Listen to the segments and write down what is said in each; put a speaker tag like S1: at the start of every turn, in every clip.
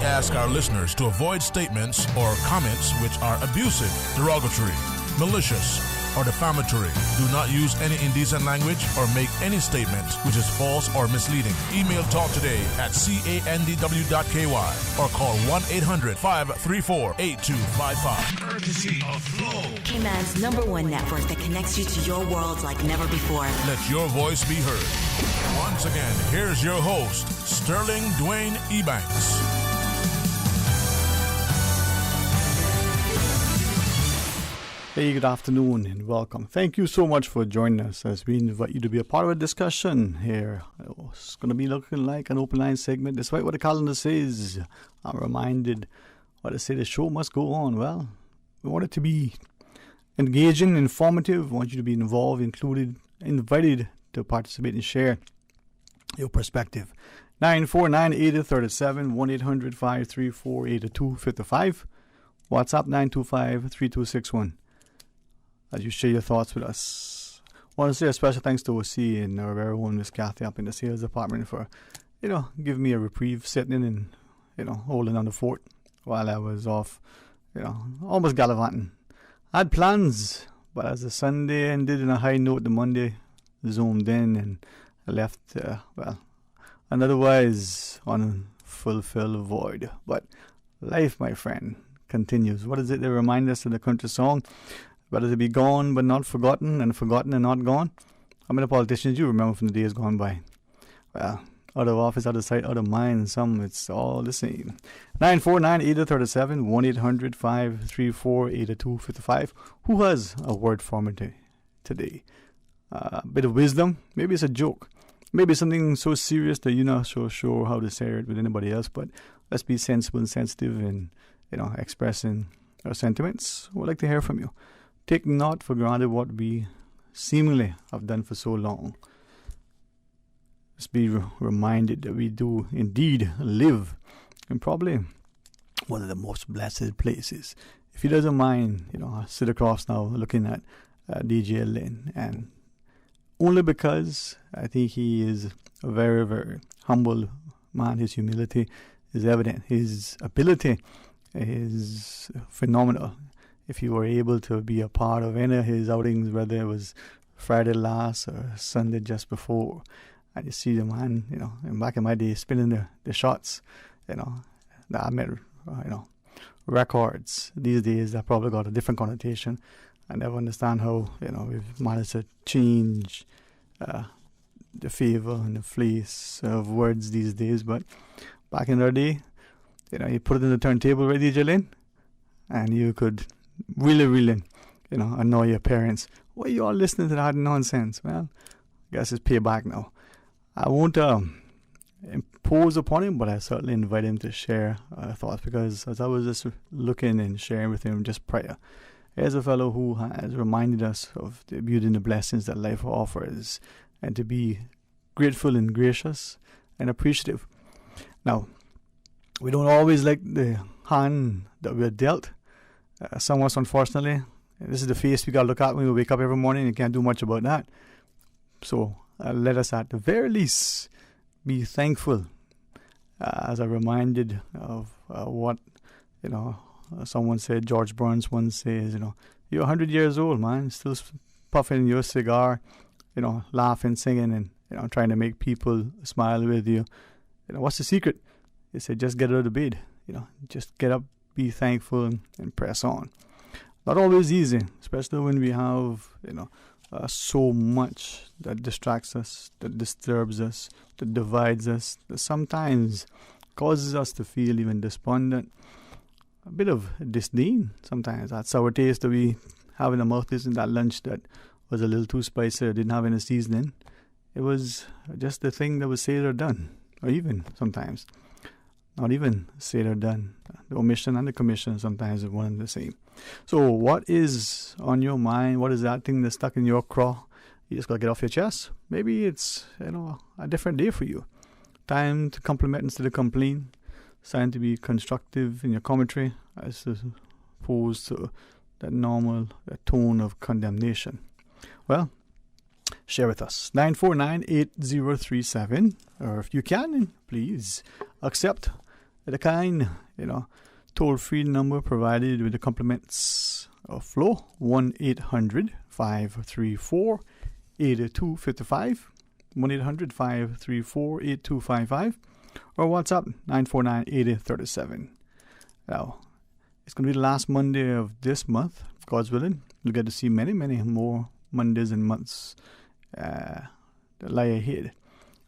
S1: ask our listeners to avoid statements or comments which are abusive, derogatory, malicious, or defamatory. Do not use any indecent language or make any statement which is false or misleading. Email Talk Today at candw.ky or call 1-800-534-8255.
S2: Courtesy of Flow.
S3: Cayman's #1 network that connects you to your world like never before.
S1: Let your voice be heard. Once again, here's your host, Sterling Dwayne Ebanks.
S4: Hey, good afternoon and welcome. Thank you so much for joining us as we invite you to be a part of a discussion here. It's going to be looking like an open line segment despite what the calendar says. I'm reminded what they say, the show must go on. Well, we want it to be engaging, informative. We want you to be involved, included, invited to participate and share your perspective. 949-8037, 1-800-534-8255. WhatsApp 925-3261. As you share your thoughts with us. I want to say a special thanks to OC and our very own Miss Kathy up in the sales department for, giving me a reprieve, sitting in and, holding on the fort while I was off, almost gallivanting. I had plans, but as the Sunday ended in a high note, the Monday zoomed in and I left, an otherwise unfulfilled void. But life, my friend, continues. What is it that reminds us of the country song? Better to be gone but not forgotten, and forgotten and not gone. How many politicians you remember from the days gone by? Well, out of office, out of sight, out of mind. Some, it's all the same. 949-8037, 1-800-534-8255. Who has a word for me today? A bit of wisdom. Maybe it's a joke. Maybe something so serious that you're not so sure how to share it with anybody else. But let's be sensible and sensitive in, expressing our sentiments. We'd like to hear from you. Take not for granted what we seemingly have done for so long. Let's be reminded that we do indeed live in probably one of the most blessed places. If he doesn't mind, I sit across now looking at DJ Lynn, and only because I think he is a very, very humble man. His humility is evident. His ability is phenomenal. If you were able to be a part of any of his outings, whether it was Friday last or Sunday just before, and you see the man, and back in my day, spinning the shots, that I met, records. These days, that probably got a different connotation. I never understand how, we've managed to change the favor and the place of words these days. But back in our day, you put it in the turntable, right, DJ Lynn? And you could really, annoy your parents. Why are you all listening to that nonsense? Well, I guess it's payback now. I won't impose upon him, but I certainly invite him to share thoughts, because as I was just looking and sharing with him just prior, here's a fellow who has reminded us of the beauty and the blessings that life offers, and to be grateful and gracious and appreciative. Now, we don't always like the hand that we're dealt. Some of us, unfortunately, this is the face we got to look at when we wake up every morning. You can't do much about that. So let us at the very least be thankful, as I'm reminded of what, someone said, George Burns once says, you're 100 years old, man, still puffing your cigar, laughing, singing, and, trying to make people smile with you. What's the secret? He said, just get out of bed, just get up, be thankful, and press on. Not always easy, especially when we have, so much that distracts us, that disturbs us, that divides us, that sometimes causes us to feel even despondent. A bit of disdain sometimes. That sour taste that we have in the mouth isn't that lunch that was a little too spicy or didn't have any seasoning. It was just the thing that was said or done, or even sometimes not even said or done. The omission and the commission sometimes are one and the same. So what is on your mind? What is that thing that's stuck in your craw? You just got to get off your chest. Maybe it's, a different day for you. Time to compliment instead of complain. It's time to be constructive in your commentary as opposed to that normal tone of condemnation. Well, share with us. 949-8037. Or if you can, please accept the kind, toll-free number provided with the compliments of Flow, 1-800-534-8255, 1-800-534-8255, or WhatsApp 949-8037. Now, it's going to be the last Monday of this month, God's willing. You'll get to see many, many more Mondays and months that lie ahead.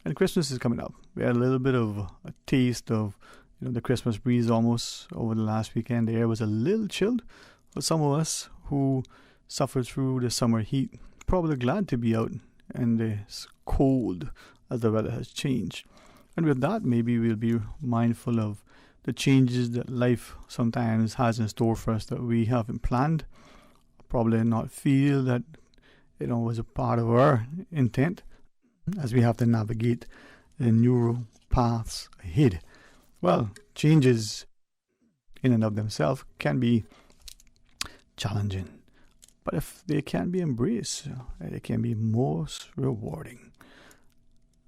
S4: And Christmas is coming up. We had a little bit of a taste of the Christmas breeze almost over the last weekend. The air was a little chilled for some of us who suffered through the summer heat. Probably glad to be out and it's cold as the weather has changed. And with that, maybe we'll be mindful of the changes that life sometimes has in store for us that we haven't planned. Probably not feel that was a part of our intent, as we have to navigate the neural paths ahead. Well, changes in and of themselves can be challenging, but if they can be embraced, they can be most rewarding.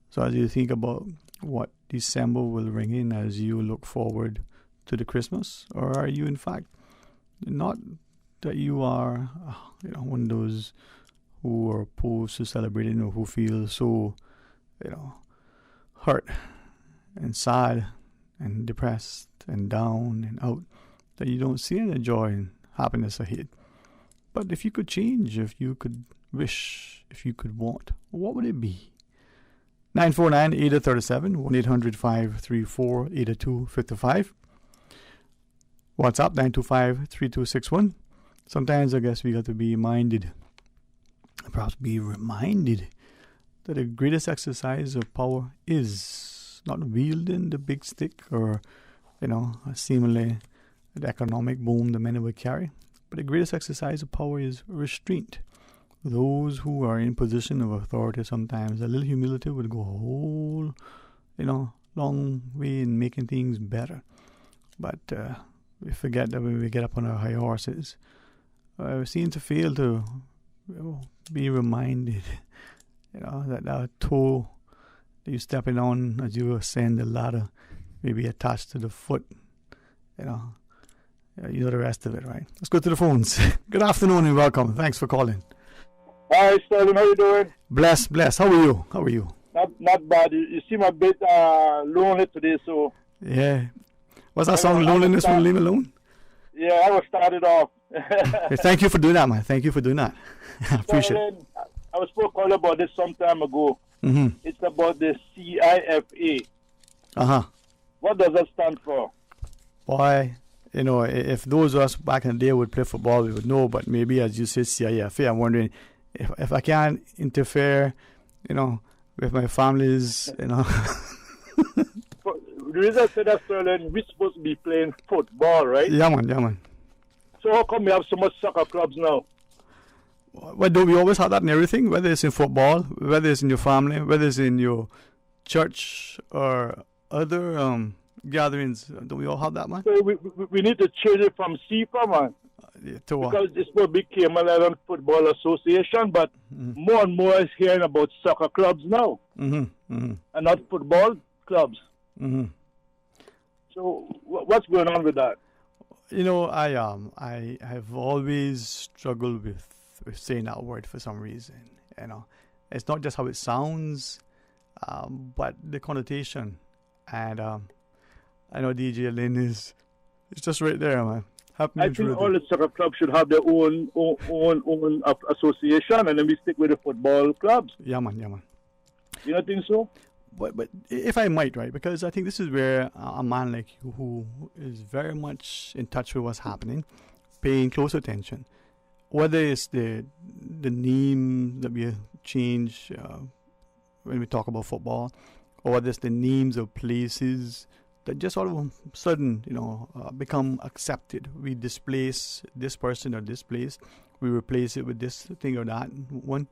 S4: So as you think about what December will bring in as you look forward to the Christmas, or are you in fact not that you are one of those who are opposed to celebrating or who feel so hurt and sad and depressed and down and out that you don't see any joy and happiness ahead? But if you could change, if you could wish, if you could want, what would it be? 949-8037, 1-800-534-8255. WhatsApp 925-3261. Sometimes I guess we got to be perhaps be reminded that the greatest exercise of power is not wielding the big stick or, seemingly the economic boom the many would carry. But the greatest exercise of power is restraint. Those who are in position of authority, sometimes a little humility would go a whole, long way in making things better. But we forget that when we get up on our high horses, we seem to fail to be reminded, that toe that you're stepping on as you ascend the ladder may be attached to the foot, the rest of it, right? Let's go to the phones. Good afternoon and welcome. Thanks for calling.
S2: Hi, Sterling. How you doing?
S4: Bless. How are you?
S2: Not bad. You seem a bit lonely today, so...
S4: Yeah. What's that song, Loneliness Won't Leave Me Alone?
S2: Yeah, I was started off.
S4: Hey, thank you for doing that, man. Thank you for doing that. I appreciate it.
S2: I was supposed to call about this some time ago.
S4: Mm-hmm.
S2: It's about the FIFA.
S4: Uh-huh.
S2: What does that stand for?
S4: Boy, if those of us back in the day would play football, we would know. But maybe, as you said, FIFA, I'm wondering if I can't interfere, with my family's,
S2: The reason I said that, Sterling, we're supposed to be playing football, right?
S4: Yeah, man.
S2: So how come we have so much soccer clubs now?
S4: Well, don't we always have that in everything? Whether it's in football, whether it's in your family, whether it's in your church or other gatherings, don't we all have that, man?
S2: So we need to change it from FIFA, man. Because it's supposed to be Cayman Island Football Association, but more and more is hearing about soccer clubs now, and not football clubs.
S4: Mm-hmm.
S2: So what's going on with that?
S4: I have always struggled with saying that word for some reason. It's not just how it sounds, but the connotation. And I know DJ Lynn is just right there, man.
S2: I think all the soccer clubs should have their own association, and then we stick with the football clubs.
S4: Yeah, man.
S2: You don't think so?
S4: But if I might, right, because I think this is where a man like you, who is very much in touch with what's happening, paying close attention, whether it's the name that we change when we talk about football, or whether it's the names of places that just all of a sudden, become accepted. We displace this person or this place, we replace it with this thing or that one.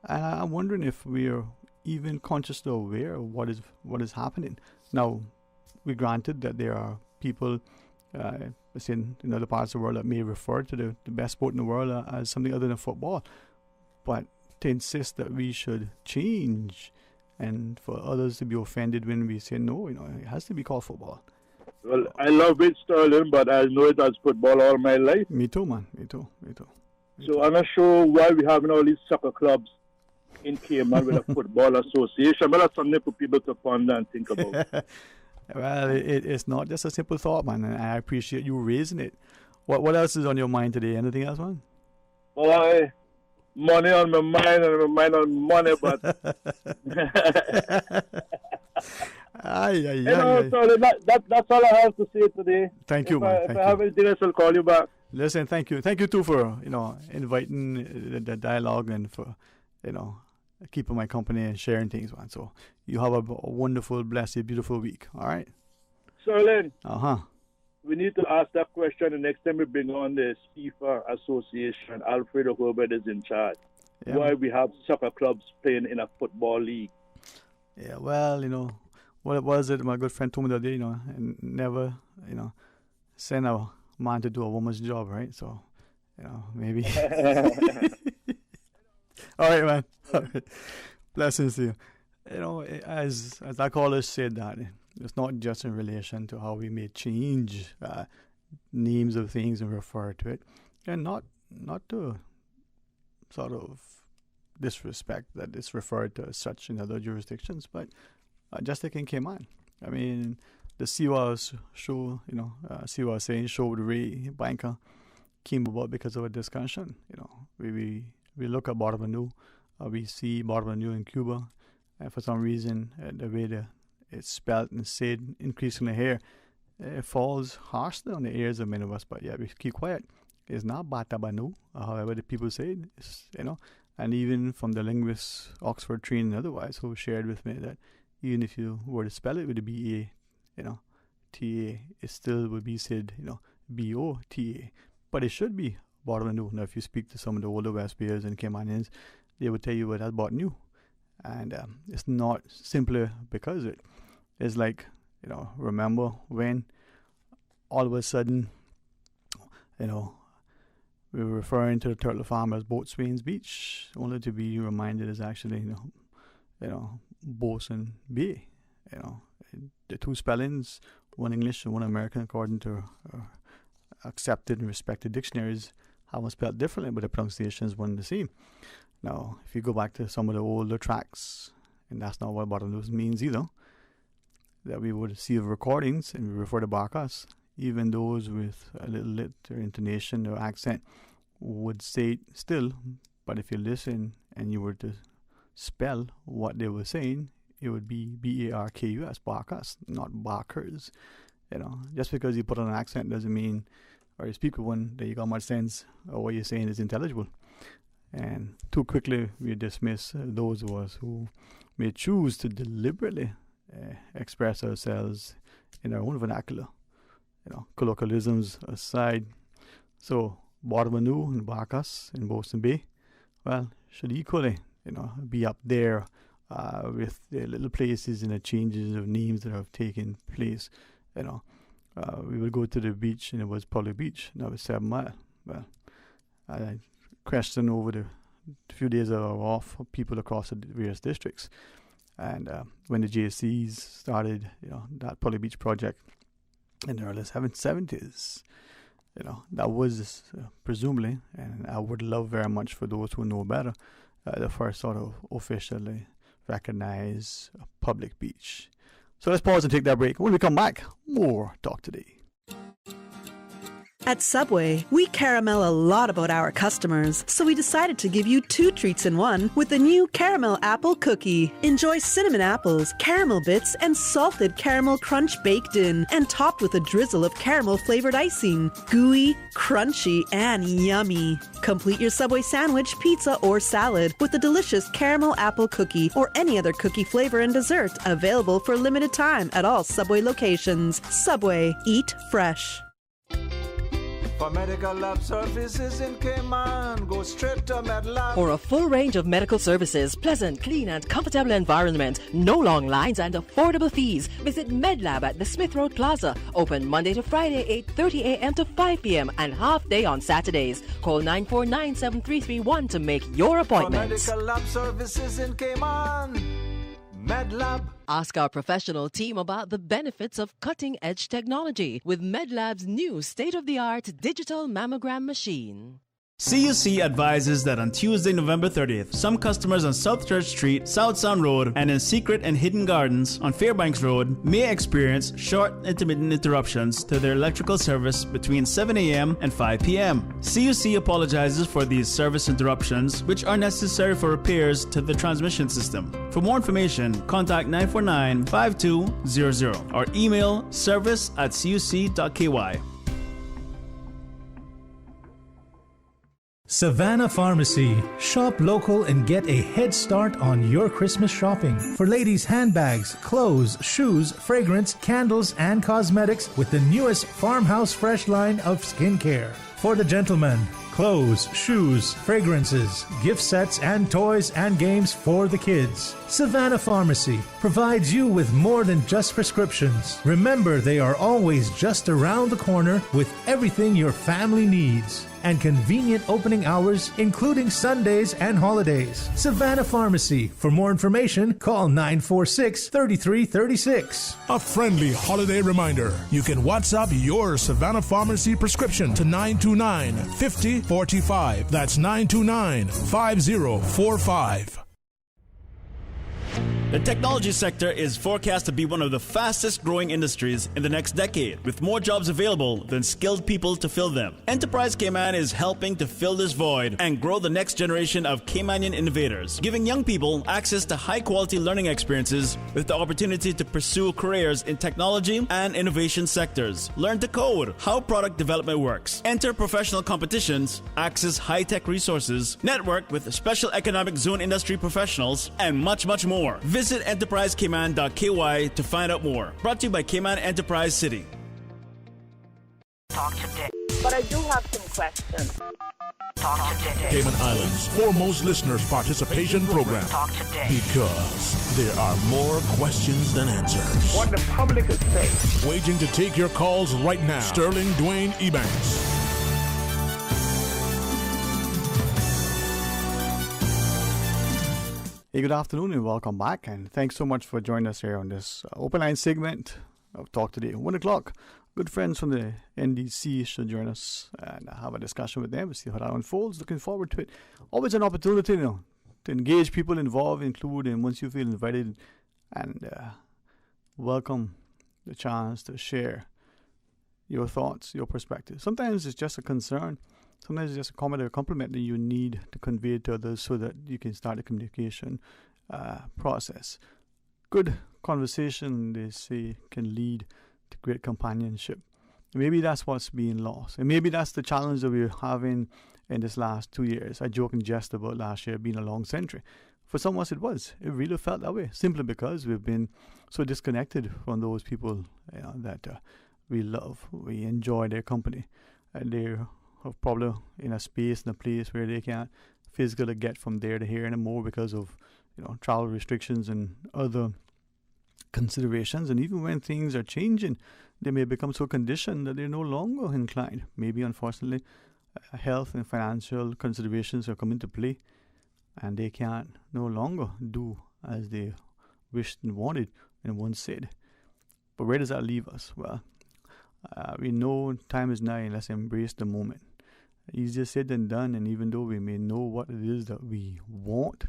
S4: And I'm wondering if we're even consciously aware of what is happening. Now, we granted that there are people in other parts of the world that may refer to the best sport in the world as something other than football, but to insist that we should change and for others to be offended when we say no, it has to be called football.
S2: Well, I love it, Sterling, but I know it as football all my life.
S4: Me too, man. Me too.
S2: So I'm not sure why we having all these soccer clubs in Cayman with a football association, but that's something for people to ponder and think about.
S4: Well, it's not just a simple thought, man, and I appreciate you raising it. What else is on your mind today? Anything else, man?
S2: Boy, money on my mind and my mind on money, but... So that's all I have to say today.
S4: Thank you, man.
S2: If I have anything else, I'll call you back.
S4: Listen, thank you too for inviting the dialogue and for keeping my company and sharing things, man. So you have a wonderful, blessed, beautiful week. All right.
S2: Sterling. We need to ask that question the next time we bring on the FIFA Association. Alfredo Herbert is in charge. Yeah. Why we have soccer clubs playing in a football league?
S4: Yeah, well, what was it? My good friend told me the other day, and never, send a man to do a woman's job, right? So, maybe. All right, man. All right. Blessings to you. As our callers said that, it's not just in relation to how we may change names of things and refer to it, and not to sort of disrespect that it's referred to as such in other jurisdictions, but just like in Cayman. I mean, the Siwa show, Siwa saying show with Ray Banker came about because of a discussion. We look at Barbanú, we see Barbanú in Cuba, and for some reason, the way it's spelled and said increasingly here, it falls harshly on the ears of many of us, but yeah, we keep quiet. It's not Batabanu, however the people say it, and even from the linguists, Oxford trained and otherwise, who shared with me that even if you were to spell it with a B-A, T-A, it still would be said, B-O-T-A, but it should be Barbanú. Now, if you speak to some of the older West Bayers and Caymanians, they would tell you what that's Barbanú. And it's not simply because it's like, remember when all of a sudden, we were referring to the turtle farm as Boatswain's Beach, only to be reminded is actually, Bosun Bay. The two spellings, one English and one American, according to accepted and respected dictionaries, have them spelled differently, but the pronunciation is one and the same. Now, if you go back to some of the older tracks, and that's not what Barbanú means either, that we would see of recordings, and we refer to Barcas, even those with a little lit or intonation or accent would say it still, but if you listen and you were to spell what they were saying, it would be B-A-R-K-U-S, Barcas, not Barkers. Just because you put on an accent doesn't mean, or you speak with one, that you got much sense, or what you're saying is intelligible. And too quickly we dismiss those of us who may choose to deliberately express ourselves in our own vernacular. Colloquialisms aside. So Barbanú and Barcas in Bosun Bay, well, should equally, be up there with the little places and the changes of names that have taken place. We would go to the beach and it was public beach. Now it's 7 Mile. Well, I question over the few days I was off of people across the various districts, and when the JCs started, that Polly Beach project in the early 70s, that was presumably, and I would love very much for those who know better, the first sort of officially recognized public beach. So let's pause and take that break. When we come back, more Talk Today.
S5: At Subway, we caramel a lot about our customers, so we decided to give you 2 treats in one with the new Caramel Apple Cookie. Enjoy cinnamon apples, caramel bits, and salted caramel crunch baked in, and topped with a drizzle of caramel-flavored icing. Gooey, crunchy, and yummy. Complete your Subway sandwich, pizza, or salad with the delicious Caramel Apple Cookie or any other cookie flavor and dessert, available for limited time at all Subway locations. Subway, eat fresh.
S6: For medical lab services in Cayman, go straight to MedLab.
S7: For a full range of medical services, pleasant, clean and comfortable environment, no long lines and affordable fees, visit MedLab at the Smith Road Plaza. Open Monday to Friday, 8:30 a.m. to 5 p.m. and half day on Saturdays. Call 949-7331 to make your appointment.
S6: For medical lab services in Cayman, MedLab.
S7: Ask our professional team about the benefits of cutting-edge technology with MedLab's new state-of-the-art digital mammogram machine.
S8: CUC advises that on Tuesday, November 30th, some customers on South Church Street, South Sound Road, and in Secret and Hidden Gardens on Fairbanks Road may experience short, intermittent interruptions to their electrical service between 7 a.m. and 5 p.m. CUC apologizes for these service interruptions, which are necessary for repairs to the transmission system. For more information, contact 949-5200 or email service@cuc.ky.
S9: Savannah Pharmacy. Shop local and get a head start on your Christmas shopping. For ladies' handbags, clothes, shoes, fragrance, candles, and cosmetics with the newest Farmhouse Fresh line of skincare. For the gentlemen, clothes, shoes, fragrances, gift sets, and toys and games for the kids. Savannah Pharmacy provides you with more than just prescriptions. Remember, they are always just around the corner with everything your family needs. And convenient opening hours, including Sundays and holidays. Savannah Pharmacy. For more information, call 946-3336.
S1: A friendly holiday reminder. You can WhatsApp your Savannah Pharmacy prescription to 929-5045. That's 929-5045.
S8: The technology sector is forecast to be one of the fastest growing industries in the next decade, with more jobs available than skilled people to fill them. Enterprise Cayman is helping to fill this void and grow the next generation of Caymanian innovators, giving young people access to high quality learning experiences with the opportunity to pursue careers in technology and innovation sectors. Learn to code, how product development works, enter professional competitions, access high tech resources, network with special economic zone industry professionals, and much, much more. Visit enterprisecayman.ky to find out more. Brought to you by Cayman Enterprise City.
S10: Talk today. But I do have some questions. Talk today.
S1: Cayman Islands' foremost listeners' participation program.
S10: Talk today.
S1: Because there are more questions than answers.
S10: What the public is saying.
S1: Waging to take your calls right now. Sterling Dwayne Ebanks.
S4: Hey, good afternoon and welcome back, and thanks so much for joining us here on this open line segment of Talk Today. 1 o'clock, good friends from the NDC should join us and have a discussion with them, see how that unfolds. Looking forward to it. Always an opportunity, to engage people involved, include, and once you feel invited, and welcome the chance to share your thoughts, your perspective. Sometimes it's just a concern. Sometimes it's just a comment or a compliment that you need to convey to others so that you can start the communication process. Good conversation, they say, can lead to great companionship. Maybe that's what's being lost. And maybe that's the challenge that we're having in this last 2 years. I joke and jest about last year being a long century. For some of us it was. It really felt that way, simply because we've been so disconnected from those people that we love. We enjoy their company. And they're probably in a space, in a place where they can't physically get from there to here anymore because of travel restrictions and other considerations. And even when things are changing, they may become so conditioned that they're no longer inclined. Maybe, unfortunately, health and financial considerations are coming into play, and they can't no longer do as they wished and wanted and once said. But where does that leave us? Well, we know time is nigh, and let's embrace the moment. Easier said than done, and even though we may know what it is that we want,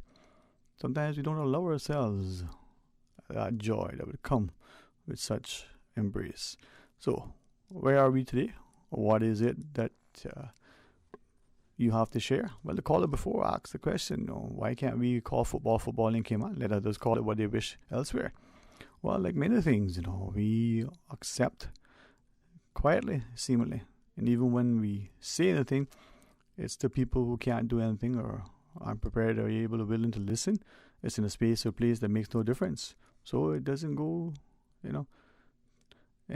S4: sometimes we don't allow ourselves that joy that would come with such embrace. So, where are we today? What is it that you have to share? Well, the caller before asked the question, why can't we call football in Cayman? Let others call it what they wish elsewhere. Well, like many things, we accept quietly, seemingly. And even when we say anything, it's the people who can't do anything or aren't prepared or able or willing to listen. It's in a space or place that makes no difference. So it doesn't go, in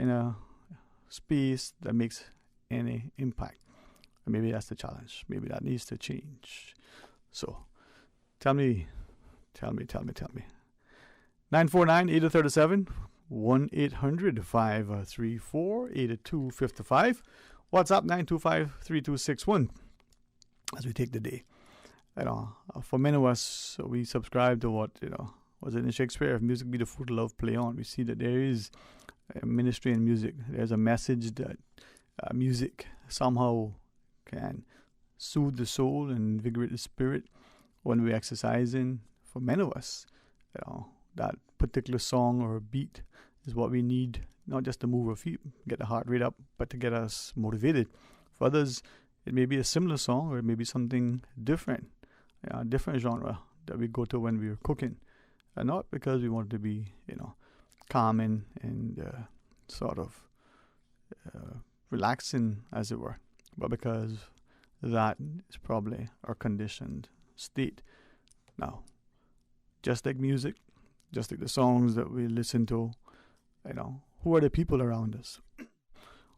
S4: a space that makes any impact. And maybe that's the challenge. Maybe that needs to change. So tell me. 949-8037, 1-800-534-8255. WhatsApp 925-3261 as we take the day. For many of us, we subscribe to what was it in Shakespeare? If music be the fruit of love, play on. We see that there is a ministry in music. There's a message that music somehow can soothe the soul and invigorate the spirit when we're exercising. For many of us, that particular song or beat is what we need, not just to move our feet, get the heart rate up, but to get us motivated. For others, it may be a similar song, or it may be something different, a different genre that we go to when we're cooking. And not because we want to be, calming and sort of relaxing, as it were, but because that is probably our conditioned state. Now, just like music, just like the songs that we listen to, who are the people around us?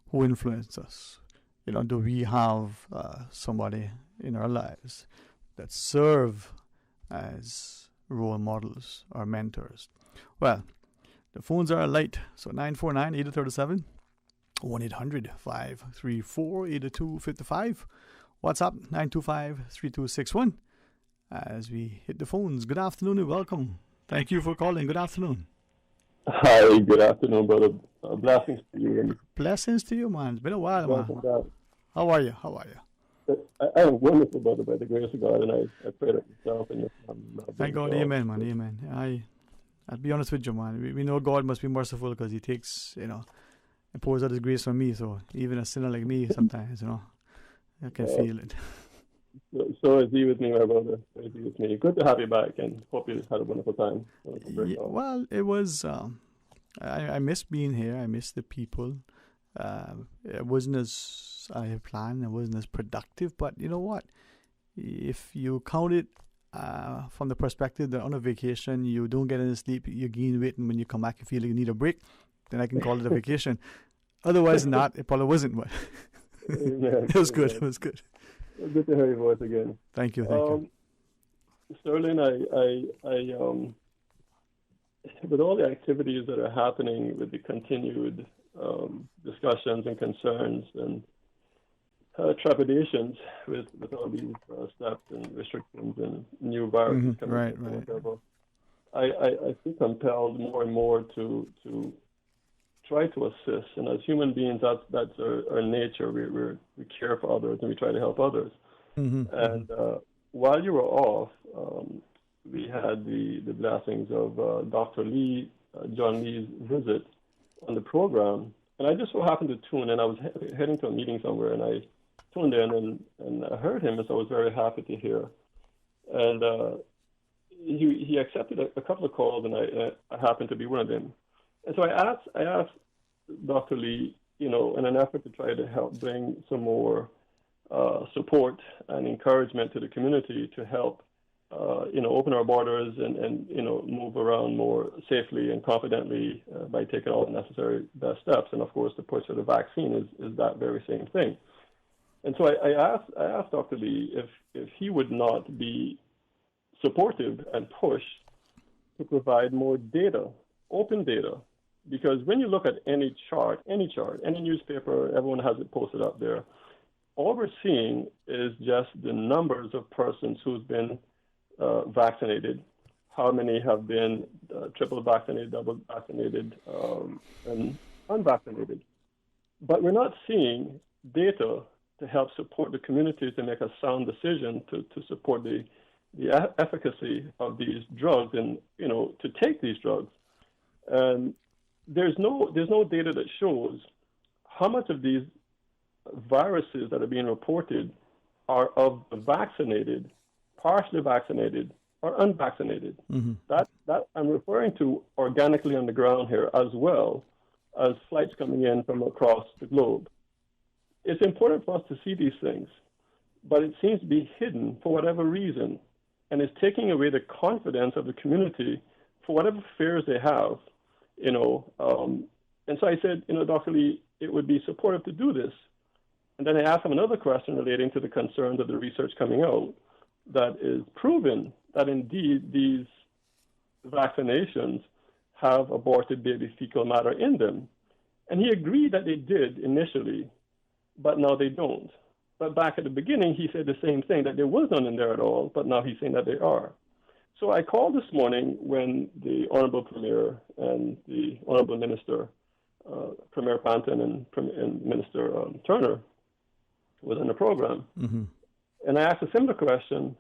S4: Who influence us? Do we have somebody in our lives that serve as role models or mentors? Well, the phones are alight. So 949-8037, 1-800-534-8255. WhatsApp 925-3261. As we hit the phones, good afternoon and welcome. Thank you for calling. Good afternoon.
S11: Hi, good afternoon, brother. Blessings to you.
S4: Blessings to you, man. It's been a while, man. How are you?
S11: I am wonderful, brother, by the grace of God, and I pray that yourself and your family.
S4: Thank God. Amen, man. Amen. I'll be honest with you, man. We know God must be merciful because He takes, and pours out His grace on me. So even a sinner like me, sometimes, I can feel it.
S11: So is He with me, my brother. So is He with me. Good to have you back, and hope you had a wonderful time.
S4: Well, it was. I miss being here. I miss the people. It wasn't as I had planned. It wasn't as productive. But you know what? If you count it from the perspective that on a vacation you don't get any sleep, you gain weight, and when you come back you feel like you need a break, then I can call it a vacation. Otherwise, not. It probably wasn't. But it was good. It was good.
S11: Good to hear your voice again.
S4: Thank you. Thank you.
S11: Sterling, I with all the activities that are happening, with the continued discussions and concerns and trepidations with all these steps and restrictions and new viruses coming
S4: right.
S11: I feel compelled more and more to try to assist. And as human beings, that's our nature. We care for others and we try to help others. And while you were off, we had the blessings of Dr. Lee, John Lee's visit on the program. And I just so happened to tune in. I was heading to a meeting somewhere, and I tuned in and I heard him, and so I was very happy to hear. And he accepted a couple of calls, and I happened to be one of them. And so I asked Dr. Lee, in an effort to try to help bring some more support and encouragement to the community to help, open our borders and move around more safely and confidently by taking all the necessary best steps. And of course, the push for the vaccine is that very same thing. And so I asked Dr. Lee if he would not be supportive and push to provide more data, open data. Because when you look at any chart, any newspaper, everyone has it posted up there, all we're seeing is just the numbers of persons who's been vaccinated, how many have been triple vaccinated, double vaccinated, and unvaccinated. But we're not seeing data to help support the communities to make a sound decision to support the efficacy of these drugs and, to take these drugs. And there's no data that shows how much of these viruses that are being reported are of the vaccinated, partially vaccinated, or unvaccinated. That I'm referring to organically on the ground here, as well as flights coming in from across the globe. It's important for us to see these things, but it seems to be hidden for whatever reason, and it's taking away the confidence of the community for whatever fears they have. And so I said, Dr. Lee, it would be supportive to do this. And then I asked him another question relating to the concerns of the research coming out that is proven that indeed these vaccinations have aborted baby fecal matter in them. And he agreed that they did initially, but now they don't. But back at the beginning, he said the same thing, that there was none in there at all, but now he's saying that they are. So I called this morning when the Honorable Premier and the Honorable Minister, Premier Panton and Minister Turner, was in the program.
S4: Mm-hmm.
S11: And I asked a similar question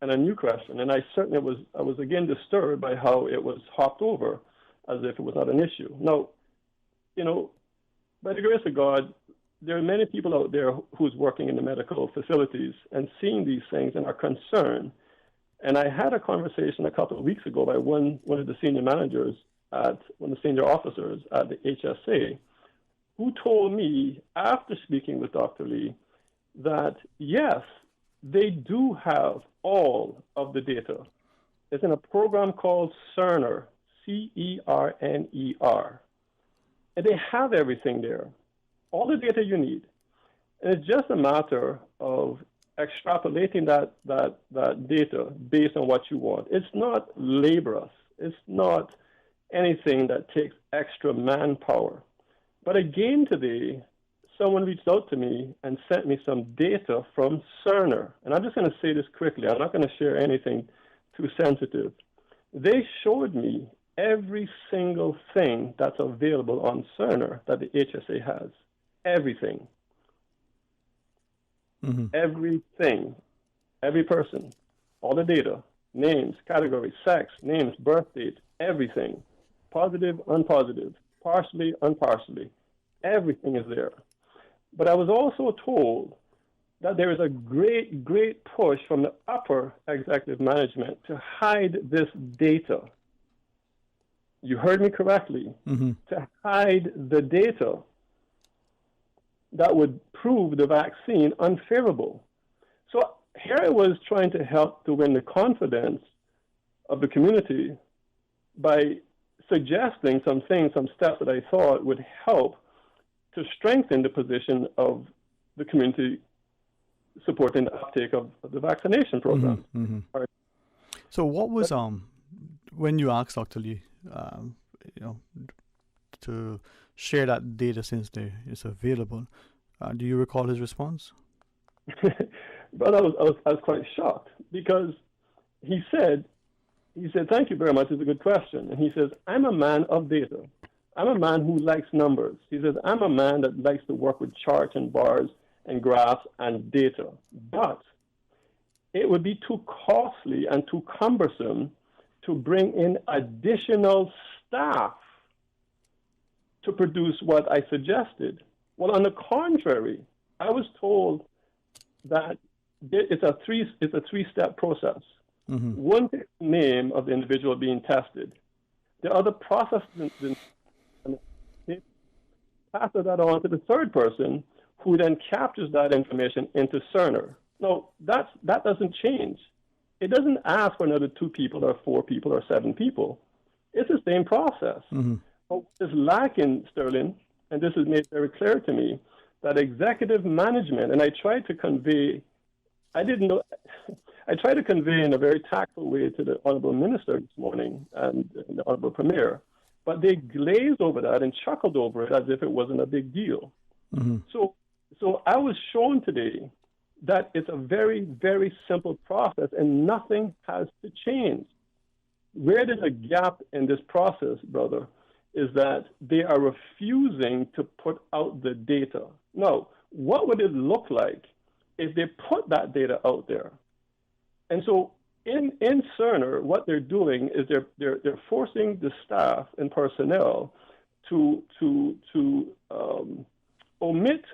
S11: and a new question, and I was again disturbed by how it was hopped over as if it was not an issue. Now, by the grace of God, there are many people out there who's working in the medical facilities and seeing these things and are concerned. And I had a conversation a couple of weeks ago by one of the senior managers one of the senior officers at the HSA, who told me after speaking with Dr. Lee that yes, they do have all of the data. It's in a program called Cerner, CERNER. And they have everything there, all the data you need. And it's just a matter of extrapolating that data based on what you want. It's not laborious. It's not anything that takes extra manpower. But again today, someone reached out to me and sent me some data from Cerner. And I'm just going to say this quickly. I'm not going to share anything too sensitive. They showed me every single thing that's available on Cerner that the HSA has. Everything.
S4: Mm-hmm.
S11: Everything. Every person. All the data. Names, categories, sex, names, birth date, everything. Positive, unpositive, partially, unpartially. Everything is there. But I was also told that there is a great, great push from the upper executive management to hide this data. You heard me correctly.
S4: Mm-hmm.
S11: To hide the data that would prove the vaccine unfavorable. So here I was trying to help to win the confidence of the community by suggesting some things, some steps that I thought would help to strengthen the position of the community supporting the uptake of the vaccination program.
S4: Mm-hmm. Mm-hmm. Right. So what was, when you asked Dr. Lee, to share that data since it's available, do you recall his response?
S11: But I was quite shocked because he said, thank you very much, it's a good question. And he says, I'm a man of data. I'm a man who likes numbers. He says, I'm a man that likes to work with charts and bars and graphs and data. But it would be too costly and too cumbersome to bring in additional staff to produce what I suggested. Well, on the contrary, I was told that it's a three-step process.
S4: Mm-hmm.
S11: One is the name of the individual being tested. The other process passes that on to the third person, who then captures that information into Cerner. No, that doesn't change. It doesn't ask for another 2 people or 4 people or 7 people. It's the same process.
S4: Mm-hmm.
S11: What is lacking, Sterling, and this is made very clear to me, that executive management, and I tried to convey in a very tactful way to the Honorable Minister this morning and the Honorable Premier, but they glazed over that and chuckled over it as if it wasn't a big deal.
S4: Mm-hmm.
S11: So I was shown today that it's a very, very simple process and nothing has to change. Where there's a gap in this process, brother, is that they are refusing to put out the data. Now, what would it look like if they put that data out there? And so in Cerner, what they're doing is they're forcing the staff and personnel to omit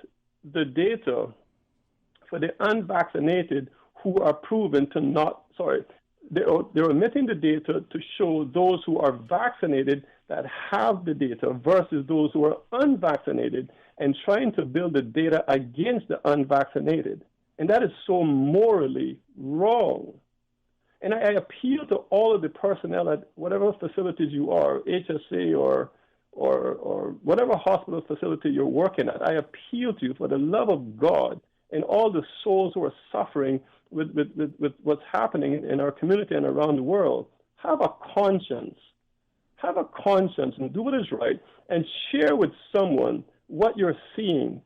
S11: the data for the unvaccinated who are proven to not, they're omitting the data to show those who are vaccinated that have the data versus those who are unvaccinated, and trying to build the data against the unvaccinated. And that is so morally wrong. And I appeal to all of the personnel at whatever facilities you are, HSA or whatever hospital facility you're working at. I appeal to you for the love of God and all the souls who are suffering with what's happening in our community and around the world. Have a conscience. Have a conscience and do what is right and share with someone what you're seeing.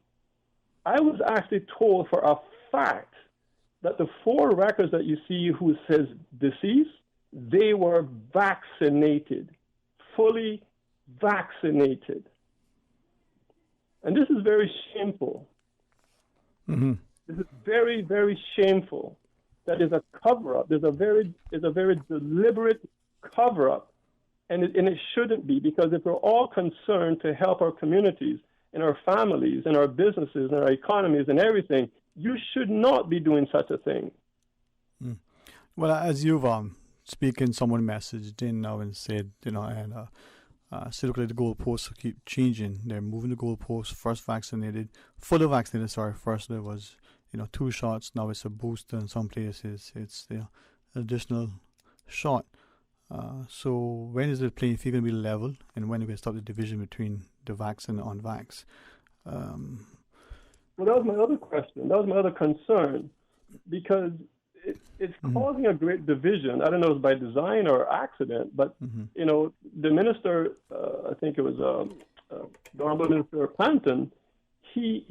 S11: I was actually told for a fact that the 4 records that you see who says deceased, they were vaccinated, fully vaccinated. And this is very shameful.
S4: Mm-hmm.
S11: This is very, very shameful. That is a cover-up. There's a very deliberate cover-up, and it shouldn't be, because if we're all concerned to help our communities and our families and our businesses and our economies and everything, you should not be doing such a thing.
S4: Mm. Well, as you've speaking, someone messaged in now and said, so look at the goalposts keep changing. They're moving the goalposts. First fully vaccinated. First there was 2 shots. Now it's a booster in some places. It's the additional shot. So when is the playing field going to be level, and when are we going to stop the division between the vax and the unvax?
S11: Well, that was my other question. That was my other concern, because it's causing a great division. I don't know if it's by design or accident, but the minister, I think it was Honorable Minister Clanton, he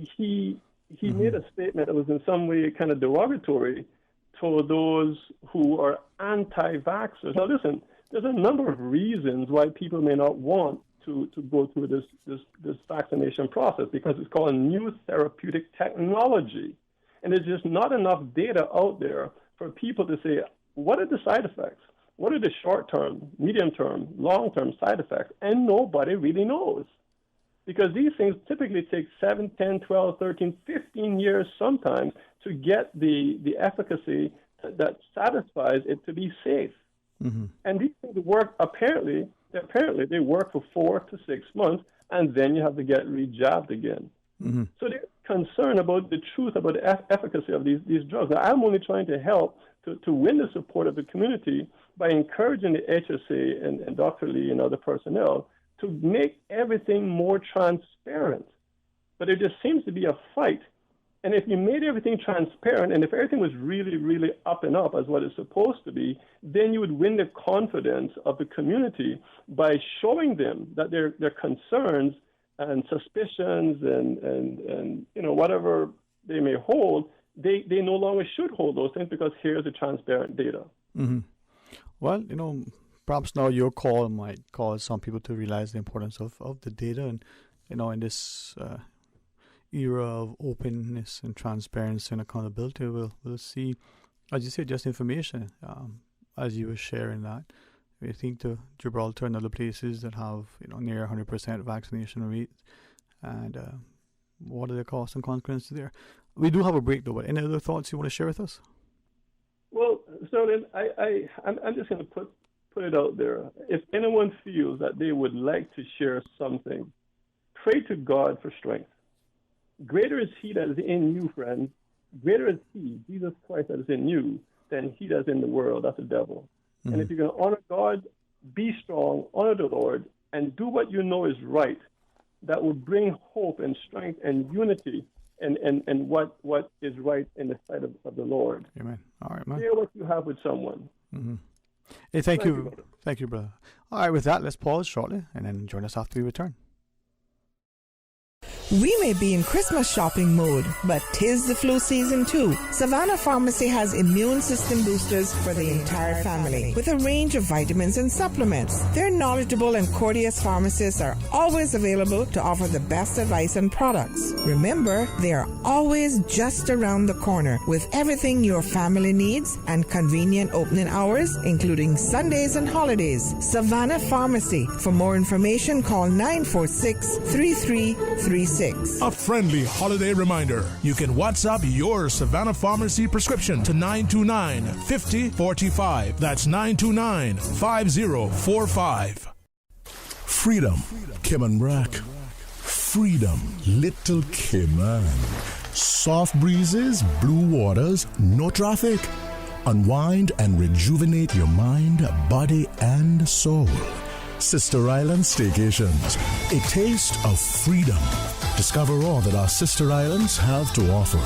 S11: made a statement that was in some way kind of derogatory to those who are anti-vaxxers. Now, listen, there's a number of reasons why people may not want to go through this vaccination process, because it's called a new therapeutic technology. And there's just not enough data out there for people to say, what are the side effects? What are the short-term, medium-term, long-term side effects? And nobody really knows. Because these things typically take 7, 10, 12, 13, 15 years sometimes to get the efficacy that satisfies it to be safe.
S4: Mm-hmm.
S11: And these things work, apparently they work for 4 to 6 months, and then you have to get rejabbed again.
S4: Mm-hmm.
S11: So they're concerned about the truth, about the efficacy of these drugs. Now, I'm only trying to help to win the support of the community by encouraging the HSA and Dr. Lee and other personnel to make everything more transparent. But there just seems to be a fight. And if you made everything transparent, and if everything was really, really up and up as what it's supposed to be, then you would win the confidence of the community by showing them that their concerns and suspicions and whatever they may hold, they no longer should hold those things, because here's the transparent data.
S4: Mm-hmm. Well, perhaps now your call might cause some people to realize the importance of the data, and in this era of openness and transparency and accountability, we'll see, as you said, just information. As you were sharing that, we think to Gibraltar and other places that have near 100% vaccination rate, and what are the costs and consequences there? We do have a break though, but any other thoughts you want to share with us?
S11: Well, Sterling, I'm just going to put it out there. If anyone feels that they would like to share something, pray to God for strength. Greater is He that is in you, friends. Greater is He, Jesus Christ, that is in you, than he that is in the world. That's the devil. Mm-hmm. And if you're going to honor God, be strong, honor the Lord, and do what you know is right. That will bring hope and strength and unity and what is right in the sight of the Lord.
S4: Amen. All right, man.
S11: Share what you have with someone.
S4: Mm-hmm. Hey, thank you. Thank you, brother. All right, with that, let's pause shortly and then join us after we return.
S12: We may be in Christmas shopping mode, but 'tis the flu season too. Savannah Pharmacy has immune system boosters for the entire family with a range of vitamins and supplements. Their knowledgeable and courteous pharmacists are always available to offer the best advice and products. Remember, they are always just around the corner with everything your family needs and convenient opening hours, including Sundays and holidays. Savannah Pharmacy. For more information, call 946-3336.
S1: A friendly holiday reminder. You can WhatsApp your Savannah Pharmacy prescription to 929-5045. That's 929-5045.
S13: Freedom, Cayman Rack. Freedom, Little Cayman. Soft breezes, blue waters, no traffic. Unwind and rejuvenate your mind, body, and soul. Sister Island Staycations, a taste of freedom. Discover all that our sister islands have to offer.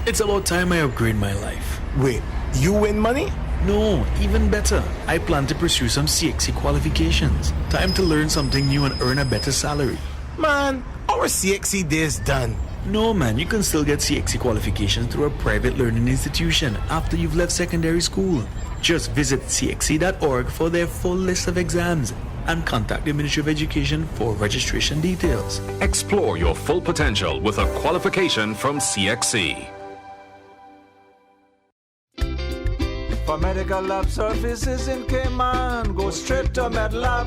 S14: It's about time I upgrade my life.
S15: Wait, you win money?
S14: No, even better. I plan to pursue some CXC qualifications. Time to learn something new and earn a better salary.
S15: Man, our CXC day is done.
S14: No, man, you can still get CXC qualification through a private learning institution after you've left secondary school. Just visit cxc.org for their full list of exams and contact the Ministry of Education for registration details.
S16: Explore your full potential with a qualification from CXC.
S6: For medical lab services in Cayman, go straight to MedLab.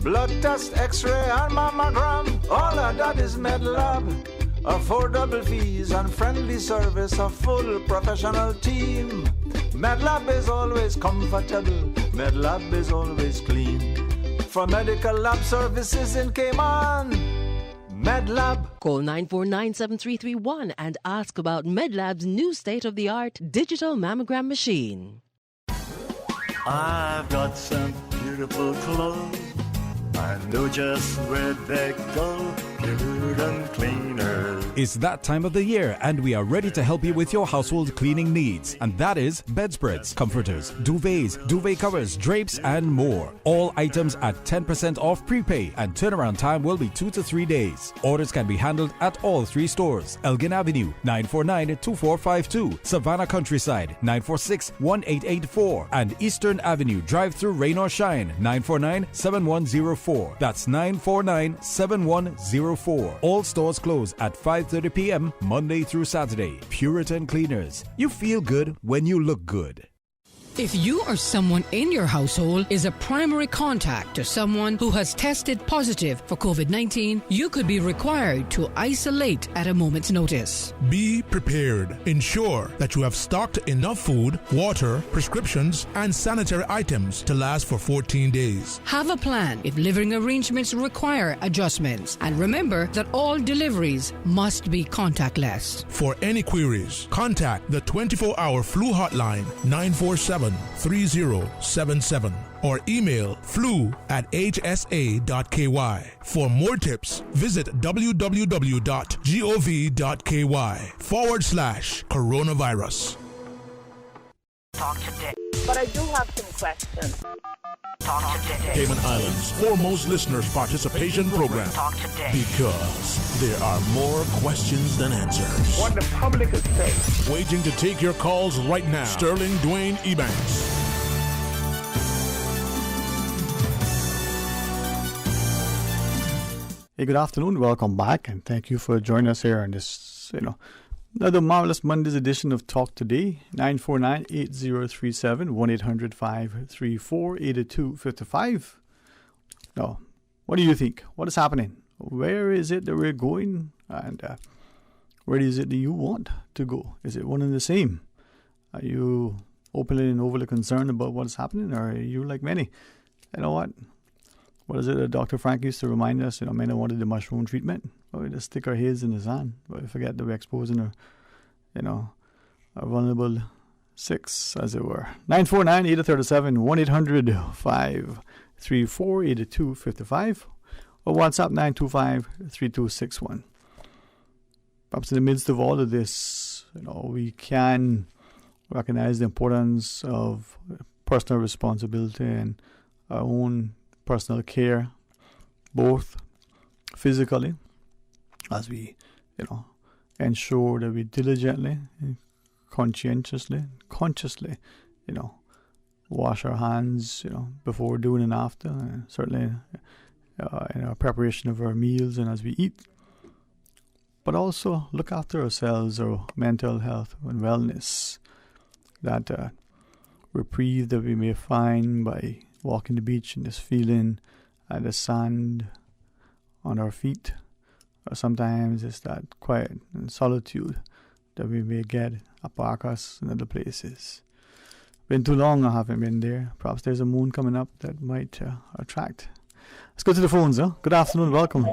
S6: Blood test, x-ray and mammogram, all of that is MedLab. Affordable fees and friendly service, a full professional team. MedLab is always comfortable, MedLab is always clean. For medical lab services in Cayman, MedLab.
S7: Call 949-7331 and ask about MedLab's new state-of-the-art digital mammogram machine.
S17: I've got some beautiful clothes. I know just where they go. Curtain cleaners.
S18: It's that time of the year, and we are ready to help you with your household cleaning needs. And that is bedspreads, comforters, duvets, duvet covers, drapes, and more. All items at 10% off prepay, and turnaround time will be 2 to 3 days. Orders can be handled at all 3 stores. Elgin Avenue, 949-2452. Savannah Countryside, 946-1884. And Eastern Avenue, drive-through rain or shine, 949-7104. That's 949-7104. All stores close at 5:30 p.m. Monday through Saturday. Puritan Cleaners. You feel good when you look good.
S19: If you or someone in your household is a primary contact to someone who has tested positive for COVID-19, you could be required to isolate at a moment's notice.
S1: Be prepared. Ensure that you have stocked enough food, water, prescriptions, and sanitary items to last for 14 days.
S19: Have a plan if living arrangements require adjustments. And remember that all deliveries must be contactless.
S1: For any queries, contact the 24-hour flu hotline 947-3077 or email flu@hsa.ky. For more tips, visit www.gov.ky/coronavirus.
S10: Talk today. But I do have some questions.
S1: Talk today. Cayman Islands' foremost listeners' participation program.
S10: Talk today.
S1: Because there are more questions than answers.
S10: What the public is saying.
S1: Waiting to take your calls right now. Sterling Dwayne Ebanks.
S4: Hey, good afternoon. Welcome back, and thank you for joining us here on this, another marvelous Monday's edition of Talk Today. 949-8037, 1-800-534-8255. Now, what do you think? What is happening? Where is it that we're going? And where is it that you want to go? Is it one and the same? Are you openly and overly concerned about what is happening, or are you like many? You know what? What is it that Dr. Frank used to remind us? Many wanted the mushroom treatment. But we just stick our heads in the sand. But we forget that we're exposing our vulnerable six, as it were. 949-8037, 1-800-534-8255. Or WhatsApp 925-3261. Perhaps in the midst of all of this, we can recognize the importance of personal responsibility and our own personal care, both physically, as we, ensure that we diligently, conscientiously, consciously, wash our hands, before, doing, and after, and certainly in our preparation of our meals and as we eat. But also look after ourselves, our mental health and wellness, that reprieve that we may find by walking the beach and just feeling the sand on our feet. Or sometimes it's that quiet and solitude that we may get at Parkas and other places. Been too long I haven't been there. Perhaps there's a moon coming up that might attract. Let's go to the phones, huh? Good afternoon, welcome.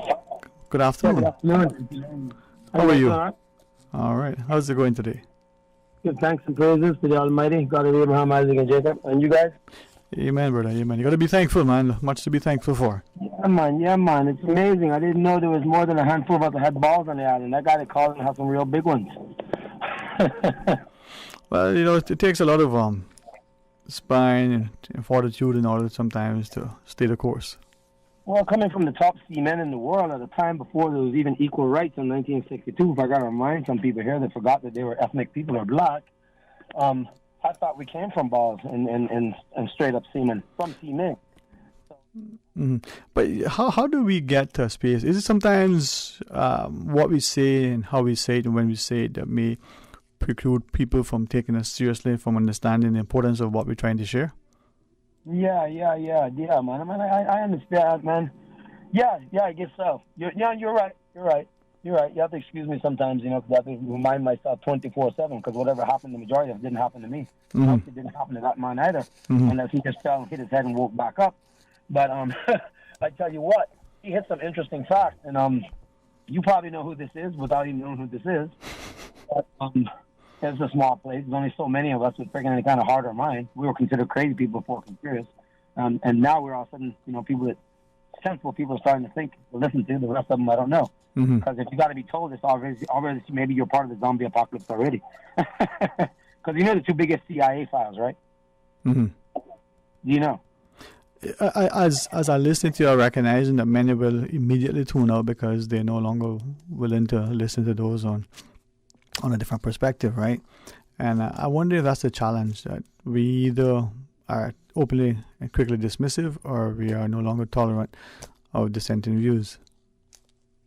S4: Good afternoon.
S20: Good afternoon.
S4: How are you? All right. How's it going today?
S20: Give thanks and praises to the Almighty, God of Abraham, Isaac, and Jacob. And you guys?
S4: Amen, brother. Amen. You got to be thankful, man. Much to be thankful for.
S20: Yeah, man. It's amazing. I didn't know there was more than a handful of us that had balls on the island. I got to call and have some real big ones.
S4: Well, it takes a lot of spine and fortitude in order sometimes to stay the course.
S20: Well, coming from the top seamen in the world at a time before there was even equal rights in 1962, if I got to remind some people here that forgot that they were ethnic people or black, I thought we came from balls and straight up seamen, from seamen.
S4: But how do we get to a space? Is it sometimes what we say and how we say it and when we say it that may preclude people from taking us seriously, from understanding the importance of what we're trying to share?
S20: Yeah, man. I understand, man. Yeah, I guess so. You're right. You have to excuse me sometimes, because I have to remind myself 24/7, because whatever happened, the majority of it didn't happen to me. It didn't happen to that man either, unless he just fell and hit his head and woke back up. But I tell you what, he hit some interesting facts, and you probably know who this is without even knowing who this is. But, it's a small place. There's only so many of us with freaking any kind of heart or mind. We were considered crazy people before Conspiracy. And now we're all of a sudden, people that, sensible people are starting to think, to listen to. The rest of them, I don't know. Because if you got to be told this already, maybe you're part of the zombie apocalypse already. Because you know the two biggest CIA files, right? Do you know?
S4: As I listen to you, I recognizing that many will immediately tune out because they're no longer willing to listen to those on a different perspective, right? And I wonder if that's the challenge, that we either are openly and quickly dismissive or we are no longer tolerant of dissenting views.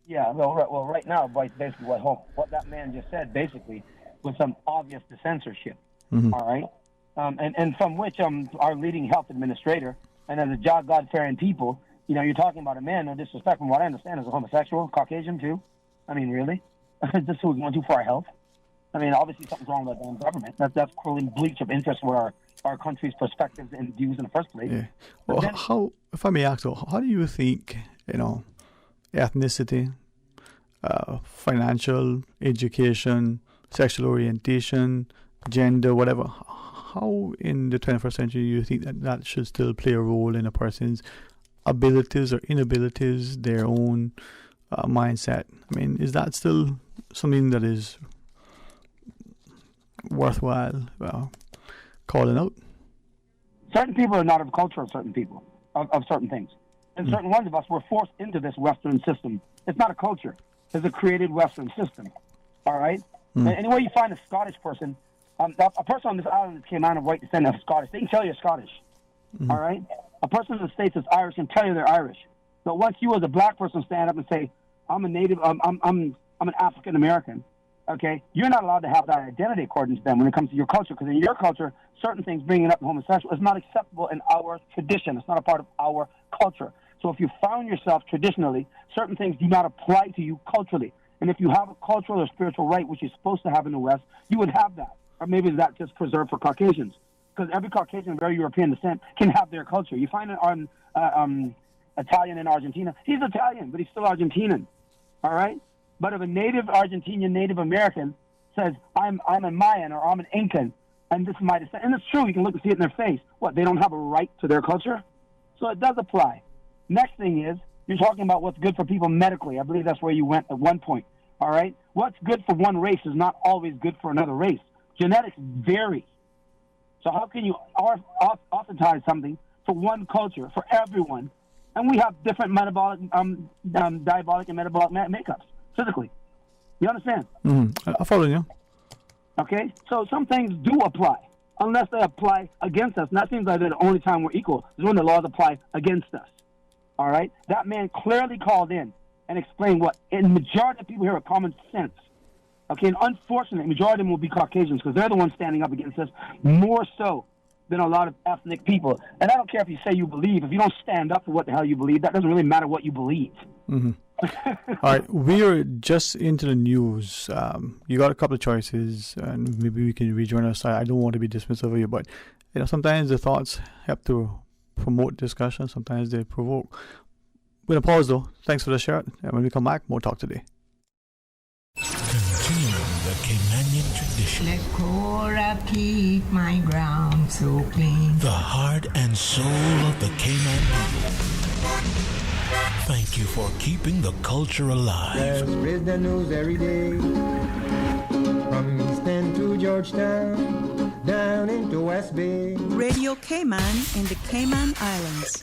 S20: Yeah, well, right now, basically what that man just said basically was some obvious censorship, all right? And from which our leading health administrator, and as a God-fearing people, you're talking about a man, no disrespect, from what I understand, is a homosexual, Caucasian too. I mean, really? Is this who we're going to for our health? I mean, obviously something's wrong with our own government. That's clearly bleach of interest with our country's perspectives and views in the first place.
S4: Yeah. Well, if I may ask, how do you think, ethnicity, financial, education, sexual orientation, gender, whatever, how in the 21st century do you think that should still play a role in a person's abilities or inabilities, their own mindset? I mean, is that still something that is worthwhile calling out?
S20: Certain people are not of culture of certain people, of certain things. And certain ones of us were forced into this Western system. It's not a culture. It's a created Western system. All right? And anywhere you find a Scottish person, a person on this island that came out of white descent of Scottish, they can tell you're Scottish. All right? A person in the States that's Irish can tell you they're Irish. But once you as a black person stand up and say, I'm a native, I'm an African American, okay, you're not allowed to have that identity according to them when it comes to your culture, because in your culture, certain things, bringing up homosexual, is not acceptable in our tradition. It's not a part of our culture. So if you found yourself traditionally, certain things do not apply to you culturally. And if you have a cultural or spiritual right, which you're supposed to have in the West, you would have that. Or maybe that's just preserved for Caucasians. Because every Caucasian of very European descent can have their culture. You find it on Italian in Argentina. He's Italian, but he's still Argentinian. All right? But if a native Argentinian, Native American says, I'm a Mayan or I'm an Incan, and this is my descent, and it's true, you can look and see it in their face. What, they don't have a right to their culture? So it does apply. Next thing is, you're talking about what's good for people medically. I believe that's where you went at one point. All right? What's good for one race is not always good for another race. Genetics vary. So how can you oftentize something for one culture, for everyone? And we have different metabolic, diabolic and metabolic makeups, physically. You understand?
S4: I follow you.
S20: Okay? So some things do apply, unless they apply against us. And that seems like the only time we're equal is when the laws apply against us. All right? That man clearly called in and explained what, in the majority of people here are common sense. Okay, and unfortunately, the majority of them will be Caucasians because they're the ones standing up against us more so than a lot of ethnic people. And I don't care if you say you believe. If you don't stand up for what the hell you believe, that doesn't really matter what you believe.
S4: All right, we are just into the news. You got a couple of choices, and maybe we can rejoin us. I don't want to be dismissive of you, but sometimes the thoughts help to promote discussion. Sometimes they provoke. We're going to pause, though. Thanks for the share. And when we come back, more talk today.
S21: Continuing the Caymanian tradition.
S22: Let Cora keep my ground so clean.
S21: The heart and soul of the Cayman people. Thank you for keeping the culture alive.
S23: Let's spread the news every day. From East End to Georgetown, down into West Bay.
S24: Radio Cayman in the Cayman Islands.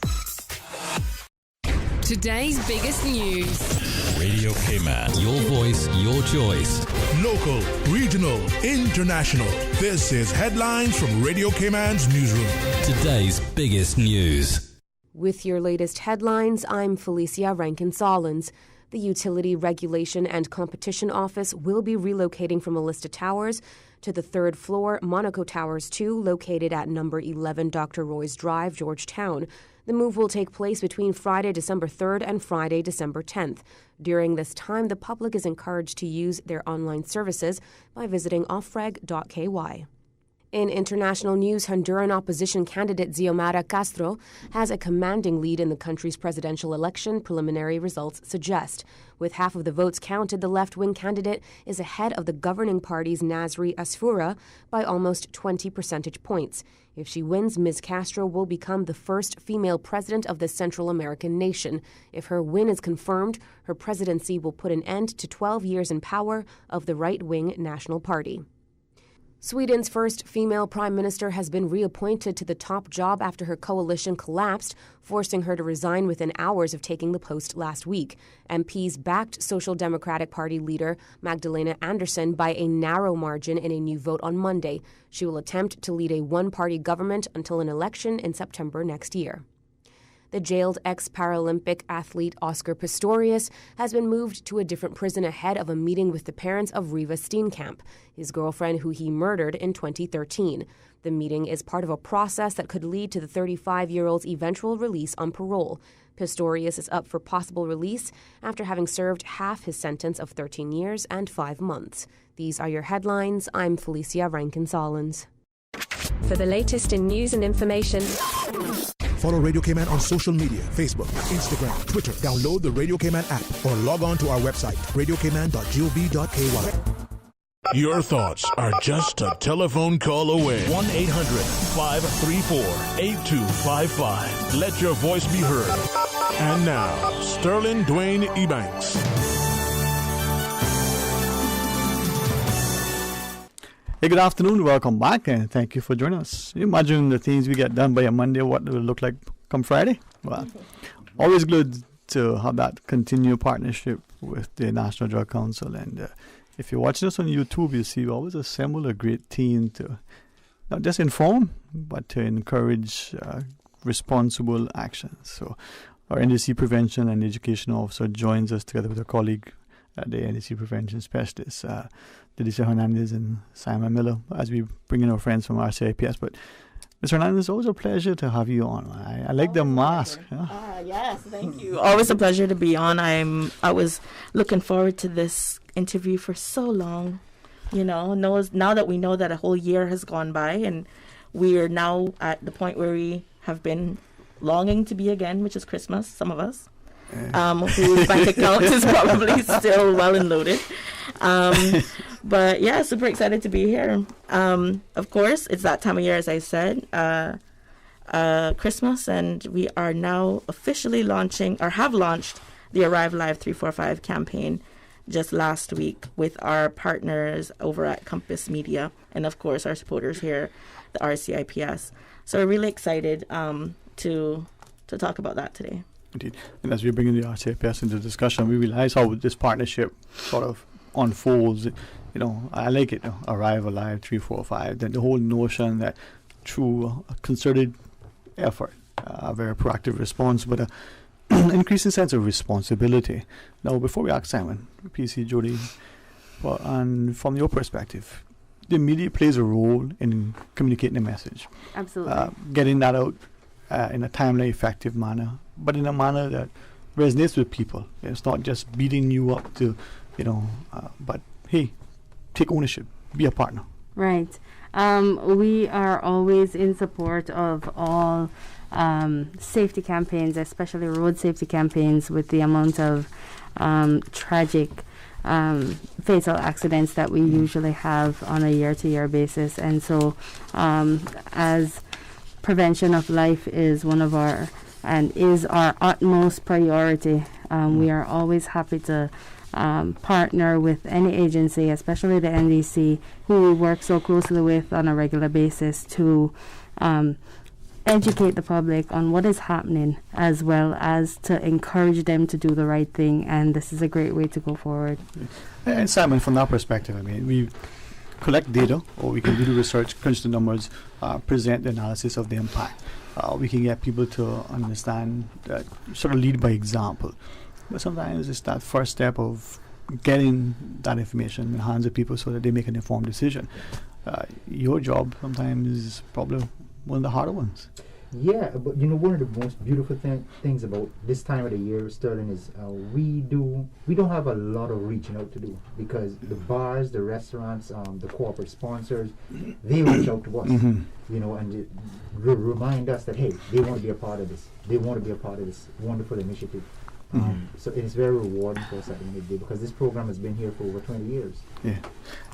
S19: Today's biggest news.
S21: Radio Cayman. Your voice, your choice.
S1: Local, regional, international. This is Headlines from Radio Cayman's newsroom.
S21: Today's biggest news.
S2: With your latest headlines, I'm Felicia Rankin-Solins. The Utility Regulation and Competition Office will be relocating from Alista Towers to the third floor, Monaco Towers 2, located at number 11 Dr. Roy's Drive, Georgetown. The move will take place between Friday, December 3rd and Friday, December 10th. During this time, the public is encouraged to use their online services by visiting offreg.ky. In international news, Honduran opposition candidate Xiomara Castro has a commanding lead in the country's presidential election, preliminary results suggest. With half of the votes counted, the left-wing candidate is ahead of the governing party's Nasri Asfoura by almost 20 percentage points. If she wins, Ms. Castro will become the first female president of this Central American nation. If her win is confirmed, her presidency will put an end to 12 years in power of the right-wing National Party. Sweden's first female prime minister has been reappointed to the top job after her coalition collapsed, forcing her to resign within hours of taking the post last week. MPs backed Social Democratic Party leader Magdalena Andersson by a narrow margin in a new vote on Monday. She will attempt to lead a one-party government until an election in September next year. The jailed ex-Paralympic athlete Oscar Pistorius has been moved to a different prison ahead of a meeting with the parents of Riva Steenkamp, his girlfriend who he murdered in 2013. The meeting is part of a process that could lead to the 35-year-old's eventual release on parole. Pistorius is up for possible release after having served half his sentence of 13 years and 5 months. These are your headlines. I'm Felicia Rankin-Solins.
S3: For the latest in news and information,
S5: follow Radio Cayman on social media, Facebook, Instagram, Twitter. Download the Radio Cayman app or log on to our website, radiocayman.gov.ky.
S1: Your thoughts are just a telephone call away. 1-800-534-8255. Let your voice be heard. And now, Sterling Dwayne Ebanks.
S4: Hey, good afternoon. Welcome back, and thank you for joining us. You imagine the things we get done by a Monday, what it will look like come Friday? Well, always good to have that continued partnership with the National Drug Council. And if you're watching us on YouTube, you see we always assemble a great team to not just inform, but to encourage responsible actions. So our NDC Prevention and Education Officer joins us together with a colleague, the NDC Prevention Specialist, Delicia Hernandez and Simon Miller, as we bring in our friends from RCIPS. But Ms. Hernandez, it's always a pleasure to have you on. I like the mask.
S24: Yes, thank you. Always a pleasure to be on. I was looking forward to this interview for so long. You know, now that we know that a whole year has gone by, and we are now at the point where we have been longing to be again, which is Christmas, some of us. Whose bank account is probably still well and loaded. But yeah, super excited to be here. Of course, it's that time of year, as I said, Christmas, and we are now officially launching, or have launched, the Arrive Live 345 campaign just last week with our partners over at Compass Media, and of course our supporters here, the RCIPS. So we're really excited to talk about that today.
S4: Indeed. And as we bring in the RCIPS into discussion, we realize how this partnership sort of unfolds. You know, I like it, Arrive Alive 345, the whole notion that through a concerted effort, a very proactive response, but an increasing sense of responsibility. Now, before we ask Simon, PC, Jody, well, and from your perspective, the media plays a role in communicating the message.
S25: Absolutely.
S4: Getting that out in a timely, effective manner, but in a manner that resonates with people. It's not just beating you up to, but hey, take ownership, be a partner.
S25: Right. We are always in support of all safety campaigns, especially road safety campaigns, with the amount of tragic fatal accidents that we usually have on a year-to-year basis. And so as prevention of life is one of our, and is our utmost priority, we are always happy to partner with any agency, especially the NDC, who we work so closely with on a regular basis, to educate the public on what is happening, as well as to encourage them to do the right thing, and this is a great way to go forward.
S4: And Simon, from that perspective, I mean, we collect data, or we can do the research, crunch the numbers, present the analysis of the impact. We can get people to understand, sort of lead by example. But sometimes it's that first step of getting that information in the hands of people so that they make an informed decision. Your job sometimes is probably one of the harder ones.
S8: Yeah, but you know, one of the most beautiful things about this time of the year, Sterling, is we don't have a lot of reaching out to do, because the bars, the restaurants, the corporate sponsors, they reach out to us, you know, and remind us that, hey, they want to be a part of this. They want to be a part of this wonderful initiative. So it's very rewarding for us at the end of the day, because this program has been here for over 20 years.
S4: Yeah,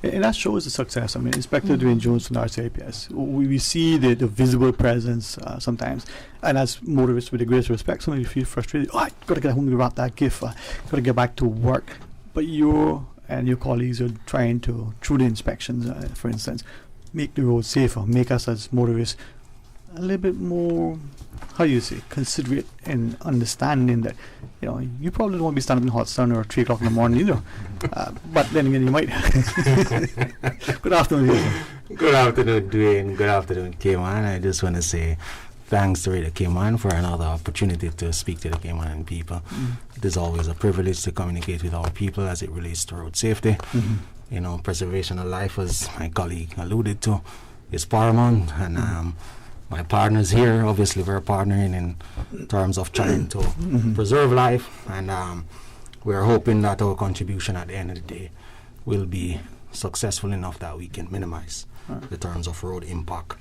S4: and that shows the success. I mean, Inspector Dwayne Jones from the RCIPS, we see the visible presence sometimes, and as motorists, with the greatest respect, sometimes you feel frustrated. Oh, I got to get home to wrap that gift. I got to get back to work. But you and your colleagues are trying to, through the inspections, for instance, make the road safer, make us as motorists a little bit more, how do you say, considerate and understanding that, you know, you probably don't want to be standing in the hot sun or 3 o'clock in the morning either. But then again, you might. Good afternoon, Jason.
S9: Good afternoon, Dwayne. Good afternoon, Cayman. I just want to say thanks to Radio Cayman for another opportunity to speak to the Cayman people. It is always a privilege to communicate with our people as it relates to road safety. You know, preservation of life, as my colleague alluded to, is paramount, and my partners here, obviously we're partnering in terms of trying to preserve life, and we're hoping that our contribution at the end of the day will be successful enough that we can minimize the terms of road impact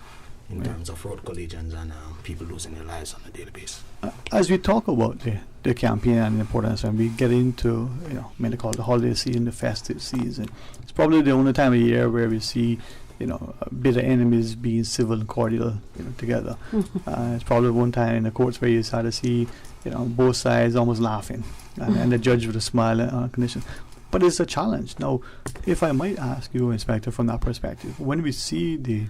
S9: in terms of road collisions and people losing their lives on a daily basis.
S4: As we talk about the campaign and the importance, and we get into, you know, many call it the holiday season, the festive season, it's probably the only time of year where we see, you know, bitter enemies being civil and cordial, you know, together. It's probably one time in the courts where you start to see, you know, both sides almost laughing, and the judge with a smile on condition. But it's a challenge. Now, if I might ask you, Inspector, from that perspective, when we see the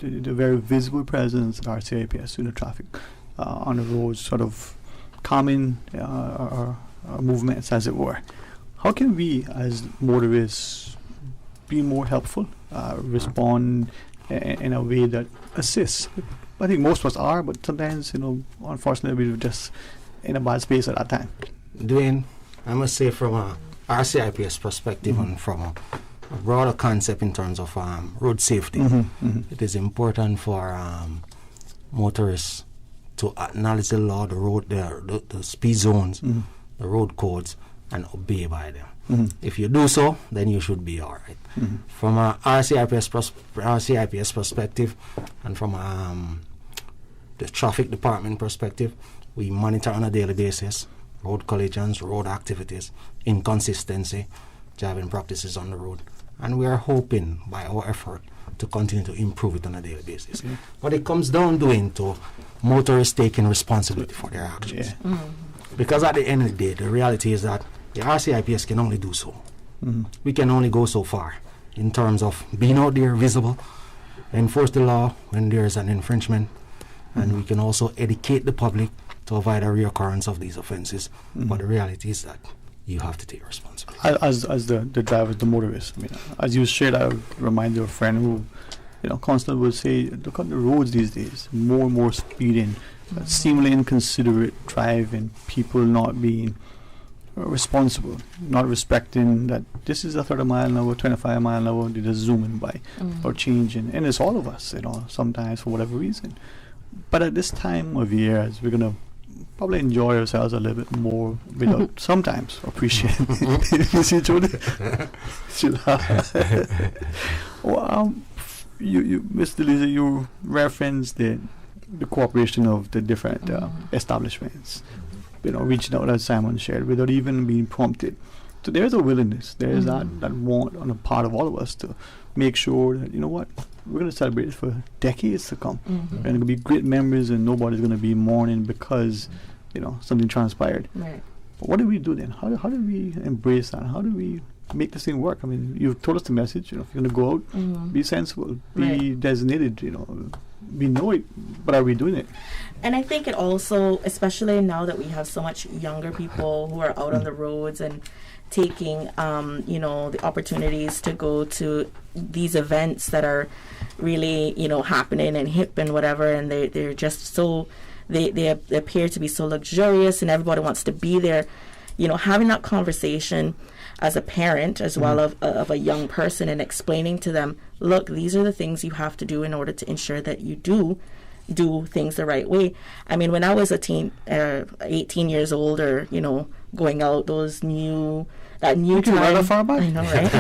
S4: very visible presence of our CIPS in the traffic on the roads, sort of calming our movements, as it were, how can we, as motorists, be more helpful, respond in a way that assists? I think most of us are, but sometimes, you know, unfortunately, we're just in a bad space at that time.
S9: Dwayne, I must say, from a RCIPS perspective and from a broader concept in terms of road safety, it is important for motorists to acknowledge the law, the road, the speed zones, the road codes, and obey by them. If you do so, then you should be all right. From a RCIPS perspective, and from the traffic department perspective, we monitor on a daily basis road collisions, road activities, inconsistency, driving practices on the road, and we are hoping by our effort to continue to improve it on a daily basis. But it comes down to motorists taking responsibility for their actions. Because at the end of the day, the reality is that the RCIPS can only do so. We can only go so far in terms of being out there visible, enforce the law when there is an infringement, and we can also educate the public to avoid a reoccurrence of these offenses. But the reality is that you have to take responsibility.
S4: As the driver, the motorist, I mean, as you shared, I remind you of a friend who, you know, constantly would say, look at the roads these days, more and more speeding, seemingly inconsiderate driving, people not being responsible, not respecting that this is a 30 mile an hour, 25 mile an hour, they just zooming by or changing. And it's all of us, you know, sometimes for whatever reason. But at this time of year, as we're going to probably enjoy ourselves a little bit more without sometimes appreciate you see, Jody? You Mr. Lisa, you referenced the cooperation of the different establishments, you know, reaching out, as Simon shared, without even being prompted. So there's a willingness, there is that want on the part of all of us to make sure that, you know what, we're going to celebrate this for decades to come. And going to be great memories, and nobody's going to be mourning because, you know, something transpired. But what do we do then? How do we embrace that? How do we make this thing work? I mean, you've told us the message, you know, if you're going to go out, be sensible, be designated, you know, we know it, but are we doing it?
S24: And I think it also, especially now that we have so much younger people who are out on the roads and taking, the opportunities to go to these events that are really, happening and hip and whatever, and they're just so, they appear to be so luxurious and everybody wants to be there. Having that conversation as a parent as well of a young person and explaining to them, look, these are the things you have to do in order to ensure that you do things the right way. I mean, when I was 18 years old, or going out, that new time.
S4: Far back?
S24: I know, right?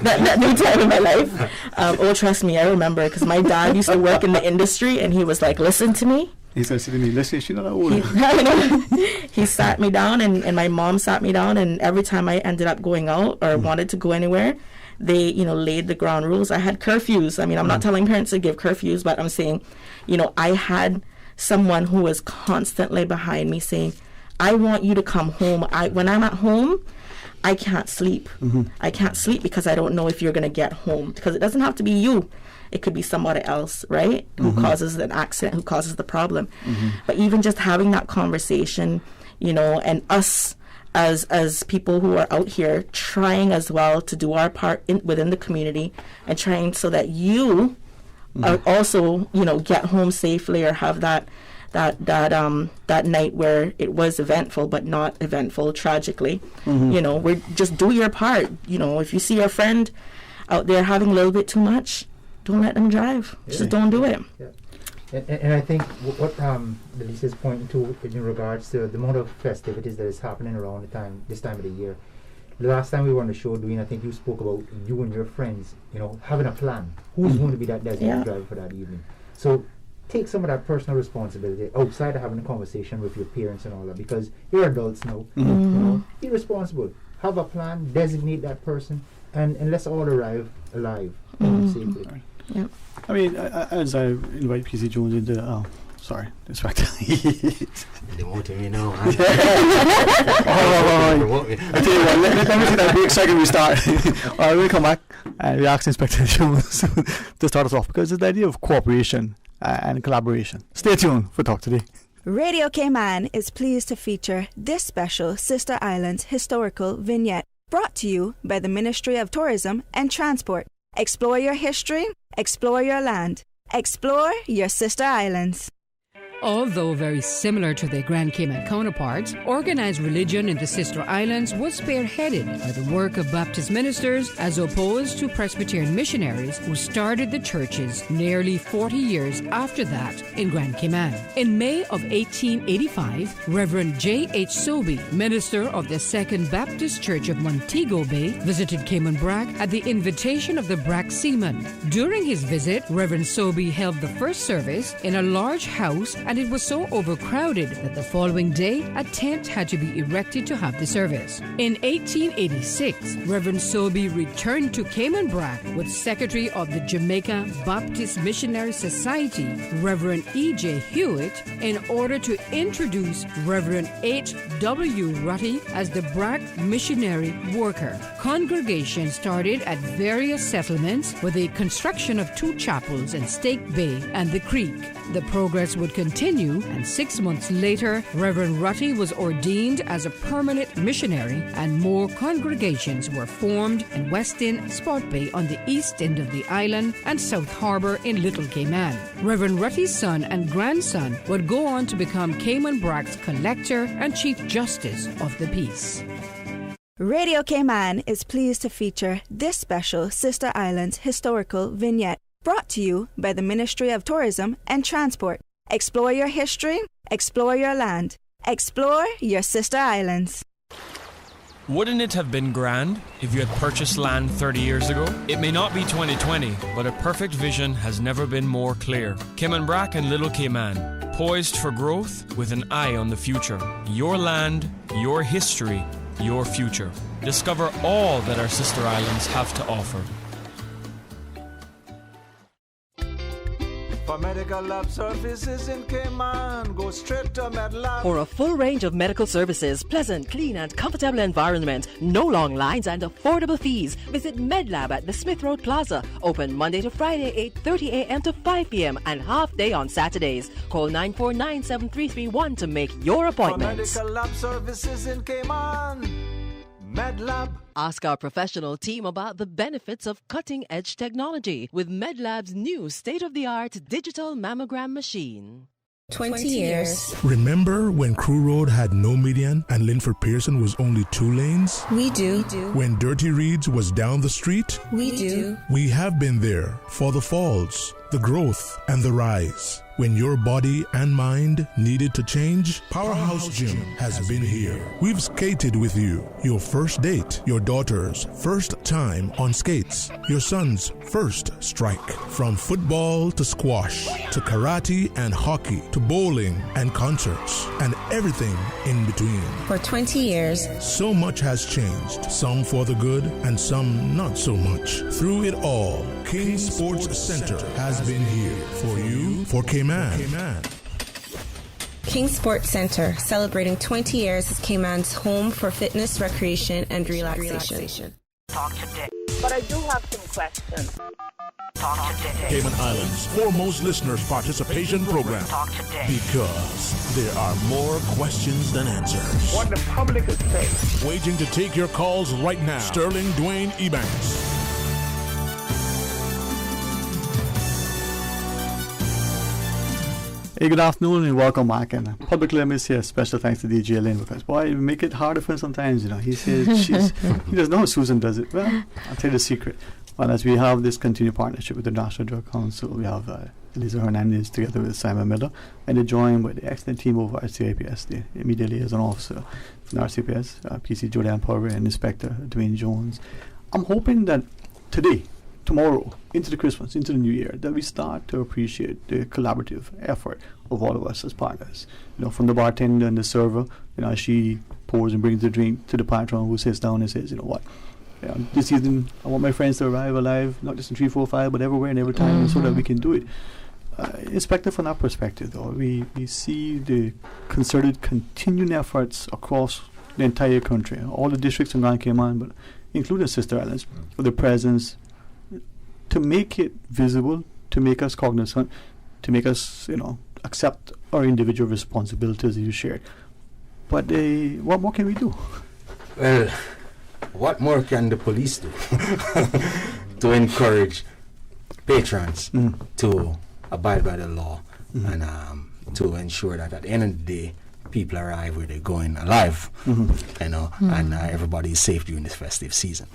S24: that new time in my life. Trust me, I remember, because my dad used to work in the industry, and he was like, "Listen to me."
S4: He's going to say to me, "Listen, she's not that old."
S24: He sat me down, and my mom sat me down, and every time I ended up going out or wanted to go anywhere, they, laid the ground rules. I had curfews. I mean, I'm not telling parents to give curfews, but I'm saying, I had someone who was constantly behind me saying, I want you to come home. When I'm at home, I can't sleep. I can't sleep because I don't know if you're going to get home. Because it doesn't have to be you. It could be somebody else, right? Who causes an accident, who causes the problem. But even just having that conversation, and us as people who are out here trying as well to do our part within the community and trying so that you are also, get home safely or have that night where it was eventful but not eventful tragically. We're just do your part. If you see your friend out there having a little bit too much, don't let them drive. Just don't do it.
S8: And I think what Lisa is pointing to in regards to the amount of festivities that is happening around this time of the year. The last time we were on the show, Dwayne, I think you spoke about you and your friends, having a plan. Who's going to be that designated driver for that evening? So take some of that personal responsibility outside of having a conversation with your parents and all that, because you're adults now. Be responsible. Have a plan. Designate that person, and let's all arrive alive safely.
S24: Right. Yep.
S4: I mean, as I invite PC Jones into,
S9: Demoting me now.
S4: I tell you what, let me take that break second we start. All right, we'll come back and we ask Inspector Jones to start us off, because it's the idea of cooperation and collaboration. Stay tuned for Talk Today.
S11: Radio Cayman is pleased to feature this special Sister Islands historical vignette, brought to you by the Ministry of Tourism and Transport. Explore your history, explore your land, explore your sister islands.
S19: Although very similar to their Grand Cayman counterparts, organized religion in the Sister Islands was spearheaded by the work of Baptist ministers as opposed to Presbyterian missionaries who started the churches nearly 40 years after that in Grand Cayman. In May of 1885, Reverend J.H. Sobey, minister of the Second Baptist Church of Montego Bay, visited Cayman Brac at the invitation of the Brac seamen. During his visit, Reverend Sobey held the first service in a large house, and it was so overcrowded that the following day a tent had to be erected to have the service. In 1886, Reverend Sobey returned to Cayman Brac with Secretary of the Jamaica Baptist Missionary Society, Reverend E.J. Hewitt, in order to introduce Reverend H.W. Rutty as the Brac missionary worker. Congregations started at various settlements with the construction of 2 chapels in Stake Bay and the Creek. The progress would continue, and 6 months later, Reverend Rutty was ordained as a permanent missionary, and more congregations were formed in Westin, Sport Bay on the east end of the island, and South Harbour in Little Cayman. Reverend Rutty's son and grandson would go on to become Cayman Brac's collector and Chief Justice of the Peace.
S11: Radio Cayman is pleased to feature this special Sister Islands historical vignette, brought to you by the Ministry of Tourism and Transport. Explore your history, explore your land, explore your sister islands.
S12: Wouldn't it have been grand if you had purchased land 30 years ago? It may not be 2020, but a perfect vision has never been more clear. Cayman Brac and Little Cayman, poised for growth with an eye on the future. Your land, your history, your future. Discover all that our sister islands have to offer.
S6: For medical lab services in Cayman, go straight to MedLab.
S7: For a full range of medical services, pleasant, clean and comfortable environment, no long lines and affordable fees, visit MedLab at the Smith Road Plaza. Open Monday to Friday, 8:30 a.m. to 5 p.m. and half day on Saturdays. Call 949-7331 to make your appointment.
S6: For medical lab services in Cayman, MedLab.
S7: Ask our professional team about the benefits of cutting-edge technology with MedLab's new state-of-the-art digital mammogram machine.
S13: 20 years.
S5: Remember when Crew Road had no median and Linford Pearson was only 2 lanes?
S13: We do.
S5: When Dirty Reeds was down the street?
S13: We do.
S5: We have been there for the falls, the growth, and the rise. When your body and mind needed to change, Powerhouse Gym has been here. We've skated with you. Your first date, your daughter's first time on skates, your son's first strike. From football to squash, to karate and hockey, to bowling and concerts, and everything in between.
S13: For 20 years,
S5: so much has changed, some for the good and some not so much. Through it all, King Sports Center has been here for you, for Cayman.
S13: King Sports Center, celebrating 20 years as Cayman's home for fitness, recreation, and relaxation.
S10: Talk today. But I do have some questions. Talk today.
S1: Cayman Islands' foremost listeners' participation program.
S10: Talk today.
S1: Because there are more questions than answers.
S10: What the public is saying.
S1: Waiting to take your calls right now. Sterling Dwayne Ebanks.
S4: Hey, good afternoon and welcome back. And publicly, let me say a special thanks to DJ Lynn because, boy, you make it harder for him sometimes. You know, he says he doesn't know how Susan does it. Well, I'll tell you the secret. Well, as we have this continued partnership with the National Drug Council, we have Elisa Hernandez together with Simon Miller, and they're joined by the excellent team over at CIPS, the immediate liaison officer from the RCPS, PC Jordan Power, and Inspector Dwayne Jones. I'm hoping that today, tomorrow, into the Christmas, into the New Year, that we start to appreciate the collaborative effort of all of us as partners. You know, from the bartender and the server, you know, she pours and brings the drink to the patron who sits down and says, you know what, this season I want my friends to arrive alive, not just in 3, 4, 5, but everywhere and every time, so that we can do it. Inspector, from that perspective, though, we see the concerted continuing efforts across the entire country, all the districts in Grand Cayman, but including Sister Islands, with the presence to make it visible, to make us cognizant, to make us, you know, accept our individual responsibilities that you shared. But what more can we do?
S9: Well, what more can the police do to encourage patrons to abide by the law and to ensure that at the end of the day, people arrive where they're going alive, you know, and everybody is safe during this festive season.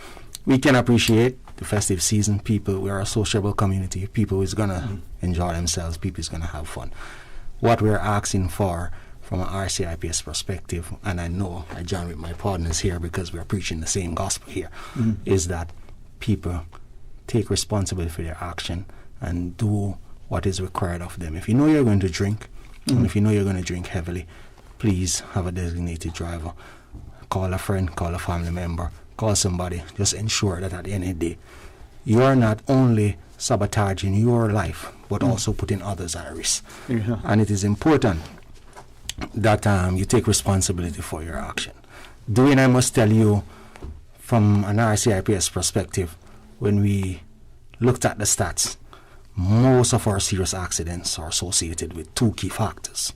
S9: We can appreciate the festive season. People, we're a sociable community. People is going to enjoy themselves. People is going to have fun. What we're asking for from an RCIPS perspective, and I know I join with my partners here because we're preaching the same gospel here, is that people take responsibility for their action and do what is required of them. If you know you're going to drink, and if you know you're going to drink heavily, please have a designated driver. Call a friend, call a family member, call somebody. Just ensure that at the end of the day, you are not only sabotaging your life, but also putting others at risk. And it is important that you take responsibility for your action. Dwayne, I must tell you, from an RCIPS perspective, when we looked at the stats, most of our serious accidents are associated with 2 key factors,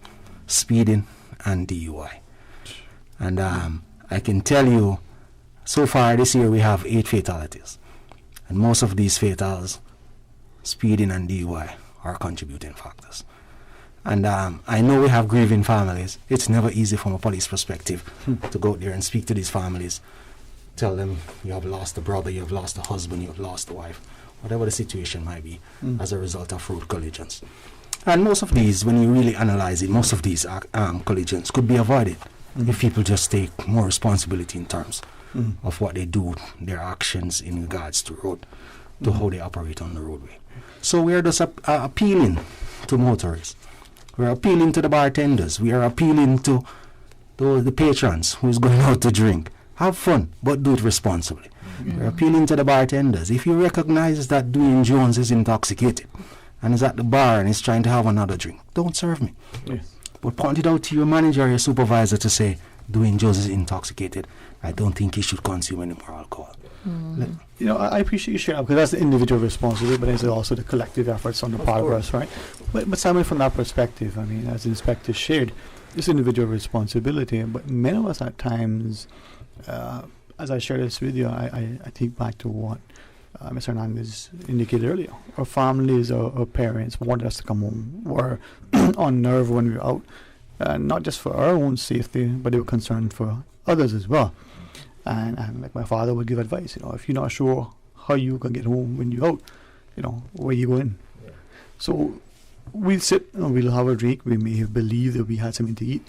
S9: speeding and DUI. And I can tell you, so far this year we have 8 fatalities. And most of these fatals, speeding and DUI, are contributing factors. And I know we have grieving families. It's never easy from a police perspective to go out there and speak to these families. Tell them you have lost a brother, you have lost a husband, you have lost a wife, whatever the situation might be as a result of road collisions. And most of these, when you really analyze it, most of these collisions could be avoided if people just take more responsibility in terms of what they do, their actions in regards to road, to how they operate on the roadway. So we are just appealing to motorists. We are appealing to the bartenders. We are appealing to the patrons who's going out to drink. Have fun, but do it responsibly. We're appealing to the bartenders. If you recognize that Dwayne Jones is intoxicated and is at the bar and is trying to have another drink, don't serve me.
S4: Yes.
S9: But point it out to your manager or your supervisor to say, Dwayne Jones is intoxicated. I don't think he should consume any more alcohol.
S4: You know, I appreciate you sharing because that's the individual responsibility, but it's also the collective efforts on the part of us, right? But Simon, from that perspective, I mean, as the inspector shared, it's individual responsibility. But many of us at times, as I shared this with you, I think back to what Mr. Hernandez indicated earlier. Our families, our parents wanted us to come home, were on nerve when we were out, not just for our own safety, but they were concerned for others as well. And like my father would give advice, you know, if you're not sure how you can get home when you're out, you know, where you going? Yeah. So we'll sit and we'll have a drink. We may believe that we had something to eat,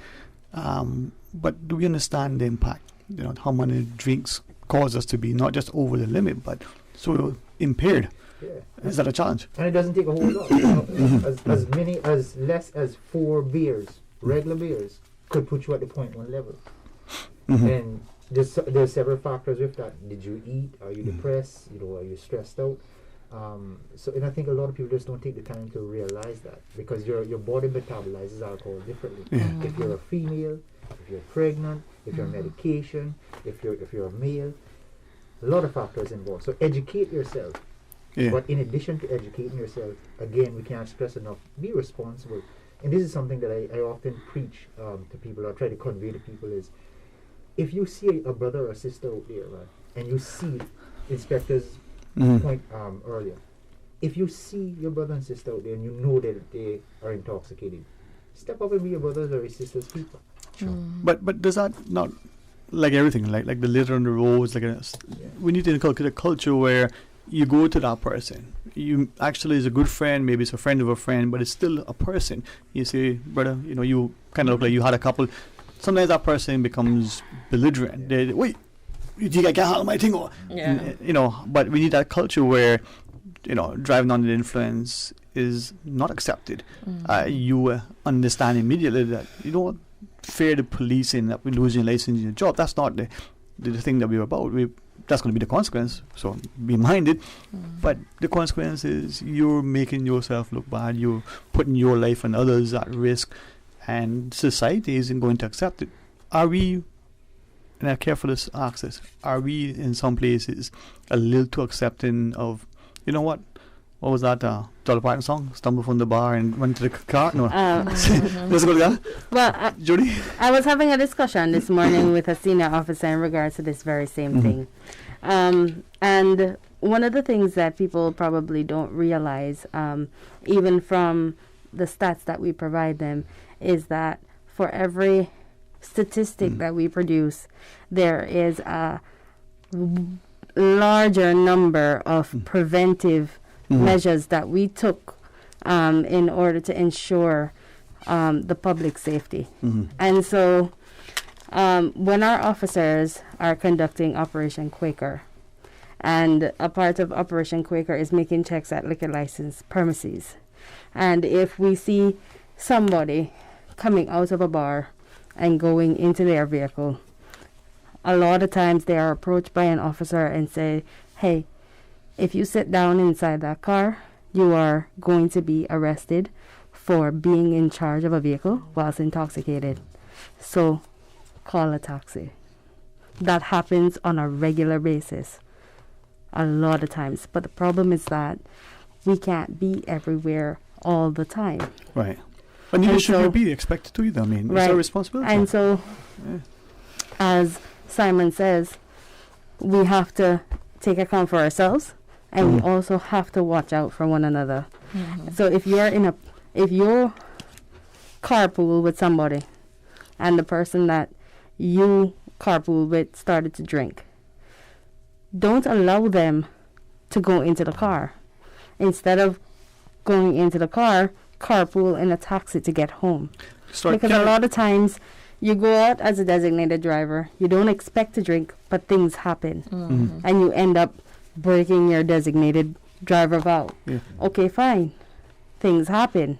S4: but do we understand the impact? You know, how many drinks cause us to be not just over the limit, but so impaired. Yeah. Is that a challenge?
S8: And it doesn't take a whole lot. You know, as less as 4 beers, regular beers, could put you at the 0.1 level. And there's several factors with that. Did you eat? Are you depressed? You know, are you stressed out? And I think a lot of people just don't take the time to realize that, because your body metabolizes alcohol differently. Yeah. If you're a female, if you're pregnant, if you're on medication, if you're a male, a lot of factors involved. So educate yourself. Yeah. But in addition to educating yourself, again, we can't stress enough, be responsible. And this is something that I often preach to people, or try to convey to people, is if you see a brother or sister out there, right, and you see inspectors point earlier, if you see your brother and sister out there and you know that they are intoxicated, step up and be your brothers or your sister's keeper.
S4: Sure. But does that not, like everything, like the litter on the roads, we need to inculcate a culture where you go to that person. You actually is a good friend, maybe it's a friend of a friend, but it's still a person. You say, brother, you know, you kind of look like you had a couple. Sometimes that person becomes belligerent. They, wait, you think I can't handle my thing? You know, but we need that culture where, you know, driving under the influence is not accepted. You understand immediately that you don't fear the policing, that we're losing license in your job. That's not the thing that we're about. That's going to be the consequence, so be minded. But the consequence is you're making yourself look bad, you're putting your life and others at risk, and society isn't going to accept it. Are we, and I'm careful to ask this, are we in some places a little too accepting of, you know what was that Dolly Parton song? Stumble from the bar and went to the car? No. Let's go to that.
S25: Well,
S4: Judy?
S25: I was having a discussion this morning with a senior officer in regards to this very same thing. And one of the things that people probably don't realize, even from the stats that we provide them, is that for every statistic that we produce, there is a larger number of preventive measures that we took in order to ensure the public safety. And so when our officers are conducting Operation Quaker, and a part of Operation Quaker is making checks at liquor license premises, and if we see somebody coming out of a bar and going into their vehicle, a lot of times they are approached by an officer and say, hey, if you sit down inside that car, you are going to be arrested for being in charge of a vehicle whilst intoxicated. So call a taxi. That happens on a regular basis, a lot of times. But the problem is that we can't be everywhere all the time.
S4: Right. But neither should you be expected to either. I mean, it's our responsibility.
S25: And so, as Simon says, we have to take account for ourselves, and we also have to watch out for one another. So if you're carpool with somebody, and the person that you carpool with started to drink, don't allow them to go into the car. Instead of going into the car, carpool in a taxi to get home. Because a lot of times you go out as a designated driver, you don't expect to drink, but things happen. And you end up breaking your designated driver vow. Okay, fine. Things happen.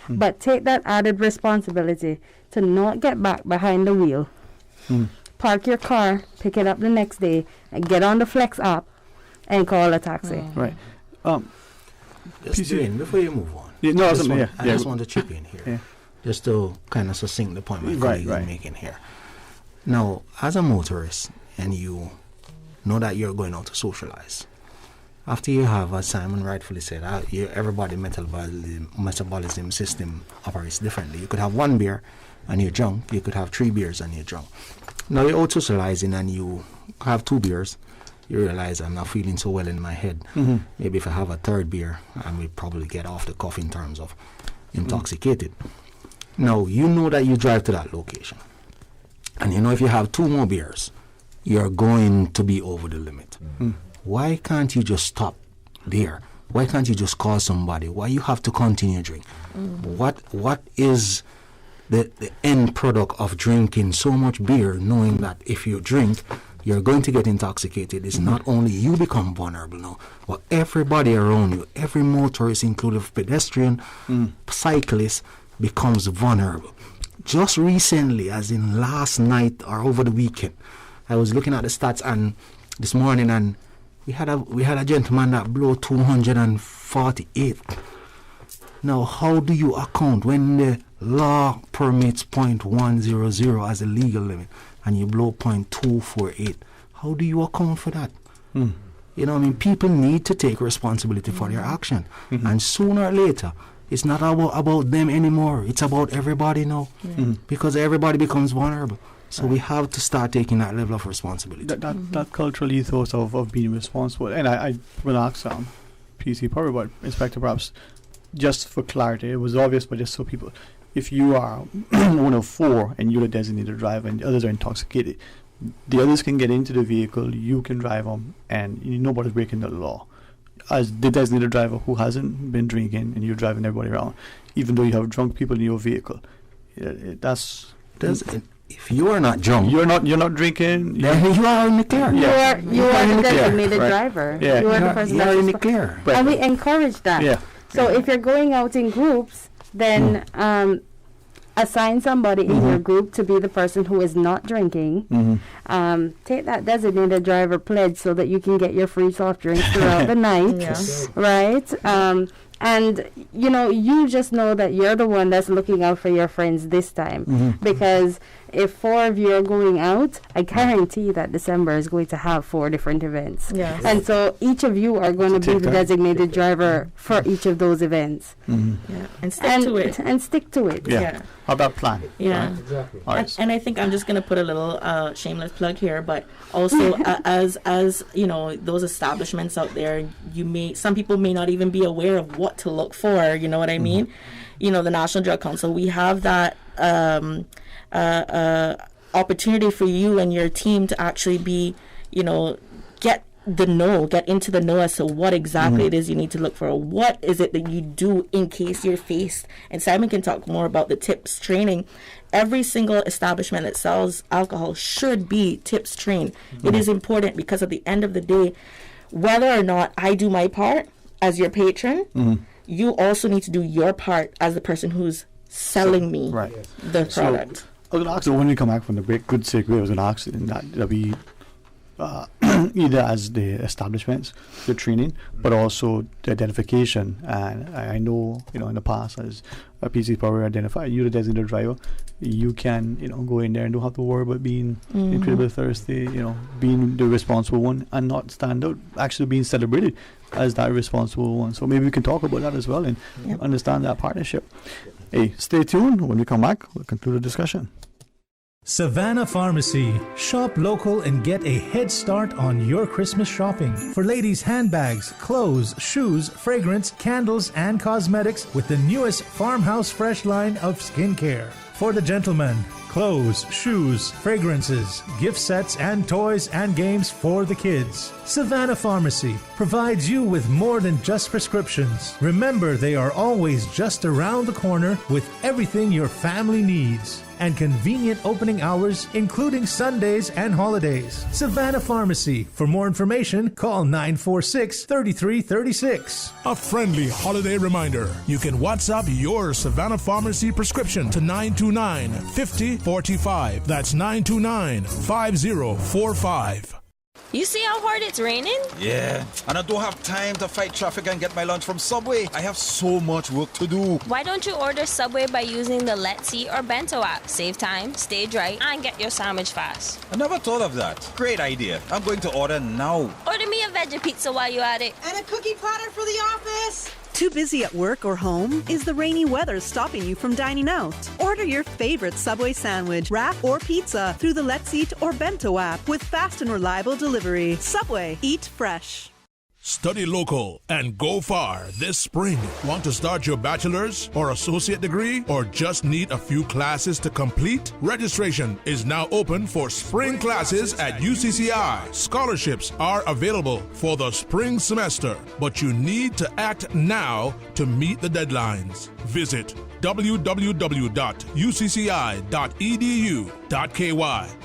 S25: But take that added responsibility to not get back behind the wheel. Park your car, pick it up the next day, and get on the Flex app and call a taxi.
S4: Right.
S9: Just Dwayne, before you move on,
S4: I
S9: just want to chip in here, just to kind of succinct the point my colleague is making here. Now, as a motorist, and you know that you're going out to socialize, after you have, as Simon rightfully said, everybody's metabolism system operates differently. You could have one beer and you're drunk. You could have 3 beers and you're drunk. Now you're out socializing and you have 2 beers. You realize I'm not feeling so well in my head. Mm-hmm. Maybe if I have a 3rd beer, I will probably get off the cuff in terms of intoxicated. Now, you know that you drive to that location. And you know if you have 2 more beers, you're going to be over the limit. Mm-hmm. Why can't you just stop there? Why can't you just call somebody? Why you have to continue drink? Mm-hmm. What is the end product of drinking so much beer, knowing that if you drink, you're going to get intoxicated? It's not only you become vulnerable now, but everybody around you, every motorist, including pedestrian, cyclist, becomes vulnerable. Just recently, as in last night or over the weekend, I was looking at the stats and this morning, and we had a gentleman that blew 248. Now, how do you account when the law permits 0.100 as a legal limit and you blow 0.248? How do you account for that? You know what I mean? People need to take responsibility for their action. Mm-hmm. And sooner or later, it's not about them anymore. It's about everybody now. Because everybody becomes vulnerable. So we have to start taking that level of responsibility.
S4: That cultural ethos of being responsible. And I will ask PC probably, but Inspector, perhaps, just for clarity, it was obvious, but just so people, if you are one of 4 and you're the designated driver and the others are intoxicated, the others can get into the vehicle, you can drive them, and nobody's breaking the law. As the designated driver who hasn't been drinking and you're driving everybody around, even though you have drunk people in your vehicle,
S9: if you are not drunk,
S4: you're not drinking,
S9: then you are in the clear.
S25: You are the designated driver.
S4: Yeah.
S25: You are the person
S9: that's in the clear.
S25: And we encourage that.
S4: Yeah.
S25: So if you're going out in groups, then assign somebody in your group to be the person who is not drinking. Take that designated driver pledge so that you can get your free soft drinks throughout the night, right? And, you just know that you're the one that's looking out for your friends this time. Because if 4 of you are going out, I guarantee that December is going to have 4 different events. Yes. And so each of you are going to be the designated driver for each of those events.
S24: And stick to it.
S25: And stick to it.
S4: Yeah. How about plan?
S24: Yeah.
S4: Right.
S24: Exactly. And I think I'm just going to put a little shameless plug here, but also as those establishments out there, some people may not even be aware of what to look for, you know what I mean? The National Drug Council, we have that opportunity for you and your team to actually be, get into the know as to what exactly it is you need to look for. What is it that you do in case you're faced? And Simon can talk more about the TIPS training. Every single establishment that sells alcohol should be TIPS trained. It is important because at the end of the day, whether or not I do my part as your patron, you also need to do your part as the person who's selling me the product.
S4: So, I was going to ask you, when we come back from the break, good segue, I was going to ask you that we either as the establishments, the training, but also the identification. And I know, in the past, as a PC probably identify you the designated driver, you can, go in there and don't have to worry about being incredibly thirsty, being the responsible one and not stand out, actually being celebrated as that responsible one. So maybe we can talk about that as well and understand that partnership. Hey, stay tuned. When we come back, we'll conclude the discussion.
S14: Savannah Pharmacy. Shop local and get a head start on your Christmas shopping. For ladies' handbags, clothes, shoes, fragrance, candles, and cosmetics with the newest Farmhouse Fresh line of skincare. For the gentlemen, clothes, shoes, fragrances, gift sets, and toys and games for the kids. Savannah Pharmacy provides you with more than just prescriptions. Remember, they are always just around the corner with everything your family needs. And convenient opening hours, including Sundays and holidays. Savannah Pharmacy. For more information, call 946-3336.
S5: A friendly holiday reminder. You can WhatsApp your Savannah Pharmacy prescription to 929-5045. That's 929-5045.
S15: You see how hard it's raining?
S16: Yeah, and I don't have time to fight traffic and get my lunch from Subway. I have so much work to do.
S15: Why don't you order Subway by using the Let's Eat or Bento app? Save time, stay dry, and get your sandwich fast.
S16: I never thought of that. Great idea. I'm going to order now.
S15: Order me a veggie pizza while you're at it.
S17: And a cookie platter for the office.
S18: Too busy at work or home? Is the rainy weather stopping you from dining out? Order your favorite Subway sandwich, wrap, or pizza through the Let's Eat or Bento app with fast and reliable delivery. Subway, eat fresh.
S1: Study local and go far this spring. Want to start your bachelor's or associate degree or just need a few classes to complete? Registration is now open for spring classes at UCCI. Scholarships are available for the spring semester, but you need to act now to meet the deadlines. Visit www.ucci.edu.ky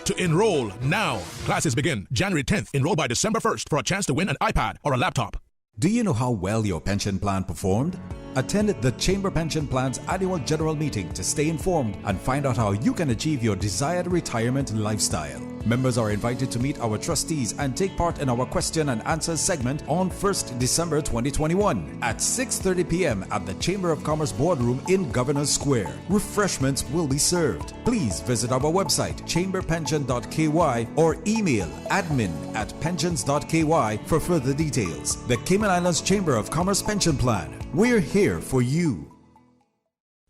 S1: to enroll now. Classes begin January 10th. Enroll by December 1st for a chance to win an iPad or a laptop.
S20: Do you know how well your pension plan performed? Attend the Chamber Pension Plan's annual general meeting to stay informed and find out how you can achieve your desired retirement lifestyle. Members are invited to meet our trustees and take part in our question and answers segment on 1st December 2021 at 6:30 p.m. at the Chamber of Commerce Boardroom in Governors Square. Refreshments will be served. Please visit our website chamberpension.ky or email admin@pensions.ky for further details. The Cayman Islands Chamber of Commerce Pension Plan. We're here for you.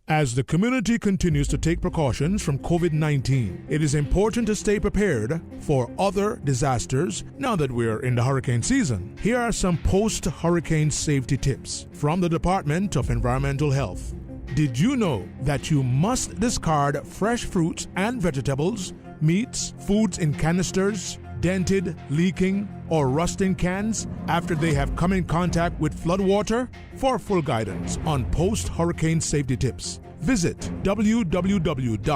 S5: As the community continues to take precautions from COVID-19, it is important to stay prepared for other disasters now that we're in the hurricane season. Here are some post-hurricane safety tips from the Department of Environmental Health. Did you know that you must discard fresh fruits and vegetables, meats, foods in canisters, dented, leaking, or rusting cans after they have come in contact with floodwater? For full guidance on post-hurricane safety tips, visit www.deh.gov.ky.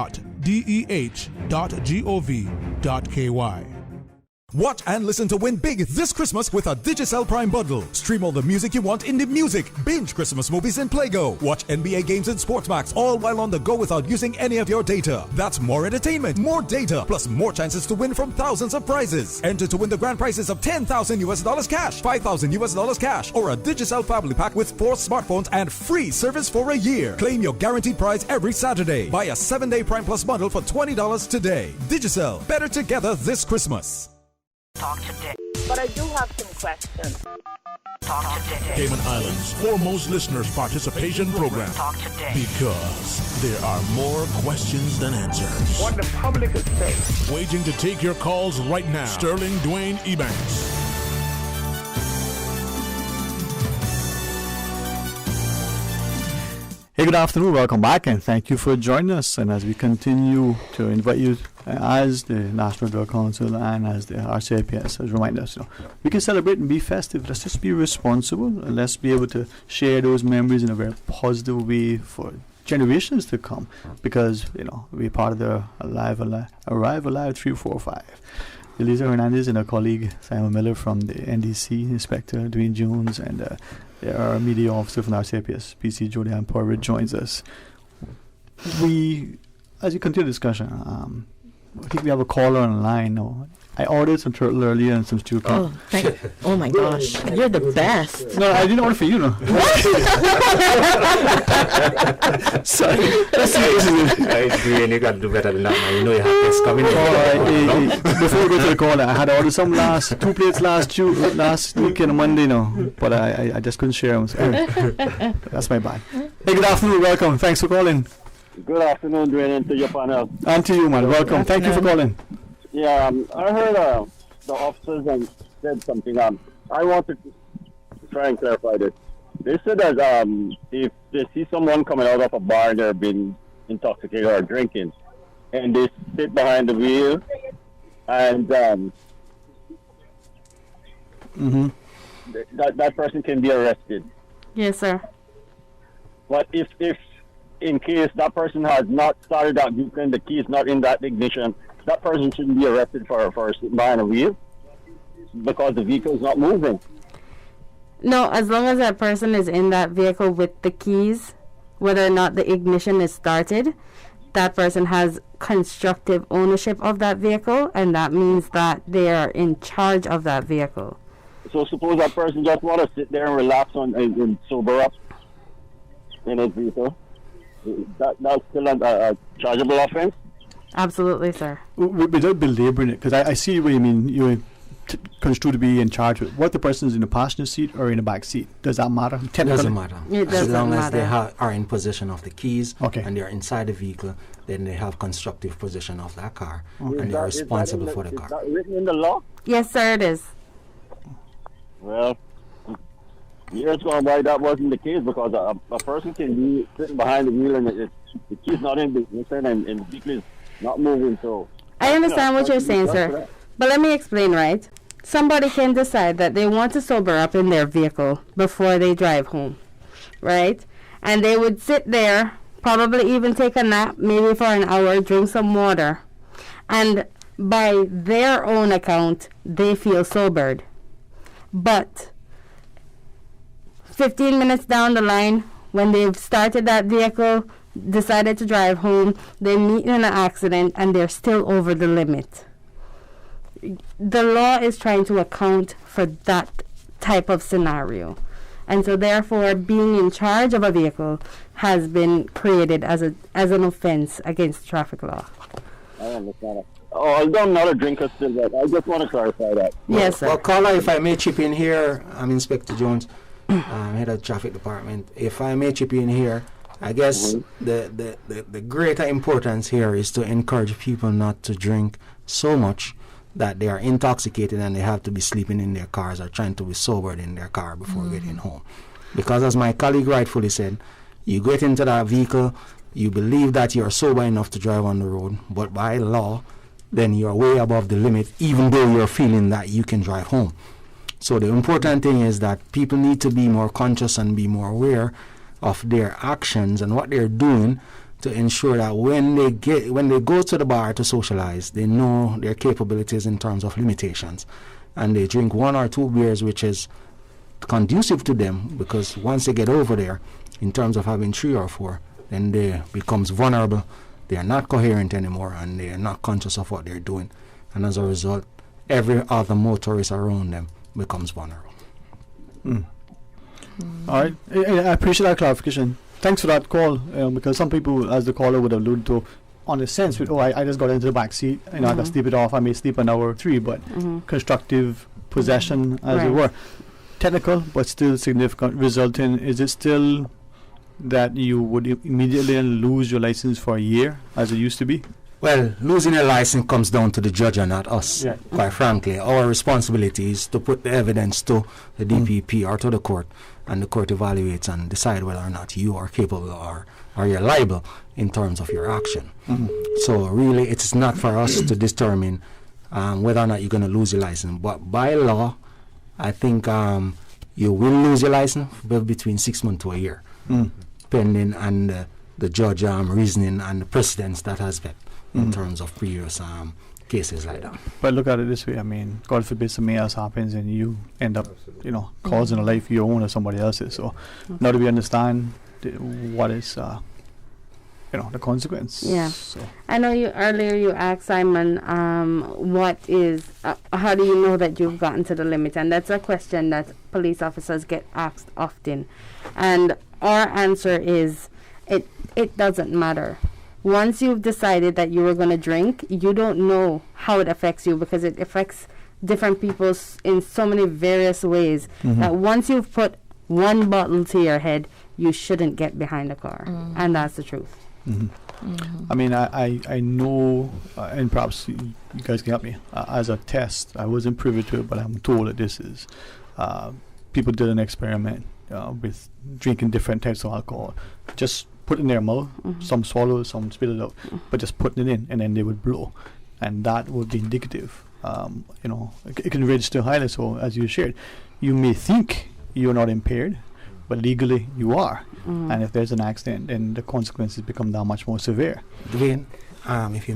S26: Watch and listen to win big this Christmas with a Digicel Prime bundle. Stream all the music you want in the music. Binge Christmas movies in PlayGo. Watch NBA games in Sportsmax, all while on the go without using any of your data. That's more entertainment, more data, plus more chances to win from thousands of prizes. Enter to win the grand prizes of $10,000 cash, $5,000 cash, or a Digicel family pack with 4 smartphones and free service for a year. Claim your guaranteed prize every Saturday. Buy a 7-day Prime Plus bundle for $20 today. Digicel, better together this Christmas.
S10: Talk today. But I do have some questions. Talk today.
S1: Cayman Islands' foremost listeners' participation program.
S10: Talk today.
S1: Because there are more questions than answers.
S10: What the public is saying.
S1: Waiting to take your calls right now. Sterling Dwayne Ebanks.
S4: Hey, good afternoon. Welcome back, and thank you for joining us. And as we continue to invite you, as the National Drug Council and as the RCIPS has reminded us, we can celebrate and be festive. Let's just be responsible, and let's be able to share those memories in a very positive way for generations to come. Because we're part of the Arrive Alive 345. Elisa Hernandez and her colleague Simon Miller from the NDC, Inspector Dwayne Jones, and our media officer from RCIPS, PC Jodianne Porritt, joins us. As we continue the discussion, I think we have a caller on the line. I ordered some turtle earlier and some stew.
S24: Oh my gosh, you're the best.
S4: No, I didn't order for you, no. Sorry.
S9: You got to do better than that, man. You know you have this coming in.
S4: Before we go to the caller, I had ordered some 2 plates last weekend, Monday, but I just couldn't share them. So that's my bad. Hey, good afternoon, welcome. Thanks for calling.
S27: Good afternoon, Dwayne, and to your panel.
S4: And to you, man. Welcome. Thank you for calling.
S27: Yeah, I heard the officers said something. I wanted to try and clarify this. They said that if they see someone coming out of a bar and they're being intoxicated or drinking, and they sit behind the wheel, and that person can be arrested.
S24: Yes, sir.
S27: But if in case that person has not started that vehicle and the key is not in that ignition, that person shouldn't be arrested for sitting behind a wheel because the vehicle is not moving.
S25: No, as long as that person is in that vehicle with the keys, whether or not the ignition is started, that person has constructive ownership of that vehicle, and that means that they are in charge of that vehicle.
S27: So suppose that person just want to sit there and relax and sober up in his vehicle. That's still a chargeable offense?
S25: Absolutely, sir.
S4: Without belaboring it, because I see what you mean. You're construed to be in charge with what the person is in the passenger seat or in the back seat. Does that matter?
S9: It doesn't matter. As long as they are in possession of the keys and they're inside the vehicle, then they have constructive possession of that car and they're responsible for the car.
S27: Is that written in the law?
S25: Yes, sir, it is.
S27: Well, years gone by, that wasn't the case because a person can be sitting behind the wheel and the key's not in the ignition and the vehicle is not moving. So
S25: I understand what you're saying, sir. But let me explain, right? Somebody can decide that they want to sober up in their vehicle before they drive home, right? And they would sit there, probably even take a nap, maybe for an hour, drink some water. And by their own account, they feel sobered. But 15 minutes down the line, when they've started that vehicle, decided to drive home, they meet in an accident, and they're still over the limit. The law is trying to account for that type of scenario. And so therefore being in charge of a vehicle has been created as an offense against traffic law.
S27: I understand it. Although I'm not a drinker still, but I just want to clarify that.
S25: Yes, sir.
S9: Well, caller, if I may chip in here, I'm Inspector Jones, head of traffic department. If I may chip in here, I guess the greater importance here is to encourage people not to drink so much that they are intoxicated and they have to be sleeping in their cars or trying to be sobered in their car before getting home. Because as my colleague rightfully said, you get into that vehicle, you believe that you're sober enough to drive on the road, but by law, then you're way above the limit, even though you're feeling that you can drive home. So the important thing is that people need to be more conscious and be more aware of their actions and what they're doing to ensure that when they go to the bar to socialize, they know their capabilities in terms of limitations, and they drink 1 or 2 beers, which is conducive to them, because once they get over there, in terms of having 3 or 4, then they becomes vulnerable. They are not coherent anymore, and they are not conscious of what they're doing, and as a result, every other motorist around them becomes vulnerable.
S4: All right, I appreciate that clarification. Thanks for that call, because some people, as the caller would allude to, on a sense, with, I just got into the back seat, I can sleep it off, I may sleep an hour or 3, but constructive possession, as it were. Technical, but still significant, resulting, is it still that you would immediately lose your license for a year, as it used to be?
S9: Well, losing a license comes down to the judge and not us, quite frankly. Our responsibility is to put the evidence to the DPP or to the court, and the court evaluates and decide whether or not you are capable or you're liable in terms of your action. So really, it's not for us to determine whether or not you're going to lose your license. But by law, I think you will lose your license between 6 months to a year, depending on the judge reasoning and the precedents that has been in terms of previous cases like that.
S4: But look at it this way, I mean, God forbid something else happens and you end up, causing a life your own or somebody else's. So now that we understand what is, the consequence.
S25: Yeah.
S4: So.
S25: I know earlier you asked Simon, how do you know that you've gotten to the limit? And that's a question that police officers get asked often. And our answer is, it doesn't matter. Once you've decided that you were going to drink, you don't know how it affects you, because it affects different people in so many various ways that once you've put 1 bottle to your head, you shouldn't get behind the car. And that's the truth.
S4: I mean, I know, and perhaps you guys can help me, as a test, I wasn't privy to it, but I'm told that this is, people did an experiment with drinking different types of alcohol, just put it in their mouth, some swallow, some spit it out, but just putting it in, and then they would blow, and that would be indicative. It can register highly. So as you shared, you may think you're not impaired, but legally you are, and if there's an accident, then the consequences become that much more severe.
S9: Dwayne, if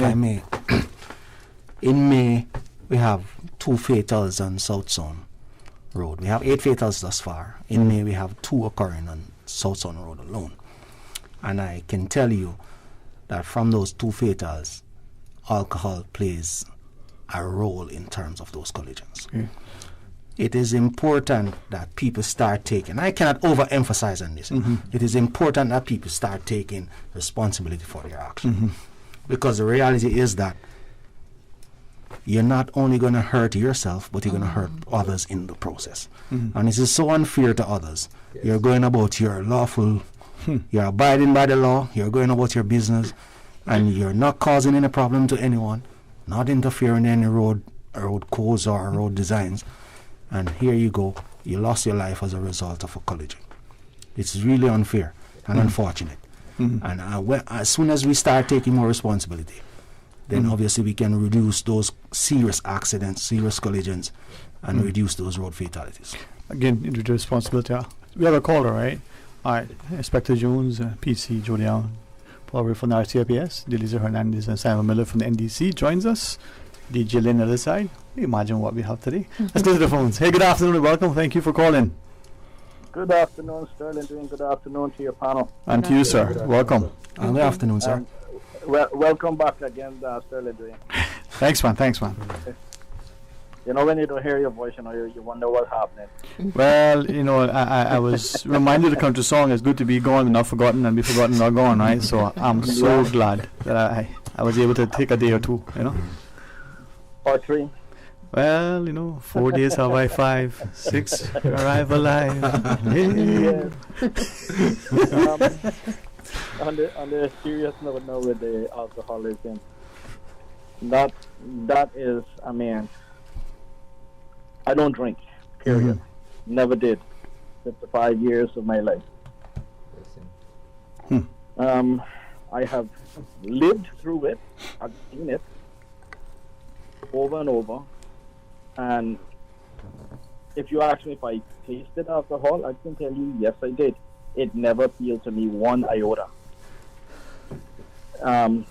S9: I may, in May we have 2 fatals on South Zone Road. We have 8 fatals thus far. In May we have 2 occurring on South Zone Road alone. And I can tell you, that from those 2 fatals, alcohol plays a role in terms of those collisions.
S4: Okay.
S9: It is important that people start taking, I cannot overemphasize on this, it is important that people start taking responsibility for their action. Because the reality is that you're not only going to hurt yourself, but you're going to hurt others in the process. And this is so unfair to others. You're going about your lawful, you're abiding by the law, you're going about your business, and you're not causing any problem to anyone, not interfering in any road codes or road designs. And here you go, you lost your life as a result of a collision. It's really unfair and unfortunate. And as soon as we start taking more responsibility, then obviously we can reduce those serious accidents, serious collisions, and reduce those road fatalities.
S4: Again, individual responsibility. We have a caller, right? All right, Inspector Jones, PC, Jody Allen, Paul from the RCIPS, Delisa Hernandez, and Simon Miller from the NDC joins us. DJ Lynn on the other side. Imagine what we have today. Let's go to the phones. Hey, good afternoon and welcome. Thank you for calling.
S2: Good afternoon, Sterling. Doing good afternoon to your panel.
S4: And to you, sir. Welcome.
S9: Good afternoon, sir.
S2: Welcome back again, Sterling. Doing.
S4: Thanks, man.
S2: You know, when you don't hear your voice, you wonder what's happening.
S4: Well, I was reminded the country song, it's good to be gone and not forgotten and be forgotten not gone, right? So I'm so glad that I was able to take a day or two,
S2: Or 3.
S4: Well, 4 days have I 5, 6 arrive alive.
S2: Yes. On the serious note now with the alcoholism, that is, I don't drink, period. Never did. 55 years of my life. I have lived through it. I've seen it over and over. And if you ask me if I tasted alcohol, I can tell you, yes, I did. It never appealed to me one iota. And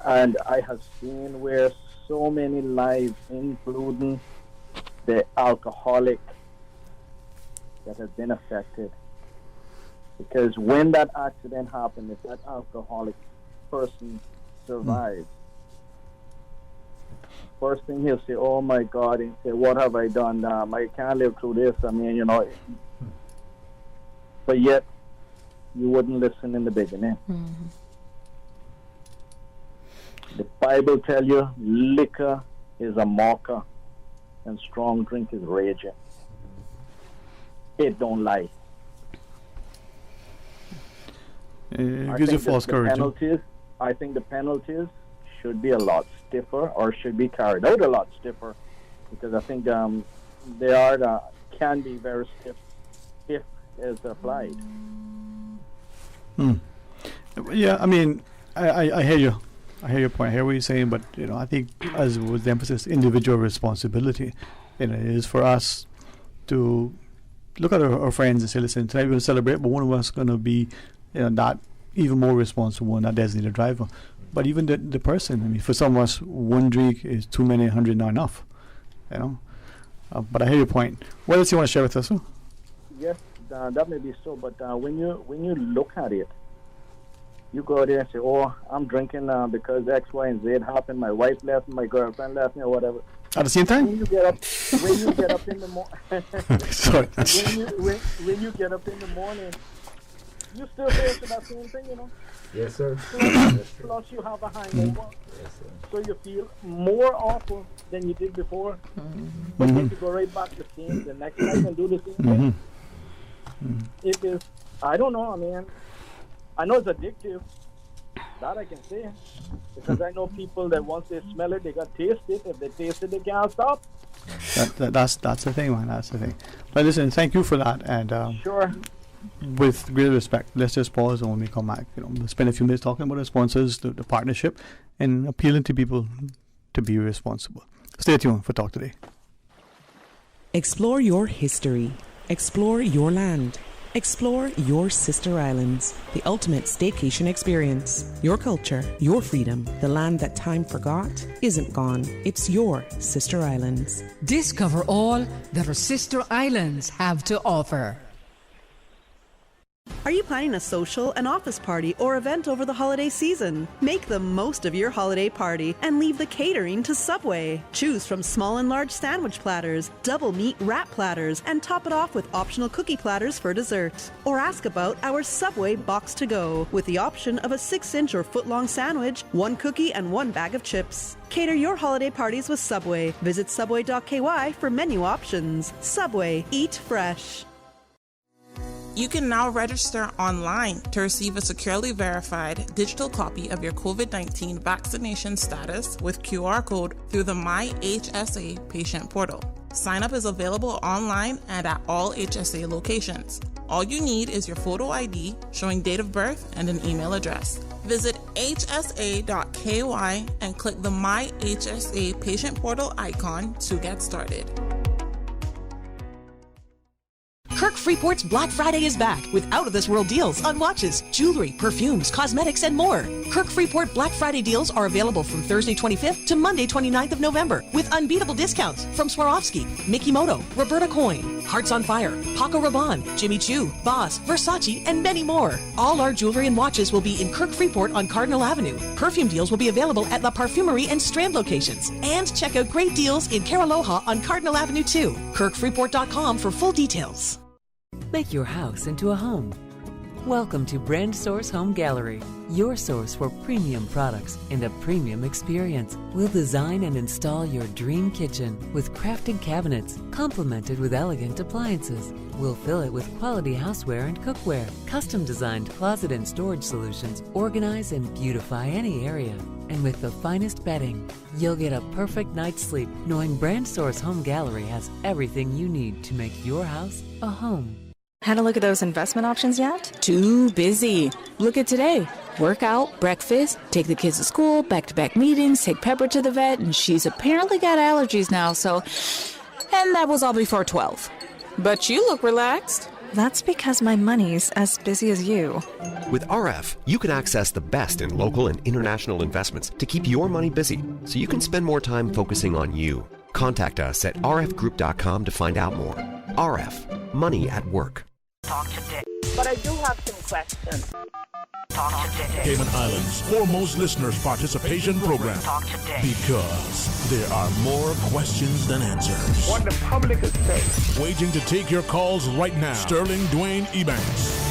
S2: I have seen where so many lives, including the alcoholic, that have been affected. Because when that accident happened, if that alcoholic person survives, first thing he'll say, oh my God, and say, what have I done? I can't live through this. But yet, you wouldn't listen in the beginning. The Bible tells you liquor is a mocker and strong drink is raging. It don't lie.
S4: It gives you false courage.
S2: I think the penalties should be a lot stiffer, or should be carried out a lot stiffer, because I think they can be very stiff if it's applied.
S4: Yeah, I hear you. I hear your point. I hear what you're saying, but I think, as was the emphasis, individual responsibility. It is for us to look at our friends and say, listen, tonight we're going to celebrate, but one of us is going to be not even more responsible and not designated driver. But even the person, for some of us, one drink is too many, 100 not enough. But I hear your point. What else you want to share with us?
S2: Yes, that may be so. But when you look at it, you go there and say, "Oh, I'm drinking because X, Y, and Z happened. My wife left me, my girlfriend left me, or whatever."
S4: At the same time?
S2: When you get up in the morning,
S4: sorry.
S2: when you get up in the morning, you still face that same thing,
S8: Yes, sir.
S2: Plus you have a hangover, so you feel more awful than you did before. But then you go right back to the next night and do the same thing. It is, I don't know, I know it's addictive. That I can say. Because I know people that once they smell it, they got taste it. If they taste it, they can't stop.
S4: That's the thing, man. That's the thing. But listen, thank you for that. And
S2: sure.
S4: With great respect, let's just pause and when we come back, we'll spend a few minutes talking about our sponsors, the partnership, and appealing to people to be responsible. Stay tuned for Talk Today.
S3: Explore your history. Explore your land. Explore your sister islands, the ultimate staycation experience. Your culture, your freedom, the land that time forgot isn't gone. It's your sister islands.
S11: Discover all that our sister islands have to offer.
S18: Are you planning a social, an office party, or event over the holiday season? Make the most of your holiday party and leave the catering to Subway. Choose from small and large sandwich platters, double meat wrap platters, and top it off with optional cookie platters for dessert. Or ask about our Subway Box to Go with the option of a 6-inch or foot-long sandwich, 1 cookie, and 1 bag of chips. Cater your holiday parties with Subway. Visit subway.ky for menu options. Subway, eat fresh.
S6: You can now register online to receive a securely verified digital copy of your COVID-19 vaccination status with QR code through the My HSA patient portal. Sign up is available online and at all HSA locations. All you need is your photo ID showing date of birth and an email address. Visit hsa.ky and click the My HSA patient portal icon to get started.
S11: Kirk Freeport's Black Friday is back with out-of-this-world deals on watches, jewelry, perfumes, cosmetics, and more. Kirk Freeport Black Friday deals are available from Thursday 25th to Monday 29th of November with unbeatable discounts from Swarovski, Mikimoto, Roberta Coin, Hearts on Fire, Paco Rabanne, Jimmy Choo, Boss, Versace, and many more. All our jewelry and watches will be in Kirk Freeport on Cardinal Avenue. Perfume deals will be available at La Parfumerie and Strand locations. And check out great deals in Caraloha on Cardinal Avenue too. KirkFreeport.com for full details.
S12: Make your house into a home. Welcome to Brand Source Home Gallery, your source for premium products and a premium experience. We'll design and install your dream kitchen with crafted cabinets, complemented with elegant appliances. We'll fill it with quality houseware and cookware. Custom-designed closet and storage solutions organize and beautify any area. And with the finest bedding, you'll get a perfect night's sleep knowing Brand Source Home Gallery has everything you need to make your house a home.
S19: Had a look at those investment options yet? Too busy. Look at today. Workout, breakfast, take the kids to school, back-to-back meetings, take Pepper to the vet, and she's apparently got allergies now, so... And that was all before 12. But you look relaxed. That's because my money's as busy as you.
S21: With RF, you can access the best in local and international investments to keep your money busy, so you can spend more time focusing on you. Contact us at rfgroup.com to find out more. RF, money at work.
S10: Talk today. But I do have some questions. Talk today.
S1: Cayman Islands' foremost listeners' participation program.
S10: Talk today.
S1: Because there are more questions than answers.
S10: What the public is saying.
S1: Waiting to take your calls right now. Sterling Dwayne Ebanks.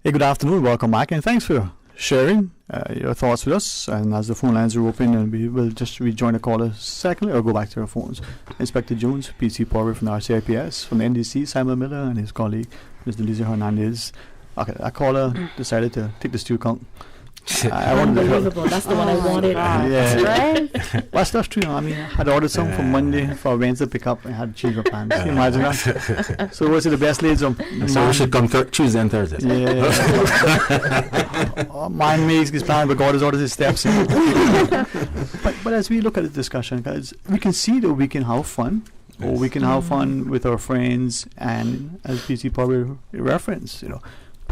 S4: Hey, good afternoon. Welcome back, and thanks for sharing your thoughts with us. And as the phone lines are open, and we will just rejoin the caller secondly or go back to our phones. Inspector Jones, PC Power from the RCIPS, from the NDC, Simon Miller and his colleague, Ms. Delisa Hernandez. Okay, that caller decided to take the stew count.
S24: Unbelievable. That's the one I wanted.
S4: Yeah.
S24: Right?
S4: Well, that's true. I mean, I had ordered some for Monday for Wednesday pick-up and I had to change my plans. Can you imagine that? So was it the best laid some?
S9: So we should come Tuesday and Thursday.
S4: Yeah. Man makes his plan, but God has ordered his steps. But as we look at the discussion, guys, we can see that we can have fun. Or we can have fun with our friends, and as PC probably referenced,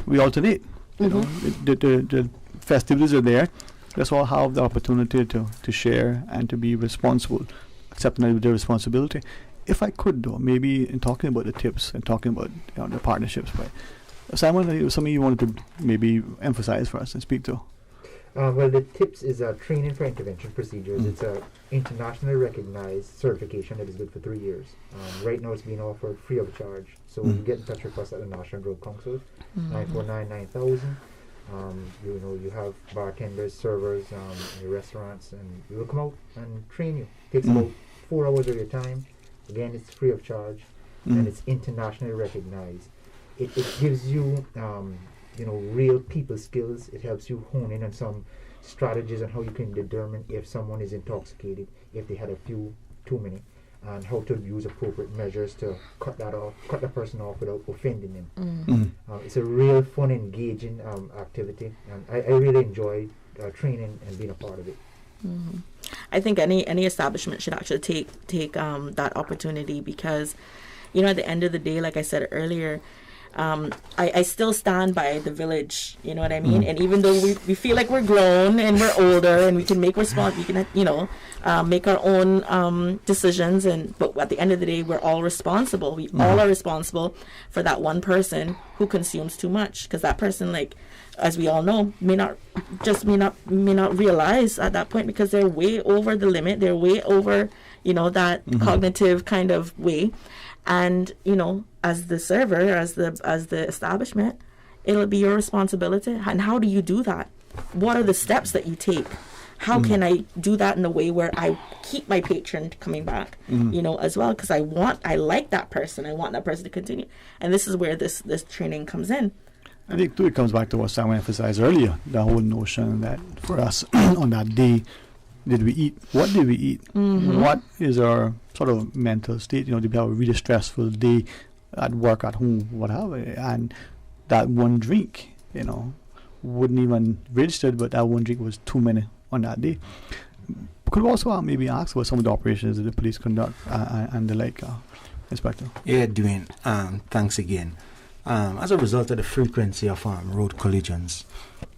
S4: we alternate. The festivities are there. Let's all have the opportunity to share and to be responsible, accepting their responsibility. If I could, though, maybe in talking about the tips and talking about the partnerships, but Simon, something you wanted to maybe emphasize for us and speak to.
S8: Well, the TIPS is a training for intervention procedures. It's a internationally recognized certification that is good for 3 years. Right now it's being offered free of charge. So you get in touch with us at the National Drug Council, 949-9000. You have bartenders, servers in your restaurants, and we will come out and train you. It takes about 4 hours of your time. Again, it's free of charge, and it's internationally recognized. It gives you real people skills. It helps you hone in on some strategies on how you can determine if someone is intoxicated, if they had a few too many, and how to use appropriate measures to cut that person off without offending them. It's a real fun, engaging activity, and I really enjoy training and being a part of it.
S24: I think any establishment should actually take that opportunity because, at the end of the day, like I said earlier, I still stand by the village, you know what I mean? And even though we feel like we're grown and we're older and we can make we can, make our own decisions, but at the end of the day, we're all responsible. We all are responsible for that one person who consumes too much, because that person, like, as we all know, may not realize at that point, because they're way over the limit. They're way over, that cognitive kind of way. And, as the server, as the establishment, it'll be your responsibility. And how do you do that? What are the steps that you take? How can I do that in a way where I keep my patron coming back, as well? Because I like that person. I want that person to continue. And this is where this training comes in.
S4: I think, too, it comes back to what Sam emphasized earlier, the whole notion that for us on that day, did we eat? What did we eat? What is our sort of mental state? Did we have a really stressful day at work, at home, whatever? And that one drink, wouldn't even register, but that one drink was too many on that day. Could we also maybe ask what some of the operations that the police conduct and the like, Inspector?
S9: Yeah, Dwayne, thanks again. As a result of the frequency of road collisions,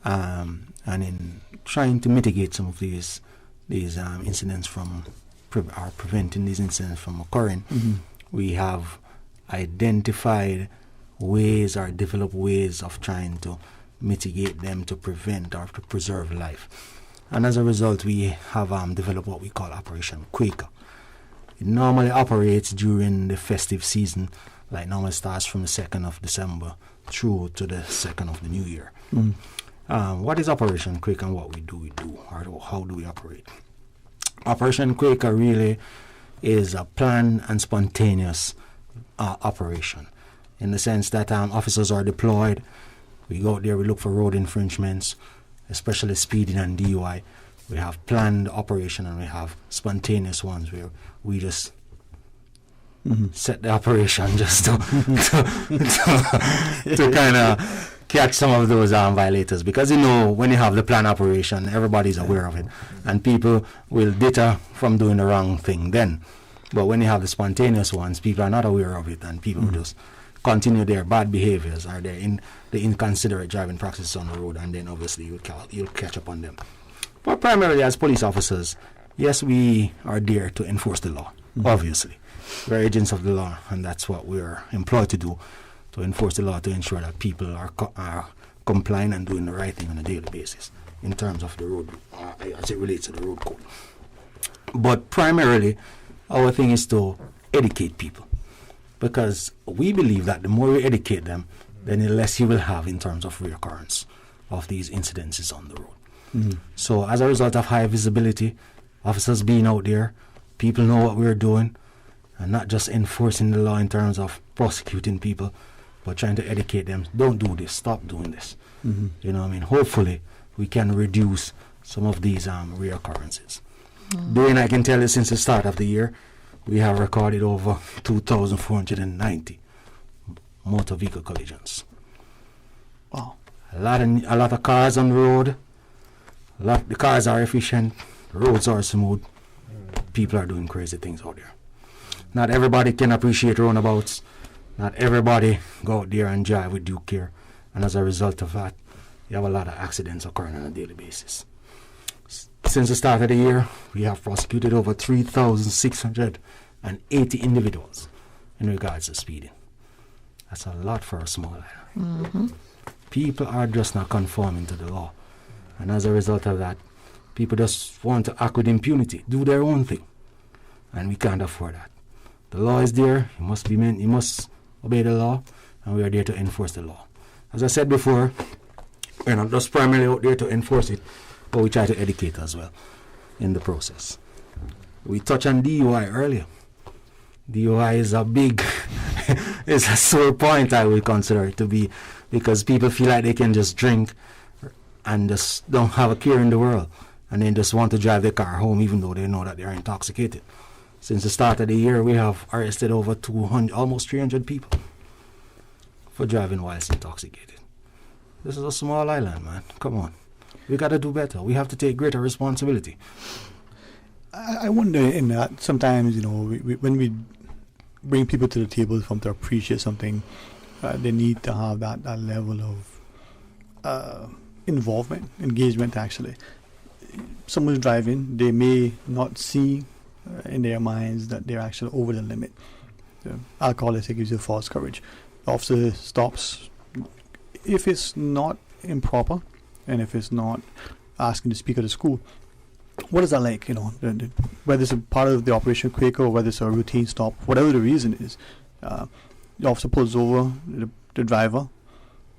S9: and in trying to mitigate some of these incidents from preventing these incidents from occurring, we have identified ways or developed ways of trying to mitigate them, to prevent or to preserve life. And as a result, we have developed what we call Operation Quaker. It normally operates during the festive season, like normally starts from the 2nd of December through to the 2nd of the New Year. What is Operation Quaker and what we do, or how do we operate? Operation Quaker really is a planned and spontaneous operation, in the sense that officers are deployed. We go out there, we look for road infringements, especially speeding and DUI. We have planned operation and we have spontaneous ones where we just set the operation just to kind of catch some of those violators, because when you have the planned operation, everybody's aware of it, and people will deter from doing the wrong thing then. But when you have the spontaneous ones, people are not aware of it, and people just continue their bad behaviors or the inconsiderate driving practices on the road, and then obviously you'll catch up on them. But primarily as police officers, yes, we are there to enforce the law, obviously. We're agents of the law, and that's what we're employed to do, to enforce the law, to ensure that people are complying and doing the right thing on a daily basis in terms of the road, as it relates to the road code. But primarily, our thing is to educate people, because we believe that the more we educate them, then the less you will have in terms of reoccurrence of these incidences on the road. So as a result of high visibility, officers being out there, people know what we're doing, and not just enforcing the law in terms of prosecuting people, but trying to educate them. Don't do this, stop doing this. You know what I mean? Hopefully we can reduce some of these reoccurrences. During, I can tell you, since the start of the year, we have recorded over 2,490 motor vehicle collisions.
S4: Wow.
S9: A lot of cars on the road. The cars are efficient, the roads are smooth. People are doing crazy things out there. Not everybody can appreciate roundabouts. Not everybody go out there and drive with due care. And as a result of that, you have a lot of accidents occurring on a daily basis. Since the start of the year, we have prosecuted over 3,680 individuals in regards to speeding. That's a lot for a small island. People are just not conforming to the law. And as a result of that, people just want to act with impunity, do their own thing. And we can't afford that. The law is there, you must obey the law, and we are there to enforce the law. As I said before, we're not just primarily out there to enforce it, but we try to educate as well in the process. We touched on DUI earlier. DUI is it's a sore point, I would consider it to be, because people feel like they can just drink and just don't have a care in the world, and then just want to drive their car home even though they know that they're intoxicated. Since the start of the year, we have arrested over 200, almost 300 people for driving whilst intoxicated. This is a small island, man. Come on. We got to do better. We have to take greater responsibility.
S4: I wonder in that sometimes, when we bring people to the table for them to appreciate something, they need to have that level of involvement, engagement. Actually, someone's driving, they may not see in their minds that they're actually over the limit. Alcohol, I think, gives you false courage. The officer stops. If it's not improper, and if it's not asking to speak at the school, what is that like? Whether it's a part of the Operation Quaker or whether it's a routine stop, whatever the reason is, the officer pulls over the driver.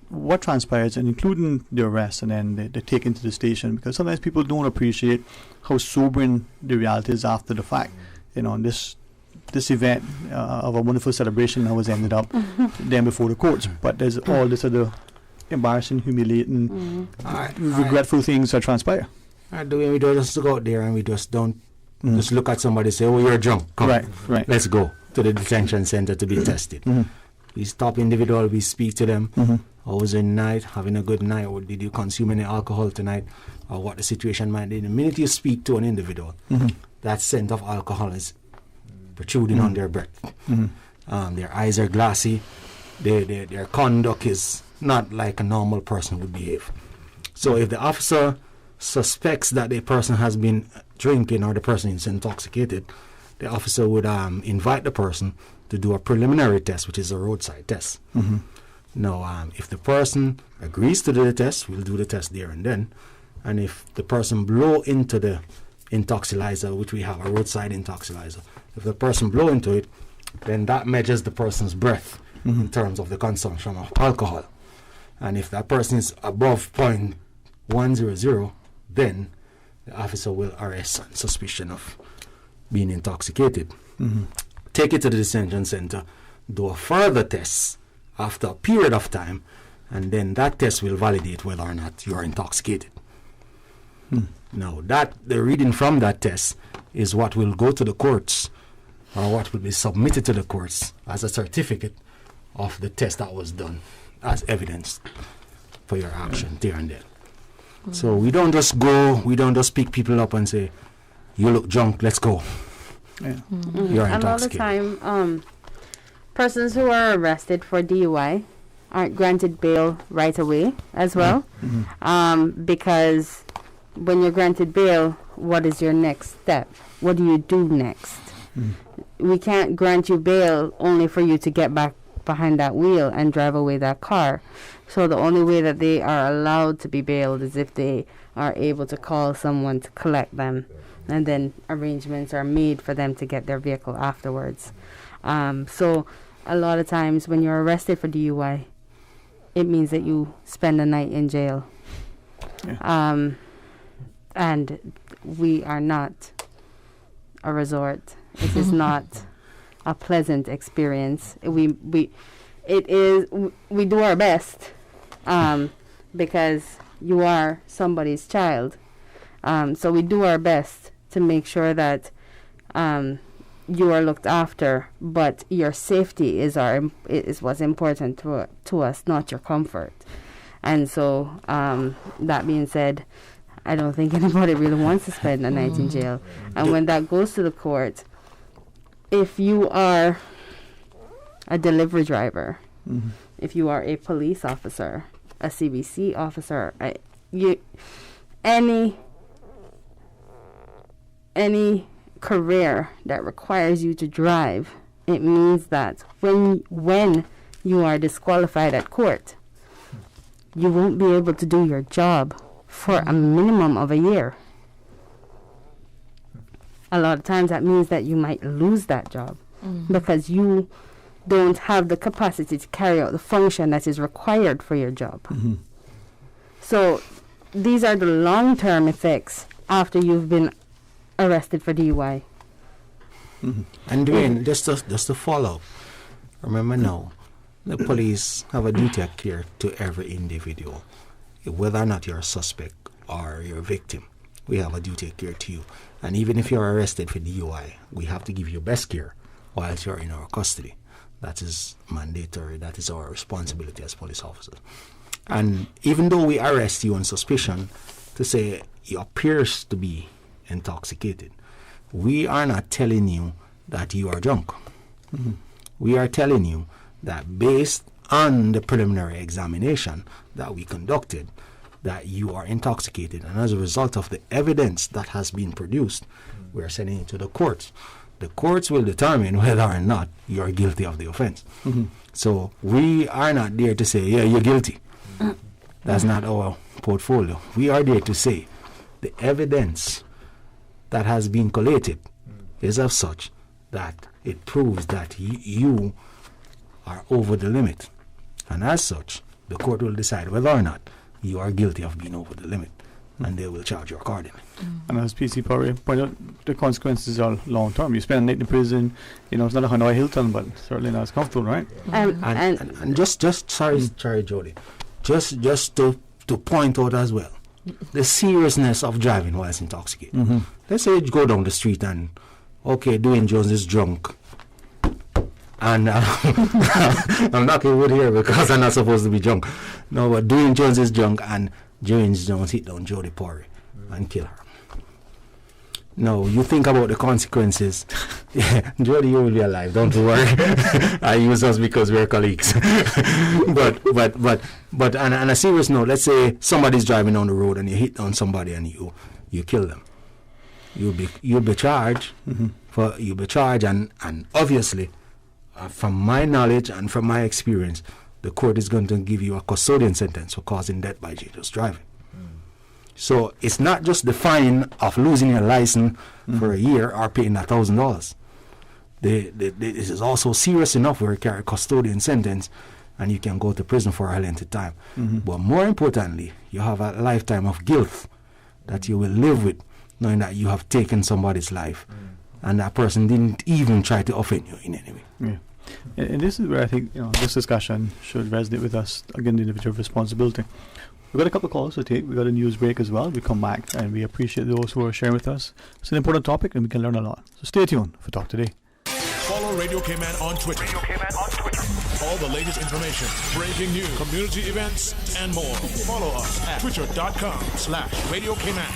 S4: What transpires, and including the arrest, and then they're taken to the station, because sometimes people don't appreciate how sobering the reality is after the fact. This event of a wonderful celebration now has ended up then before the courts, but there's all this other embarrassing, humiliating, regretful things that transpire.
S9: We don't just go out there and we just don't just look at somebody and say, "Oh, you're drunk. Come,
S4: right.
S9: Let's go to the detention center to be tested." We stop individual, we speak to them. How was the night? Having a good night? Or did you consume any alcohol tonight? Or what the situation might be. The minute you speak to an individual, that scent of alcohol is protruding on their breath. Their eyes are glassy. Their conduct is not like a normal person would behave. So if the officer suspects that the person has been drinking or the person is intoxicated, the officer would invite the person to do a preliminary test, which is a roadside test. Now, if the person agrees to do the test, we'll do the test there and then. And if the person blow into the intoxilizer, which we have a roadside intoxilizer, if the person blow into it, then that measures the person's breath in terms of the consumption of alcohol. And if that person is above 0.100, then the officer will arrest on suspicion of being intoxicated. Take it to the detention center, do a further test after a period of time, and then that test will validate whether or not you are intoxicated. Now, the reading from that test is what will go to the courts, or what will be submitted to the courts as a certificate of the test that was done as evidence for your action there and then. So we don't just pick people up and say, "You look drunk, let's go." You're intoxicated.
S25: A lot of time, persons who are arrested for DUI aren't granted bail right away as well, because when you're granted bail, what is your next step? What do you do next? We can't grant you bail only for you to get back behind that wheel and drive away that car. So the only way that they are allowed to be bailed is if they are able to call someone to collect them, and then arrangements are made for them to get their vehicle afterwards. So a lot of times when you're arrested for DUI, it means that you spend a night in jail. And we are not a resort. It is not a pleasant experience. We do our best, because you are somebody's child. So we do our best to make sure that you are looked after, but your safety is what's important to us, not your comfort. And so, that being said, I don't think anybody really wants to spend a night in jail. And when that goes to the court, if you are a delivery driver, if you are a police officer, a CBC officer, any career that requires you to drive, it means that when you are disqualified at court, you won't be able to do your job for a minimum of a year. A lot of times that means that you might lose that job because you don't have the capacity to carry out the function that is required for your job. So these are the long-term effects after you've been arrested for DUI.
S9: And Dwayne, just to follow, remember now, the police have a duty of care to every individual. Whether or not you're a suspect or you're a victim, we have a duty of care to you. And even if you're arrested for DUI, we have to give you best care whilst you're in our custody. That is mandatory. That is our responsibility as police officers. And even though we arrest you on suspicion to say you appears to be intoxicated, we are not telling you that you are drunk. We are telling you that based on the preliminary examination that we conducted that you are intoxicated, and as a result of the evidence that has been produced, we are sending it to the courts. The courts will determine whether or not you are guilty of the offense. So we are not there to say, yeah, you're guilty. That's not our portfolio. We are there to say the evidence that has been collated is of such that it proves that you are over the limit. And as such, the court will decide whether or not you are guilty of being over the limit, and they will charge you accordingly.
S4: And as PC Poirier pointed out, the consequences are long term. You spend a night in prison, it's not a Hanoi Hilton, but certainly not as comfortable, right?
S9: And just sorry, Jody, just to point out as well, the seriousness of driving whilst intoxicated. Let's say you go down the street and, Dwayne Jones is drunk. And I'm knocking wood here because I'm not supposed to be drunk. No, but Dwayne Jones is drunk and James Jones hit down Jody Poirier and kill her. No, you think about the consequences. Yeah, Jody, you will be alive. Don't worry. I use us because we're colleagues. but on a serious note, let's say somebody's driving down the road and you hit down somebody and you kill them. You'll be charged. You'll be charged, and obviously, from my knowledge and from my experience, the court is going to give you a custodian sentence for causing death by dangerous driving. So it's not just the fine of losing your license for a year or paying $1,000. This is also serious enough where you carry a custodian sentence and you can go to prison for a length of time. But more importantly, you have a lifetime of guilt that you will live with, knowing that you have taken somebody's life and that person didn't even try to offend you in any way.
S4: Yeah. And this is where I think this discussion should resonate with us, again, the individual responsibility. We've got a couple of calls to take. We've got a news break as well. We come back and we appreciate those who are sharing with us. It's an important topic and we can learn a lot. So stay tuned for Talk Today.
S1: Follow Radio K-Man on Twitter. All the latest information, breaking news, community events, and more. Follow us at twitter.com/Radio K-Man.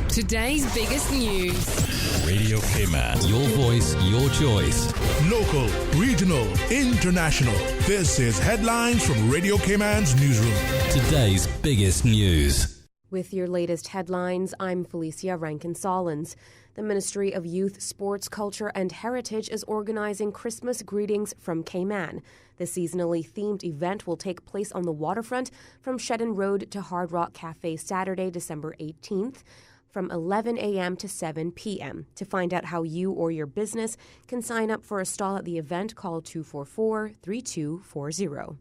S7: Today's biggest news.
S13: Radio K-Man. Your voice, your choice.
S5: Local, regional, international. This is headlines from Radio K-Man's newsroom.
S13: Today's biggest news.
S14: With your latest headlines, I'm Felicia Rankin-Solins. The Ministry of Youth, Sports, Culture and Heritage is organizing Christmas Greetings from Cayman. The seasonally themed event will take place on the waterfront from Shedden Road to Hard Rock Cafe Saturday, December 18th. From 11 a.m. to 7 p.m. To find out how you or your business can sign up for a stall at the event, call 244-3240.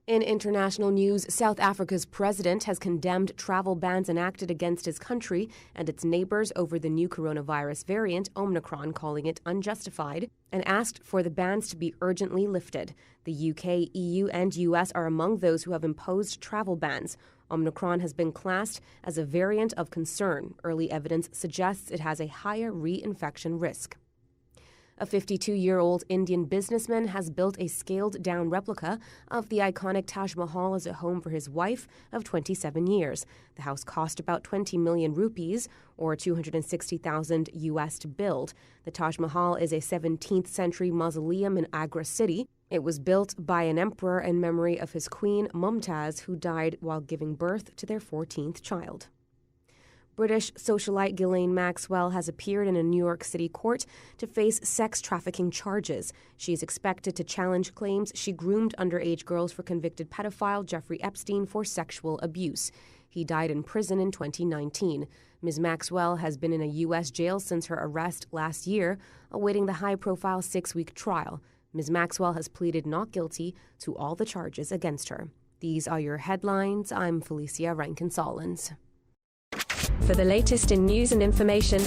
S14: In international news, South Africa's president has condemned travel bans enacted against his country and its neighbors over the new coronavirus variant, Omicron, calling it unjustified, and asked for the bans to be urgently lifted. The UK, EU, and US are among those who have imposed travel bans. Omicron has been classed as a variant of concern. Early evidence suggests it has a higher reinfection risk. A 52-year-old Indian businessman has built a scaled-down replica of the iconic Taj Mahal as a home for his wife of 27 years. The house cost about 20 million rupees, or $260,000 US to build. The Taj Mahal is a 17th-century mausoleum in Agra city. It was built by an emperor in memory of his queen, Mumtaz, who died while giving birth to their 14th child. British socialite Ghislaine Maxwell has appeared in a New York City court to face sex trafficking charges. She is expected to challenge claims she groomed underage girls for convicted pedophile Jeffrey Epstein for sexual abuse. He died in prison in 2019. Ms. Maxwell has been in a U.S. jail since her arrest last year, awaiting the high-profile 6-week trial. Ms. Maxwell has pleaded not guilty to all the charges against her. These are your headlines. I'm Felicia Rankin-Solins. For the latest in news and information,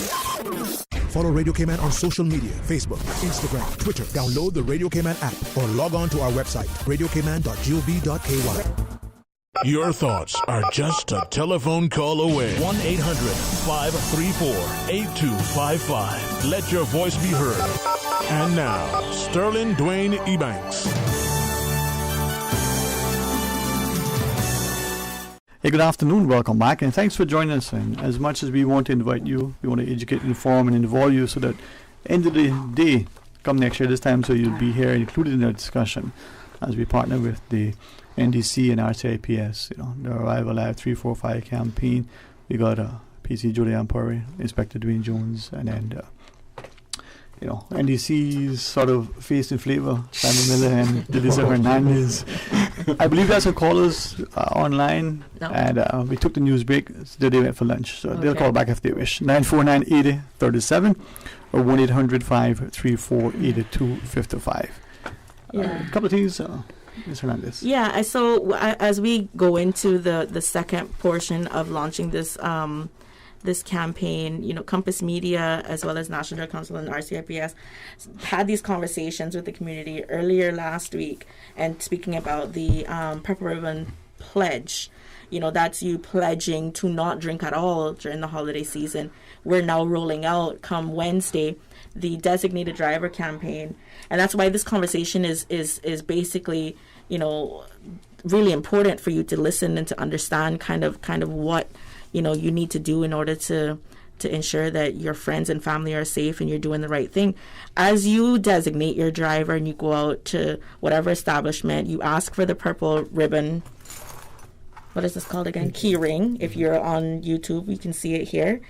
S5: follow Radio K-Man on social media, Facebook, Instagram, Twitter. Download the Radio K-Man app or log on to our website, radiokman.gov.ky.
S1: Your thoughts are just a telephone call away. 1-800-534-8255. Let your voice be heard. And now, Sterling Dwayne Ebanks.
S4: Hey, good afternoon. Welcome back, and thanks for joining us. And as much as we want to invite you, we want to educate, inform, and involve you so that at the end of the day, come next year this time, so you'll be here included in the discussion as we partner with the NDC and RCIPS. The Arrive Alive 345 campaign. We got PC Julian Puri, Inspector Dwayne Jones, and then NDC's sort of face and flavor, Simon Miller and Delisa Hernandez. I believe there's some callers online, and we took the news break. So they went for lunch, so they'll call back if they wish. 949-8037 or 1-800-534-8255. A couple of things, Ms. Hernandez.
S24: Yeah, so as we go into the second portion of launching this this campaign, Compass Media as well as National Drug Council and RCIPS had these conversations with the community earlier last week, and speaking about the Purple Ribbon Pledge. That's you pledging to not drink at all during the holiday season. We're now rolling out, come Wednesday, the Designated Driver campaign. And that's why this conversation is basically, really important for you to listen and to understand kind of what you need to do in order to ensure that your friends and family are safe and you're doing the right thing. As you designate your driver and you go out to whatever establishment, you ask for the purple ribbon. What is this called again? Key ring. If you're on YouTube, you can see it here.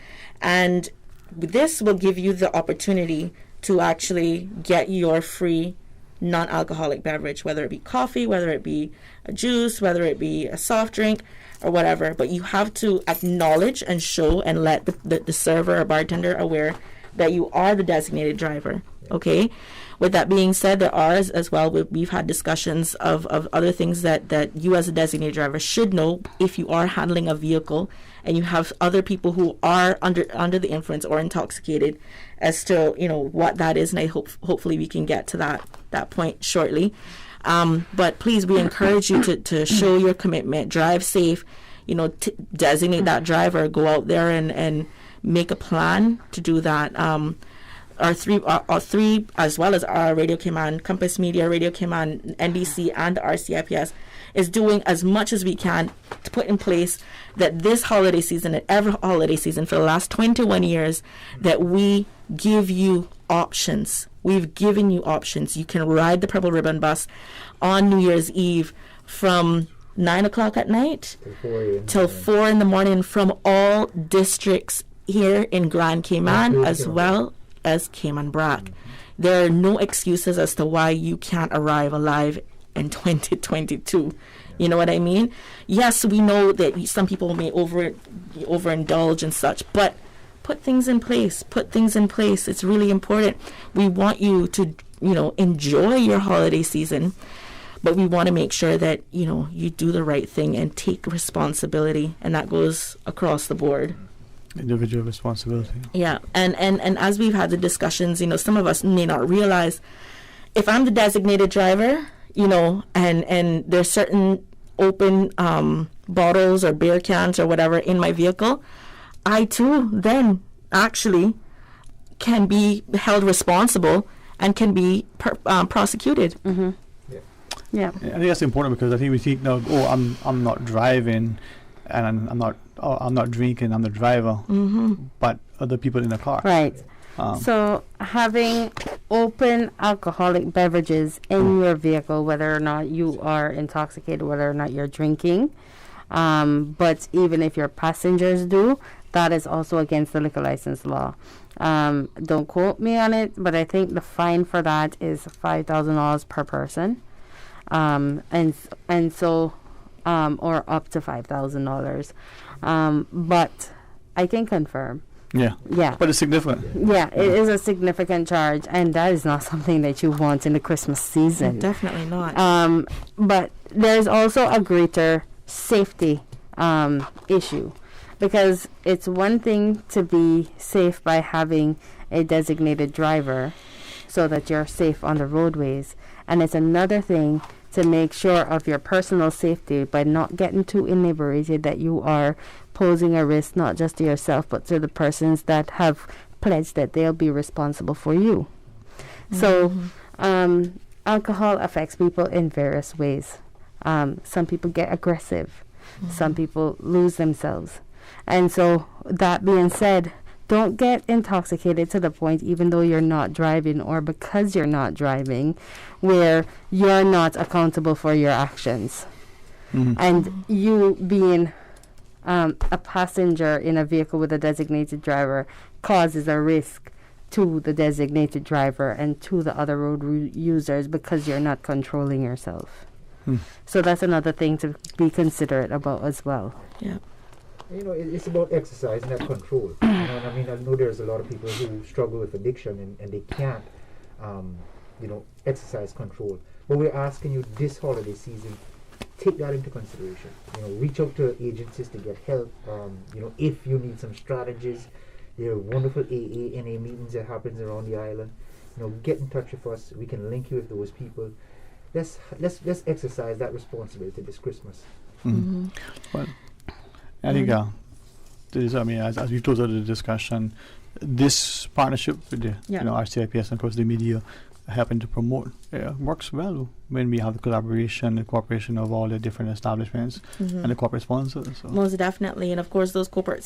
S24: And this will give you the opportunity to actually get your free non-alcoholic beverage, whether it be coffee, whether it be a juice, whether it be a soft drink, or whatever. But you have to acknowledge and show and let the server or bartender aware that you are the designated driver. Okay? With that being said, there are as well, we've had discussions of other things that you as a designated driver should know if you are handling a vehicle and you have other people who are under the influence or intoxicated, as to what that is. And I hopefully we can get to that point shortly. But please, we encourage you to show your commitment, drive safe, designate that driver, go out there and make a plan to do that. Our three, as well as our Radio Cayman, Compass Media, Radio Cayman, NDC, and RCIPS, is doing as much as we can to put in place that this holiday season and every holiday season for the last 21 years, that we give you options. We've given you options. You can ride the Purple Ribbon Bus on New Year's Eve from 9 o'clock at night till 4 in the morning from all districts here in Grand Cayman as well as Cayman Brac. There are no excuses as to why you can't arrive alive in 2022. You know what I mean? Yes, we know that some people may overindulge and such, but put things in place. It's really important. We want you to, enjoy your holiday season, but we want to make sure that, you do the right thing and take responsibility, and that goes across the board.
S4: Individual responsibility.
S24: Yeah, and as we've had the discussions, some of us may not realize, if I'm the designated driver, and there's certain open bottles or beer cans or whatever in my vehicle, I too then actually can be held responsible and can be prosecuted.
S4: Mm-hmm. Yeah, I think that's important, because I think we think now, I'm not driving, and I'm not drinking, I'm the driver, but other people in the car.
S25: Right. So having open alcoholic beverages in your vehicle, whether or not you are intoxicated, whether or not you're drinking, but even if your passengers do, that is also against the liquor license law. Don't quote me on it, but I think the fine for that is $5,000 per person, and so or up to $5,000. But I can confirm.
S4: Yeah. But it's significant.
S25: Yeah, it is a significant charge, and that is not something that you want in the Christmas season.
S24: Definitely not.
S25: But there's also a greater safety issue, because it's one thing to be safe by having a designated driver so that you're safe on the roadways, and it's another thing to make sure of your personal safety by not getting too inebriated that you are posing a risk not just to yourself but to the persons that have pledged that they'll be responsible for you. So alcohol affects people in various ways. Some people get aggressive. Some people lose themselves. And so that being said, don't get intoxicated to the point, even though you're not driving or because you're not driving, where you're not accountable for your actions. And you being a passenger in a vehicle with a designated driver causes a risk to the designated driver and to the other road users because you're not controlling yourself. So that's another thing to be considerate about as well.
S24: Yeah.
S8: You know, it's about exercise, not control. You know what I mean? I know there's a lot of people who struggle with addiction and they can't, you know, exercise control. But we're asking you this holiday season, take that into consideration. You know, reach out to agencies to get help. You know, if you need some strategies, there are wonderful AA, NA meetings that happens around the island. You know, get in touch with us. We can link you with those people. Let's exercise that responsibility this Christmas.
S4: Well, I think I mean, as we've closed out the discussion, this partnership with the you know, RCIPS and of course the media helping to promote works well when we have the collaboration and cooperation of all the different establishments and the corporate sponsors. So.
S24: Most definitely, and of course those corporate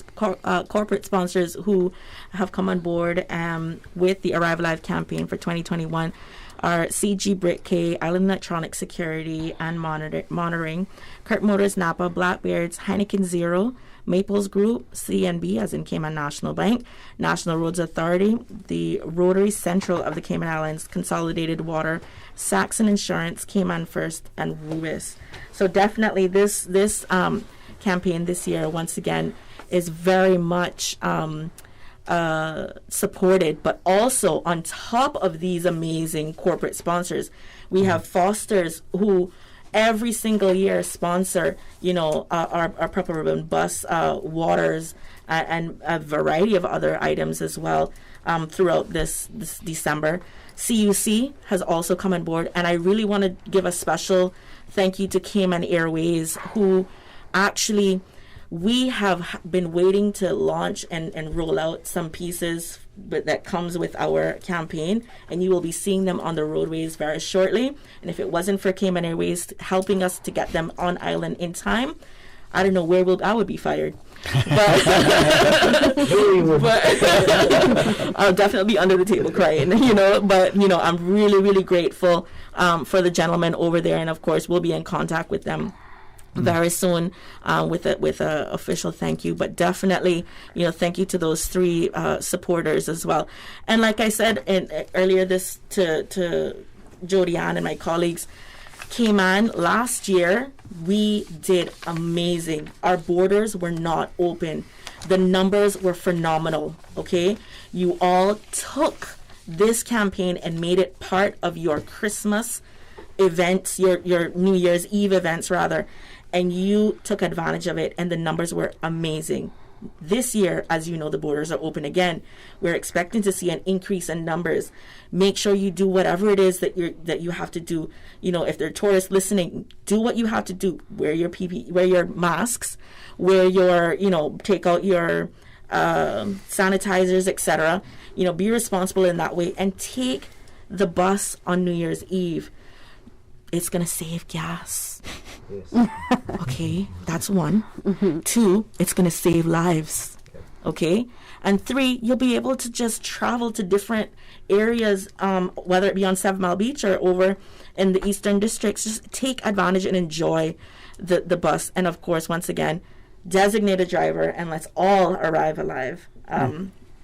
S24: sponsors who have come on board with the Arrive Alive campaign for 2021 are CG Brick K, Island Electronic Security and Monitoring, Kurt Motors Napa, Blackbeards, Heineken Zero, Maples Group, CNB as in Cayman National Bank, National Roads Authority, the Rotary Central of the Cayman Islands, Consolidated Water, Saxon Insurance, Cayman First, and Rubis. So definitely this campaign this year, once again, is very much supported, but also on top of these amazing corporate sponsors, we have Foster's who every single year sponsor, you know, our Purple Ribbon Bus, Waters, and a variety of other items as well throughout this December. CUC has also come on board, and I really want to give a special thank you to Cayman Airways, who actually we have been waiting to launch and roll out some pieces that comes with our campaign, and you will be seeing them on the roadways very shortly. And if it wasn't for Cayman Airways helping us to get them on island in time, I don't know where I would be fired. But I'll definitely be under the table crying, you know. But, you know, I'm really, really grateful for the gentlemen over there, and of course we'll be in contact with them very soon with a official thank you. But definitely, you know, thank you to those three supporters as well. And like I said earlier this to Jody Ann and my colleagues, Cayman, last year we did amazing. Our borders were not open. The numbers were phenomenal, okay? You all took this campaign and made it part of your Christmas events, your New Year's Eve events rather, and you took advantage of it, and the numbers were amazing. This year, as you know, the borders are open again. We're expecting to see an increase in numbers. Make sure you do whatever it is that you have to do. You know, if there are tourists listening, do what you have to do. Wear your PPE, wear your masks, wear your, you know, take out your sanitizers, etc. You know, be responsible in that way, and take the bus on New Year's Eve. It's gonna save gas. Yes. Okay, that's one. 2, it's gonna save lives. Okay, and 3, you'll be able to just travel to different areas, whether it be on 7 Mile Beach or over in the Eastern Districts. Just take advantage and enjoy the bus. And of course, once again, designated driver, and let's all arrive alive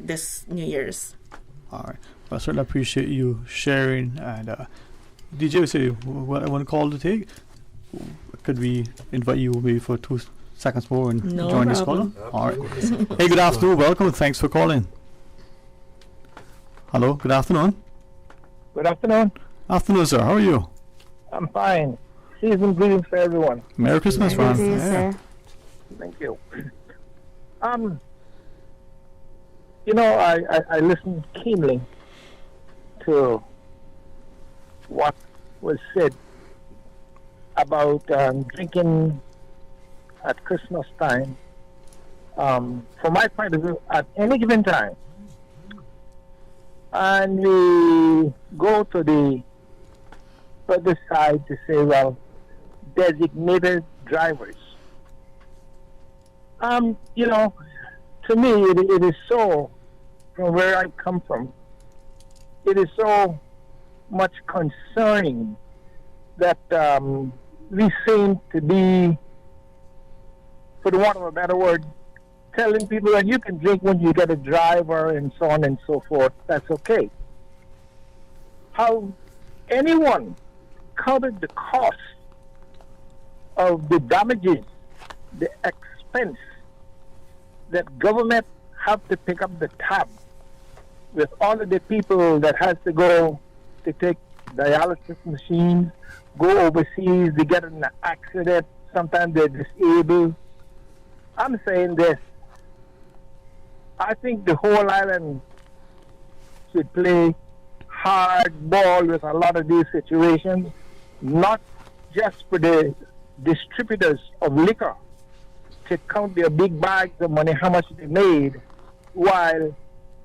S24: this New Year's.
S4: All right. Well, I certainly appreciate you sharing. And DJ, say what I want to call to take. Could we invite you maybe for 2 seconds more and join this call? All right. Hey, good afternoon. Welcome. Thanks for calling. Hello. Good afternoon.
S2: Good afternoon.
S4: Afternoon, sir. How are you?
S2: I'm fine. Season greetings for everyone.
S4: Merry Christmas, Ron.
S2: Yeah. Thank you. You know, I listened keenly to what was said about drinking at Christmas time. From my point of view, at any given time, and we go to the other side to say, well, designated drivers. You know, to me, it is so from where I come from, it is so much concerning that we seem to be, for the want of a better word, telling people that you can drink when you get a driver and so on and so forth. That's okay. How anyone covered the cost of the damages, the expense that government have to pick up the tab with all of the people that has to go to take dialysis machines, go overseas, they get in an accident, sometimes they're disabled. I'm saying this. I think the whole island should play hard ball with a lot of these situations, not just for the distributors of liquor to count their big bags of money, how much they made, while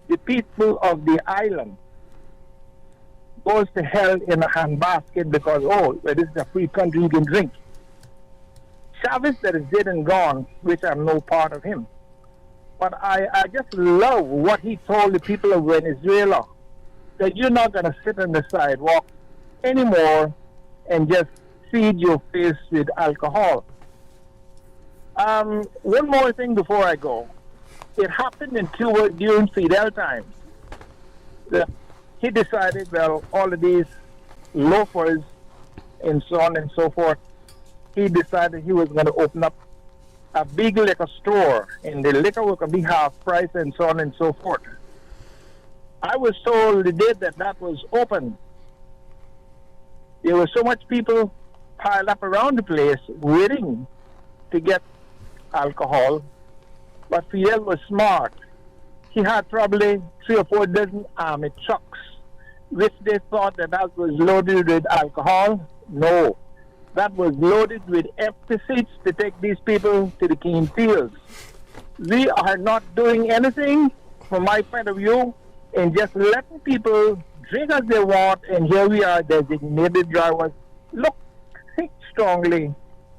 S2: the people of the island goes to hell in a handbasket because, oh, well, this is a free country, you can drink. Chavez that is dead and gone, which I'm no part of him. But I just love what he told the people of Venezuela, that you're not going to sit on the sidewalk anymore and just feed your face with alcohol. One more thing before I go. It happened in Cuba during Fidel times. He decided, well, all of these loafers and so on and so forth, he decided he was going to open up a big liquor store, and the liquor was going to be half price and so on and so forth. I was told the day that was open, there were so much people piled up around the place waiting to get alcohol, but Fidel was smart. He had probably 3 or 4 dozen army trucks, which they thought that was loaded with alcohol. No, that was loaded with empty seats to take these people to the cane fields. We are not doing anything, from my point of view, and just letting people drink as they want, and here we are, designated drivers. Look, think strongly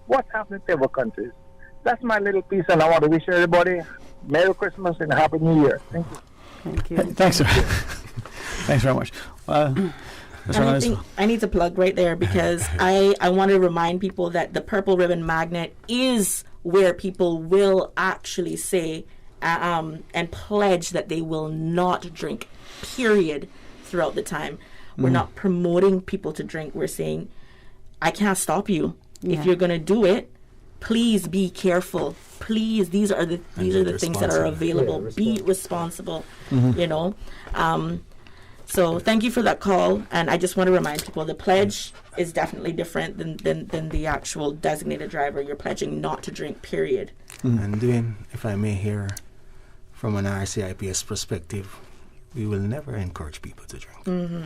S2: what's happening to our countries. That's my little piece, and I want to wish everybody Merry Christmas and Happy New Year. Thank you.
S25: Thank you.
S4: Thanks, sir. Thanks very much.
S24: I need to plug right there because I want to remind people that the Purple Ribbon Magnet is where people will actually say and pledge that they will not drink, period, throughout the time. We're not promoting people to drink. We're saying, I can't stop you. If you're going to do it, please be careful. Please, these are the things that are available. Be responsible, you know. So thank you for that call, and I just want to remind people the pledge is definitely different than the actual designated driver. You're pledging not to drink, period.
S9: And Dwayne, if I may hear from an RCIPS perspective, we will never encourage people to drink.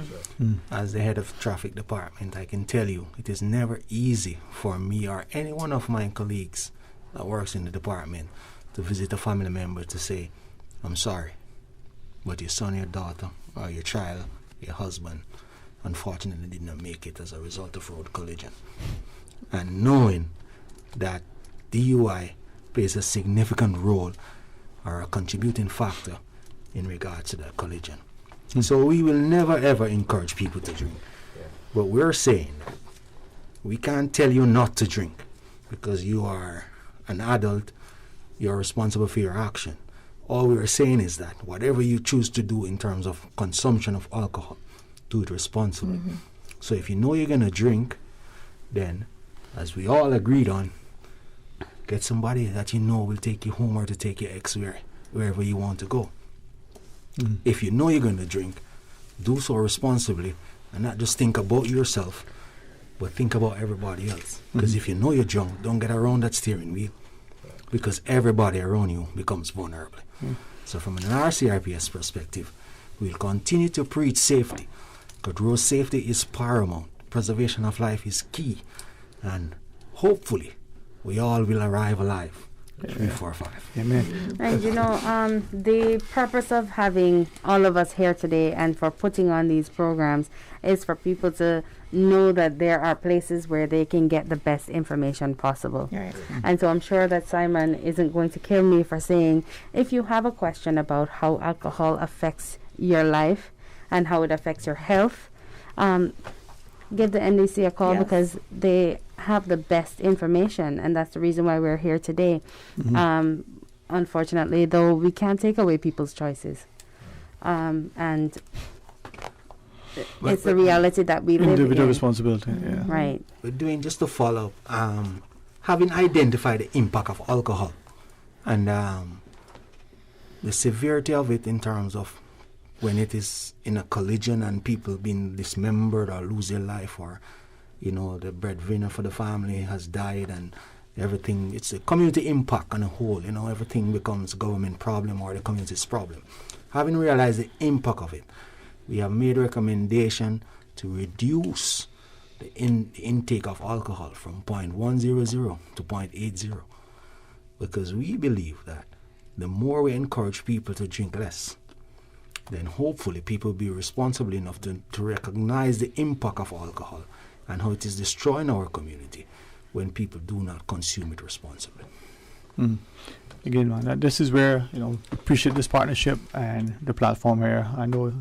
S9: As the head of traffic department, I can tell you it is never easy for me or any one of my colleagues that works in the department to visit a family member to say, I'm sorry, but your son, your daughter, or your child, your husband, unfortunately did not make it as a result of road collision. And knowing that DUI plays a significant role or a contributing factor in regards to that collision. So we will never ever encourage people to drink. But we're saying we can't tell you not to drink because you are an adult, you're responsible for your action. All we're saying is that whatever you choose to do in terms of consumption of alcohol, do it responsibly. So if you know you're going to drink, then, as we all agreed on, get somebody that you know will take you home or to take your ex wherever you want to go. If you know you're going to drink, do so responsibly and not just think about yourself, but think about everybody else. Because if you know you're drunk, don't get around that steering wheel because everybody around you becomes vulnerable. So from an RCRPS perspective, we'll continue to preach safety because road safety is paramount. Preservation of life is key. And hopefully, we all will arrive alive. 3, 4, 5.
S4: Amen.
S25: And you know, the purpose of having all of us here today and for putting on these programs is for people to know that there are places where they can get the best information possible.
S24: Right.
S25: And so I'm sure that Simon isn't going to kill me for saying, if you have a question about how alcohol affects your life and how it affects your health, give the NDC a call, because they have the best information, and that's the reason why we're here today. Unfortunately, though, we can't take away people's choices. And it's the reality that we live in.
S4: Individual responsibility,
S25: Right.
S9: We're doing, just to follow up, having identified the impact of alcohol and the severity of it in terms of when it is in a collision and people being dismembered or lose their life, or, you know, the breadwinner for the family has died and everything. It's a community impact on a whole, you know, everything becomes a government problem or the community's problem. Having realized the impact of it, we have made a recommendation to reduce the intake of alcohol from 0.100 to 0.80, because we believe that the more we encourage people to drink less, then hopefully people will be responsible enough to recognize the impact of alcohol and how it is destroying our community when people do not consume it responsibly.
S4: Again, man, this is where, you know, appreciate this partnership and the platform here. I know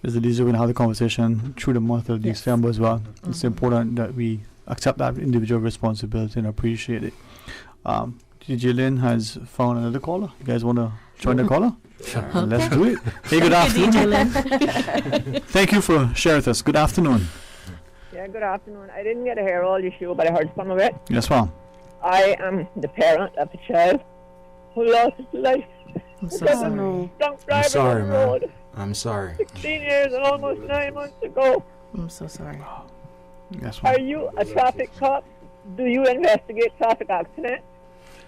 S4: as a leader we're going to have the conversation through the month of December as well. It's important that we accept that individual responsibility and appreciate it. DJ Lynn has found another caller. You guys want to join the caller?
S9: Sure.
S4: Let's do it. Hey, good afternoon. Thank you for sharing with us. Good afternoon.
S10: Yeah, good afternoon. I didn't get to hear all your show, but I heard some of it.
S4: Yes, ma'am.
S10: I am the parent of a child who lost his life.
S24: I'm so sorry.
S9: I'm sorry, man. I'm sorry.
S10: 16 years and almost 9 months ago.
S24: I'm so sorry.
S4: Yes,
S10: Are you a traffic cop? Do you investigate traffic accidents?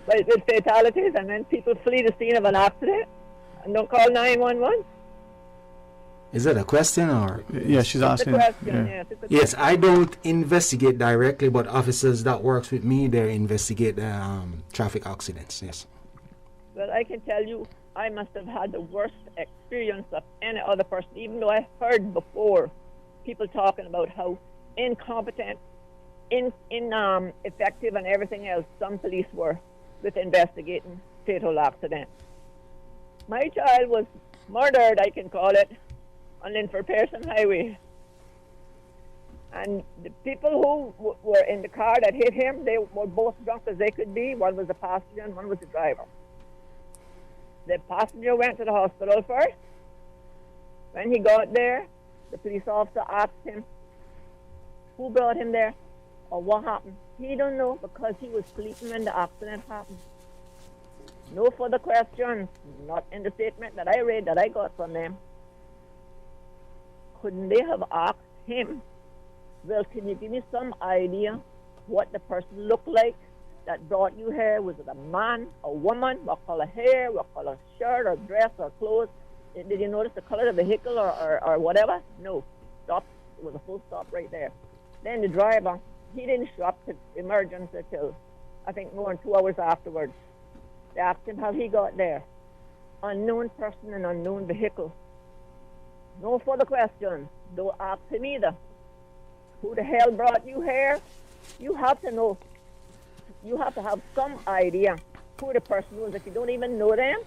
S10: Like with fatalities, and then people flee the scene of an accident and don't call 911?
S9: Is that a question or?
S4: Yeah, she's asking.
S10: It's a question, yes. It's a
S9: Yes, I don't investigate directly, but officers that works with me, they investigate traffic accidents, yes.
S10: Well, I can tell you, I must have had the worst experience of any other person, even though I heard before people talking about how incompetent, effective and everything else some police were with investigating fatal accidents. My child was murdered, I can call it, on Linford Pearson Highway. And the people who were in the car that hit him, they were both drunk as they could be. One was the passenger and one was the driver. The passenger went to the hospital first. When he got there, the police officer asked him who brought him there or what happened. He don't know because he was sleeping when the accident happened. No further questions, not in the statement that I read that I got from them. Couldn't they have asked him, well, can you give me some idea what the person looked like that brought you here? Was it a man, a woman, what color hair, what color shirt or dress or clothes? Did you notice the color of the vehicle or whatever? No. Stop. It was a full stop right there. Then the driver, he didn't show up to emergency until, I think, more than 2 hours afterwards. They asked him how he got there. Unknown person and unknown vehicle. No further questions. Don't ask him either. Who the hell brought you here? You have to know. You have to have some idea who the person was. If you don't even know them,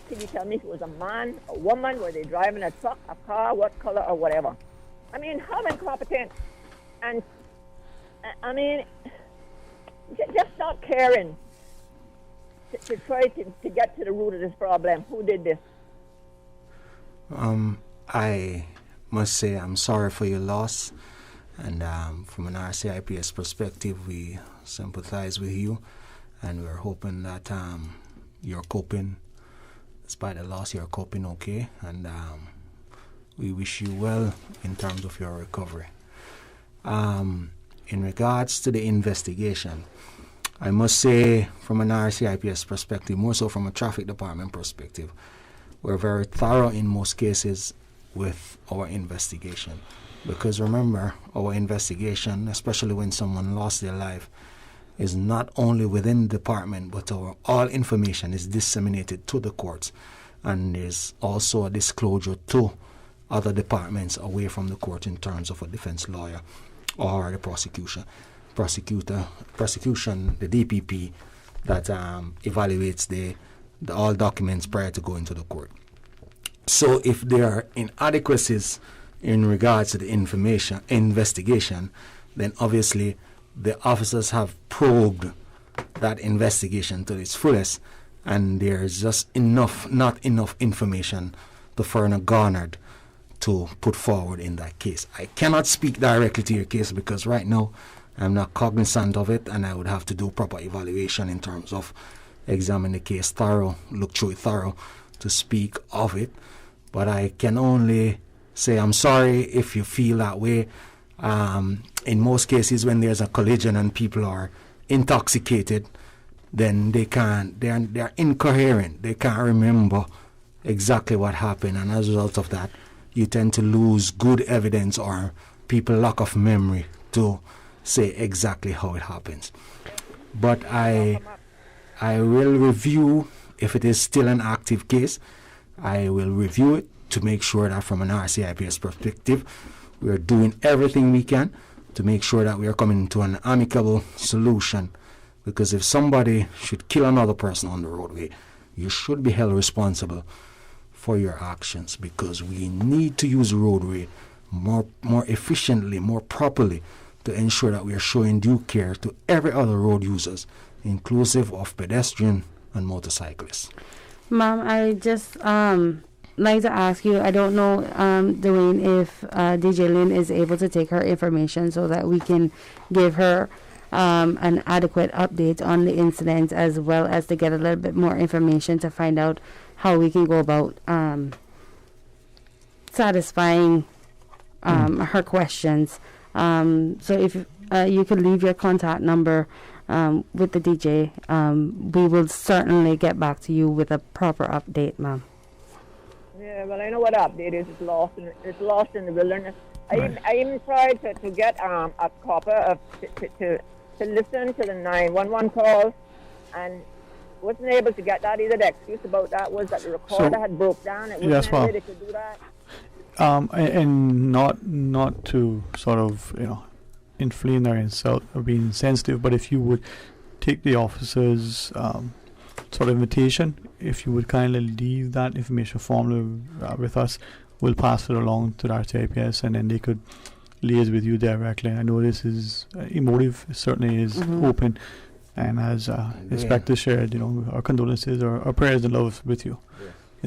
S10: can you tell me if it was a man, a woman, were they driving a truck, a car, what color or whatever? I mean, how incompetent. And, I mean, just not caring to try to get to the root of this problem. Who did this?
S9: I must say I'm sorry for your loss, and from an RCIPS perspective, we sympathize with you, and we're hoping that you're coping, despite the loss, you're coping okay, and we wish you well in terms of your recovery. In regards to the investigation, I must say from an RCIPS perspective, more so from a traffic department perspective, we're very thorough in most cases with our investigation. Because remember, our investigation, especially when someone lost their life, is not only within the department, but all information is disseminated to the courts. And there's also a disclosure to other departments away from the court in terms of a defense lawyer or the prosecution, the DPP that evaluates the all documents prior to going to the court. So if there are inadequacies in regards to the investigation, then obviously the officers have probed that investigation to its fullest, and there's just not enough information to further garnered to put forward in that case. I cannot speak directly to your case because right now I'm not cognizant of it, and I would have to do proper evaluation in terms of examine the case look through it thorough to speak of it. But I can only say I'm sorry if you feel that way. In most cases, when there's a collision and people are intoxicated, then they're incoherent. They can't remember exactly what happened, and as a result of that, you tend to lose good evidence, or people lack of memory to say exactly how it happens. But I will review, if it is still an active case, I will review it to make sure that from an RCIPS perspective, we are doing everything we can to make sure that we are coming to an amicable solution. Because if somebody should kill another person on the roadway, you should be held responsible for your actions, because we need to use the roadway more efficiently, more properly, to ensure that we are showing due care to every other road users, inclusive of pedestrian and motorcyclists.
S25: Ma'am, I just like to ask you, I don't know, Dwayne, if DJ Lynn is able to take her information so that we can give her an adequate update on the incident, as well as to get a little bit more information to find out how we can go about satisfying her questions. So if you could leave your contact number with the DJ, we will certainly get back to you with a proper update, ma'am.
S10: Yeah, well, I know what update is. It's lost in the wilderness. I even tried to get a copy of to listen to the 911 calls, and wasn't able to get that either. The excuse about that was that the recorder had broke down. It wasn't any way they could do that.
S4: And not to sort of inflame or insult or be insensitive, but if you would take the officer's sort of invitation, if you would kindly leave that information formally with us, we'll pass it along to the RTIPS, and then they could liaise with you directly. I know this is emotive, it certainly is open, and as Inspector shared, our condolences, our prayers and love with you.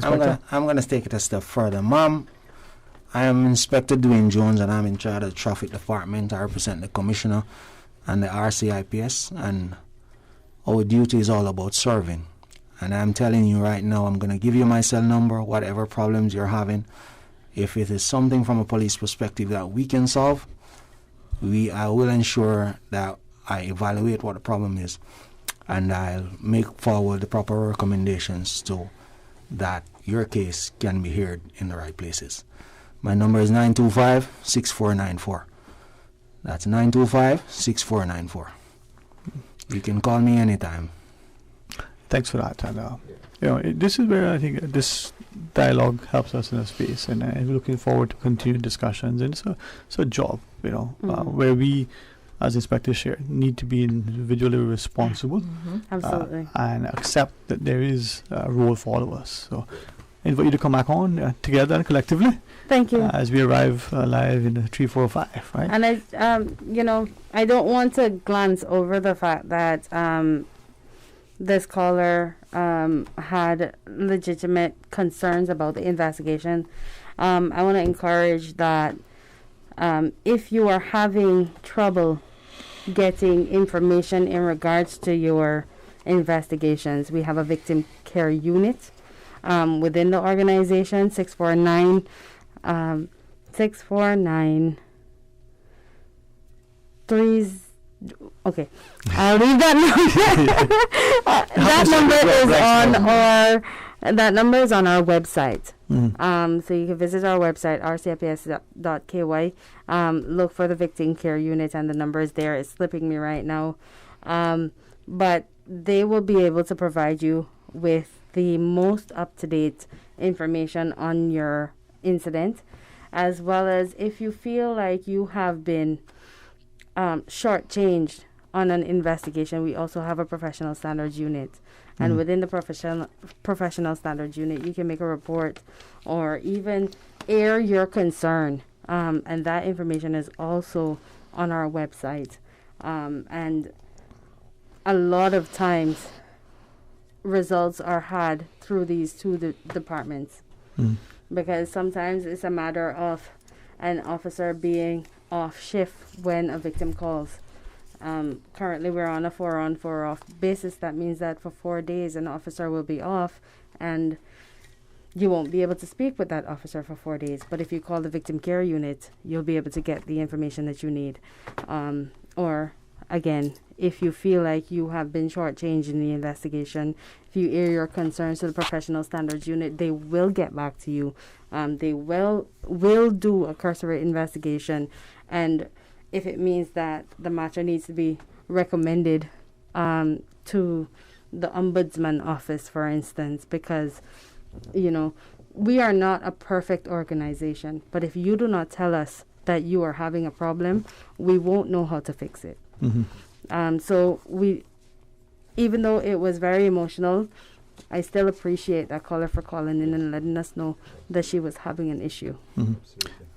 S9: I'm going to take it a step further. Ma'am, I am Inspector Dwayne Jones, and I'm in charge of the traffic department. I represent the commissioner and the RCIPS, and our duty is all about serving. And I'm telling you right now, I'm going to give you my cell number, whatever problems you're having. If it is something from a police perspective that we can solve, I will ensure that I evaluate what the problem is, and I'll make forward the proper recommendations so that your case can be heard in the right places. My number is 925-6494. That's 925-6494. You can call me anytime.
S4: Thanks for that. And this is where I think this dialogue helps us in a space, and I'm looking forward to continued discussions. And it's a job, where we, as inspectors share, need to be individually responsible,
S25: absolutely,
S4: and accept that there is a role for all of us. So I invite you to come back on together and collectively.
S25: Thank you.
S4: As we arrive live in 345, right?
S25: And I don't want to glance over the fact that this caller had legitimate concerns about the investigation. I want to encourage that if you are having trouble getting information in regards to your investigations, we have a victim care unit within the organization, 649 Okay, I'll read that number. That number is on our website. So you can visit our website, rcips.ky. Look for the victim care unit, and the number is there. It's slipping me right now, but they will be able to provide you with the most up-to-date information on your incident. as well as if you feel like you have been shortchanged on an investigation, we also have a professional standards unit. And within the professional standards unit, you can make a report or even air your concern. And that information is also on our website. And a lot of times, results are had through these two departments. Because sometimes it's a matter of an officer being off shift when a victim calls. Currently, we're on a 4-on, 4-off basis. That means that for 4 days, an officer will be off, and you won't be able to speak with that officer for 4 days. But if you call the victim care unit, you'll be able to get the information that you need. Or, again, if you feel like you have been shortchanged in the investigation, if you air your concerns to the professional standards unit, they will get back to you. They will do a cursory investigation, and if it means that the matter needs to be recommended to the ombudsman office, for instance, because, we are not a perfect organization, but if you do not tell us that you are having a problem, we won't know how to fix it. So even though it was very emotional, I still appreciate that caller for calling in and letting us know that she was having an issue.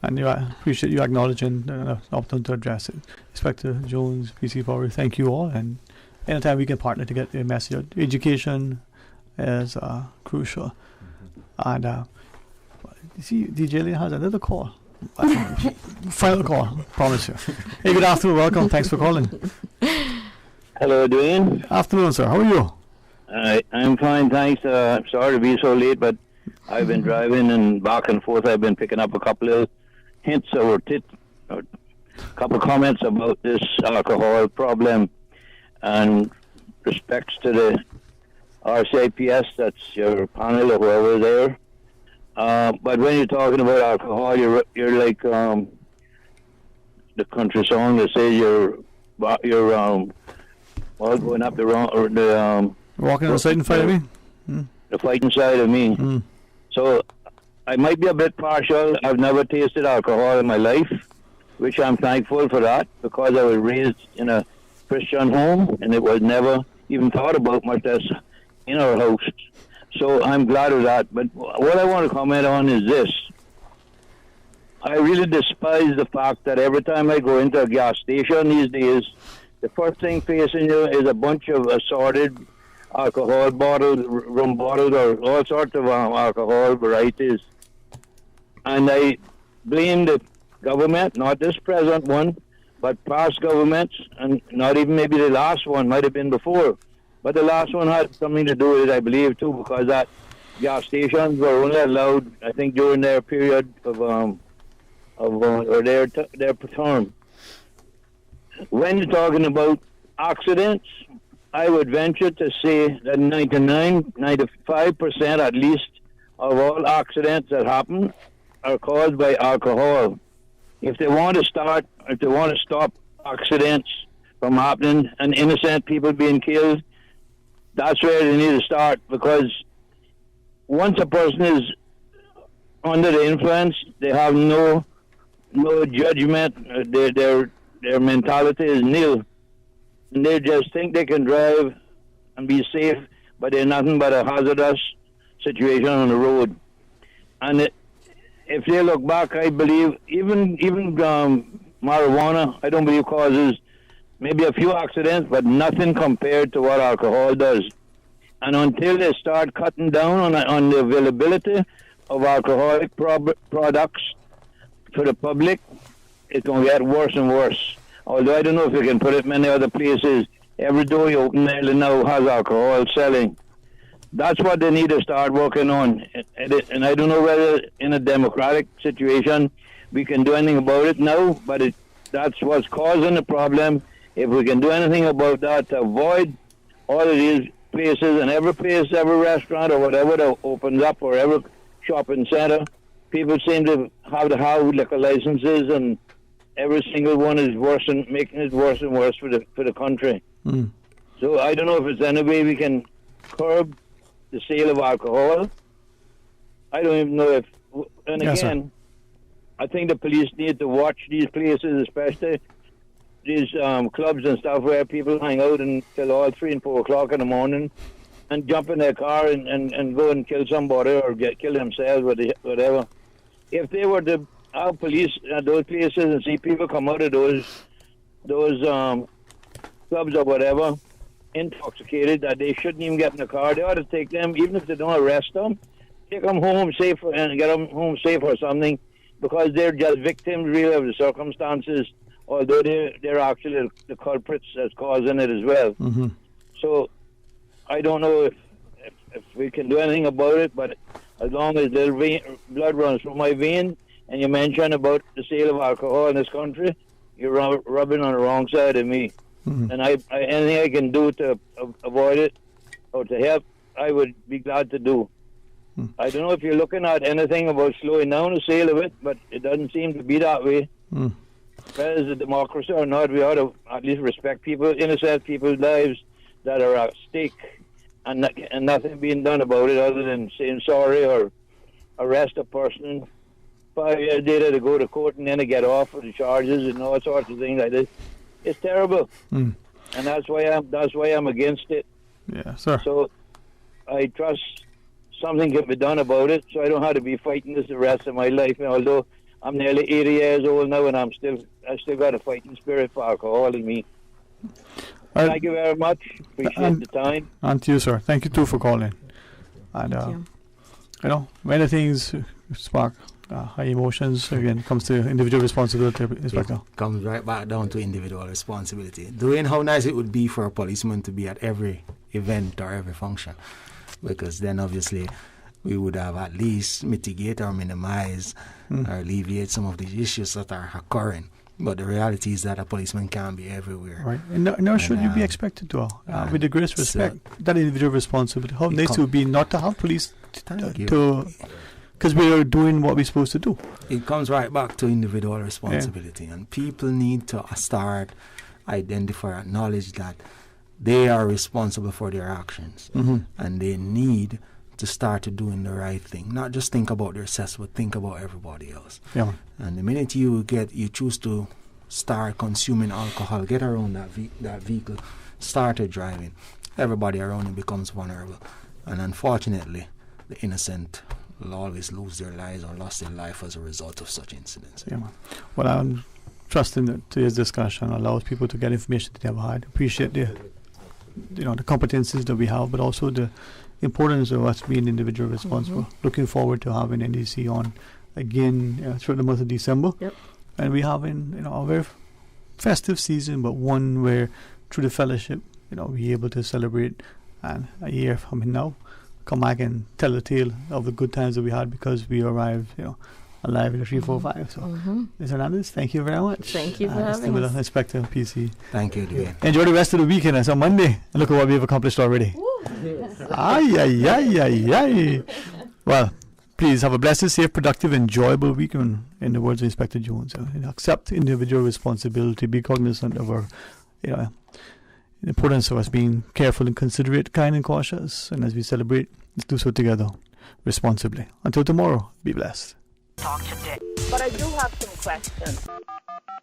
S4: And I appreciate you acknowledging the opportunity to address it. Inspector Jones, PC Power, thank you all. And anytime we can partner to get the message out, education is crucial. And see, DJ Lane has another call. Final call, promise you. Hey, good afternoon, welcome, thanks for calling.
S15: Hello, Dwayne.
S4: Afternoon, sir, how are you?
S15: I'm fine, thanks. Sorry to be so late, but I've been driving and back and forth. I've been picking up a couple of hints or a couple of comments about this alcohol problem and respects to the RCIPS, that's your panel or whoever there. But when you're talking about alcohol, you're like the country song that says you're going up the wrong or the
S4: walking on the side and fight of me.
S15: The fighting side of me. So I might be a bit partial. I've never tasted alcohol in my life, which I'm thankful for that, because I was raised in a Christian home and it was never even thought about much as in our house. So I'm glad of that. But what I want to comment on is this. I really despise the fact that every time I go into a gas station these days, the first thing facing you is a bunch of assorted alcohol bottles, rum bottles, or all sorts of alcohol varieties. And I blame the government, not this present one, but past governments, and not even maybe the last one, might have been before. But the last one had something to do with it, I believe, too, because that gas stations were only allowed, I think, during their period of or their term. When you're talking about accidents, I would venture to say that 95% at least of all accidents that happen are caused by alcohol. If they want to stop accidents from happening and innocent people being killed, that's where they need to start, because once a person is under the influence, they have no judgment. Their mentality is nil. And they just think they can drive and be safe, but they're nothing but a hazardous situation on the road. And if they look back, I believe even marijuana, I don't believe causes maybe a few accidents, but nothing compared to what alcohol does. And until they start cutting down on the availability of alcoholic products for the public, it's going to get worse and worse. Although I don't know if you can put it many other places. Every door you open there now has alcohol selling. That's what they need to start working on. And I don't know whether in a democratic situation we can do anything about it now, but that's what's causing the problem. If we can do anything about that to avoid all of these places, and every place, every restaurant or whatever that opens up, or every shopping center, people seem to have liquor licenses, and every single one is making it worse and worse for the country. So I don't know if it's any way we can curb the sale of alcohol. I don't even know if, and
S4: yes,
S15: again, I think the police need to watch these places, especially these clubs and stuff where people hang out until all 3 and 4 o'clock in the morning and jump in their car and go and kill somebody or kill themselves or whatever. If they were to have police at those places and see people come out of those clubs or whatever intoxicated, that they shouldn't even get in the car, they ought to take them, even if they don't arrest them, take them home safe and get them home safe or something, because they're just victims really of the circumstances, although they're actually the culprits that's causing it as well.
S4: Mm-hmm.
S15: So I don't know if we can do anything about it, but as long as their blood runs through my vein, and you mention about the sale of alcohol in this country, you're rubbing on the wrong side of me.
S4: Mm-hmm.
S15: And anything I can do to avoid it or to help, I would be glad to do. I don't know if you're looking at anything about slowing down the sale of it, but it doesn't seem to be that way. Whether it's a democracy or not, we ought to at least respect people, innocent people's lives that are at stake, and nothing being done about it other than saying sorry or arrest a person. 5 years later to go to court and then to get off of the charges and all sorts of things like this. It's terrible, and that's why I'm against it.
S4: Yeah, sir.
S15: So I trust something can be done about it, so I don't have to be fighting this the rest of my life. Although I'm nearly 80 years old now, and I still got a fighting spirit for alcohol in me. Thank you very much. Appreciate the time.
S4: And to you, sir. Thank you too for calling. And many things spark high emotions. Again, comes to individual responsibility, Inspector.
S9: It comes right back down to individual responsibility. Doing how nice it would be for a policeman to be at every event or every function, because then obviously we would have at least mitigate or minimize or alleviate some of the issues that are occurring. But the reality is that a policeman can't be everywhere.
S4: Right. And nor should you be expected to. With the greatest respect, that individual responsibility. How nice it would be not to have police because we are doing what we're supposed to do.
S9: It comes right back to individual responsibility. And people need to start acknowledge that they are responsible for their actions. And they need to start doing the right thing. Not just think about themselves, but think about everybody else.
S4: Yeah.
S9: And the minute you choose to start consuming alcohol, get around that vehicle, started driving, everybody around you becomes vulnerable. And unfortunately, the innocent will always lose their lives or lost their life as a result of such incidents.
S4: Yeah, man. Well, I'm trusting that today's discussion allows people to get information that they have had. Appreciate the competencies that we have, but also the importance of us being individually responsible. Looking forward to having NDC on again throughout the month of December.
S24: Yep.
S4: And we having a very festive season, but one where through the fellowship, we're able to celebrate, and a year from now come back and tell the tale of the good times that we had because we arrived, alive in the 345. So, Ms. Hernandez, thank you very much.
S24: Thank you for having us.
S4: Inspector PC.
S9: Thank you, Dwayne.
S4: Enjoy the rest of the weekend. It's on Monday. And look at what we've accomplished already. Ay. Well, please have a blessed, safe, productive, enjoyable weekend, in the words of Inspector Jones. Accept individual responsibility. Be cognizant of our, the importance of us being careful and considerate, kind and cautious. And as we celebrate, let's do so together, responsibly. Until tomorrow, be blessed.
S10: Talk today. But I do have some questions.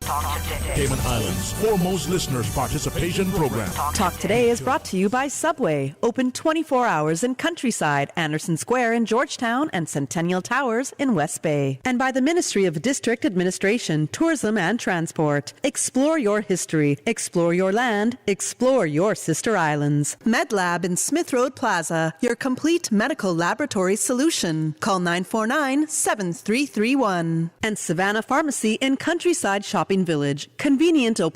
S10: Talk today.
S1: Cayman Islands' foremost listeners' participation program.
S18: Talk Today is brought to you by Subway, open 24 hours in Countryside, Anderson Square in Georgetown, and Centennial Towers in West Bay. And by the Ministry of District Administration, Tourism and Transport. Explore your history, explore your land, explore your sister islands. MedLab in Smith Road Plaza, your complete medical laboratory solution. Call 949-7331. And Savannah Pharmacy in Countryside Shopping Village, convenient opening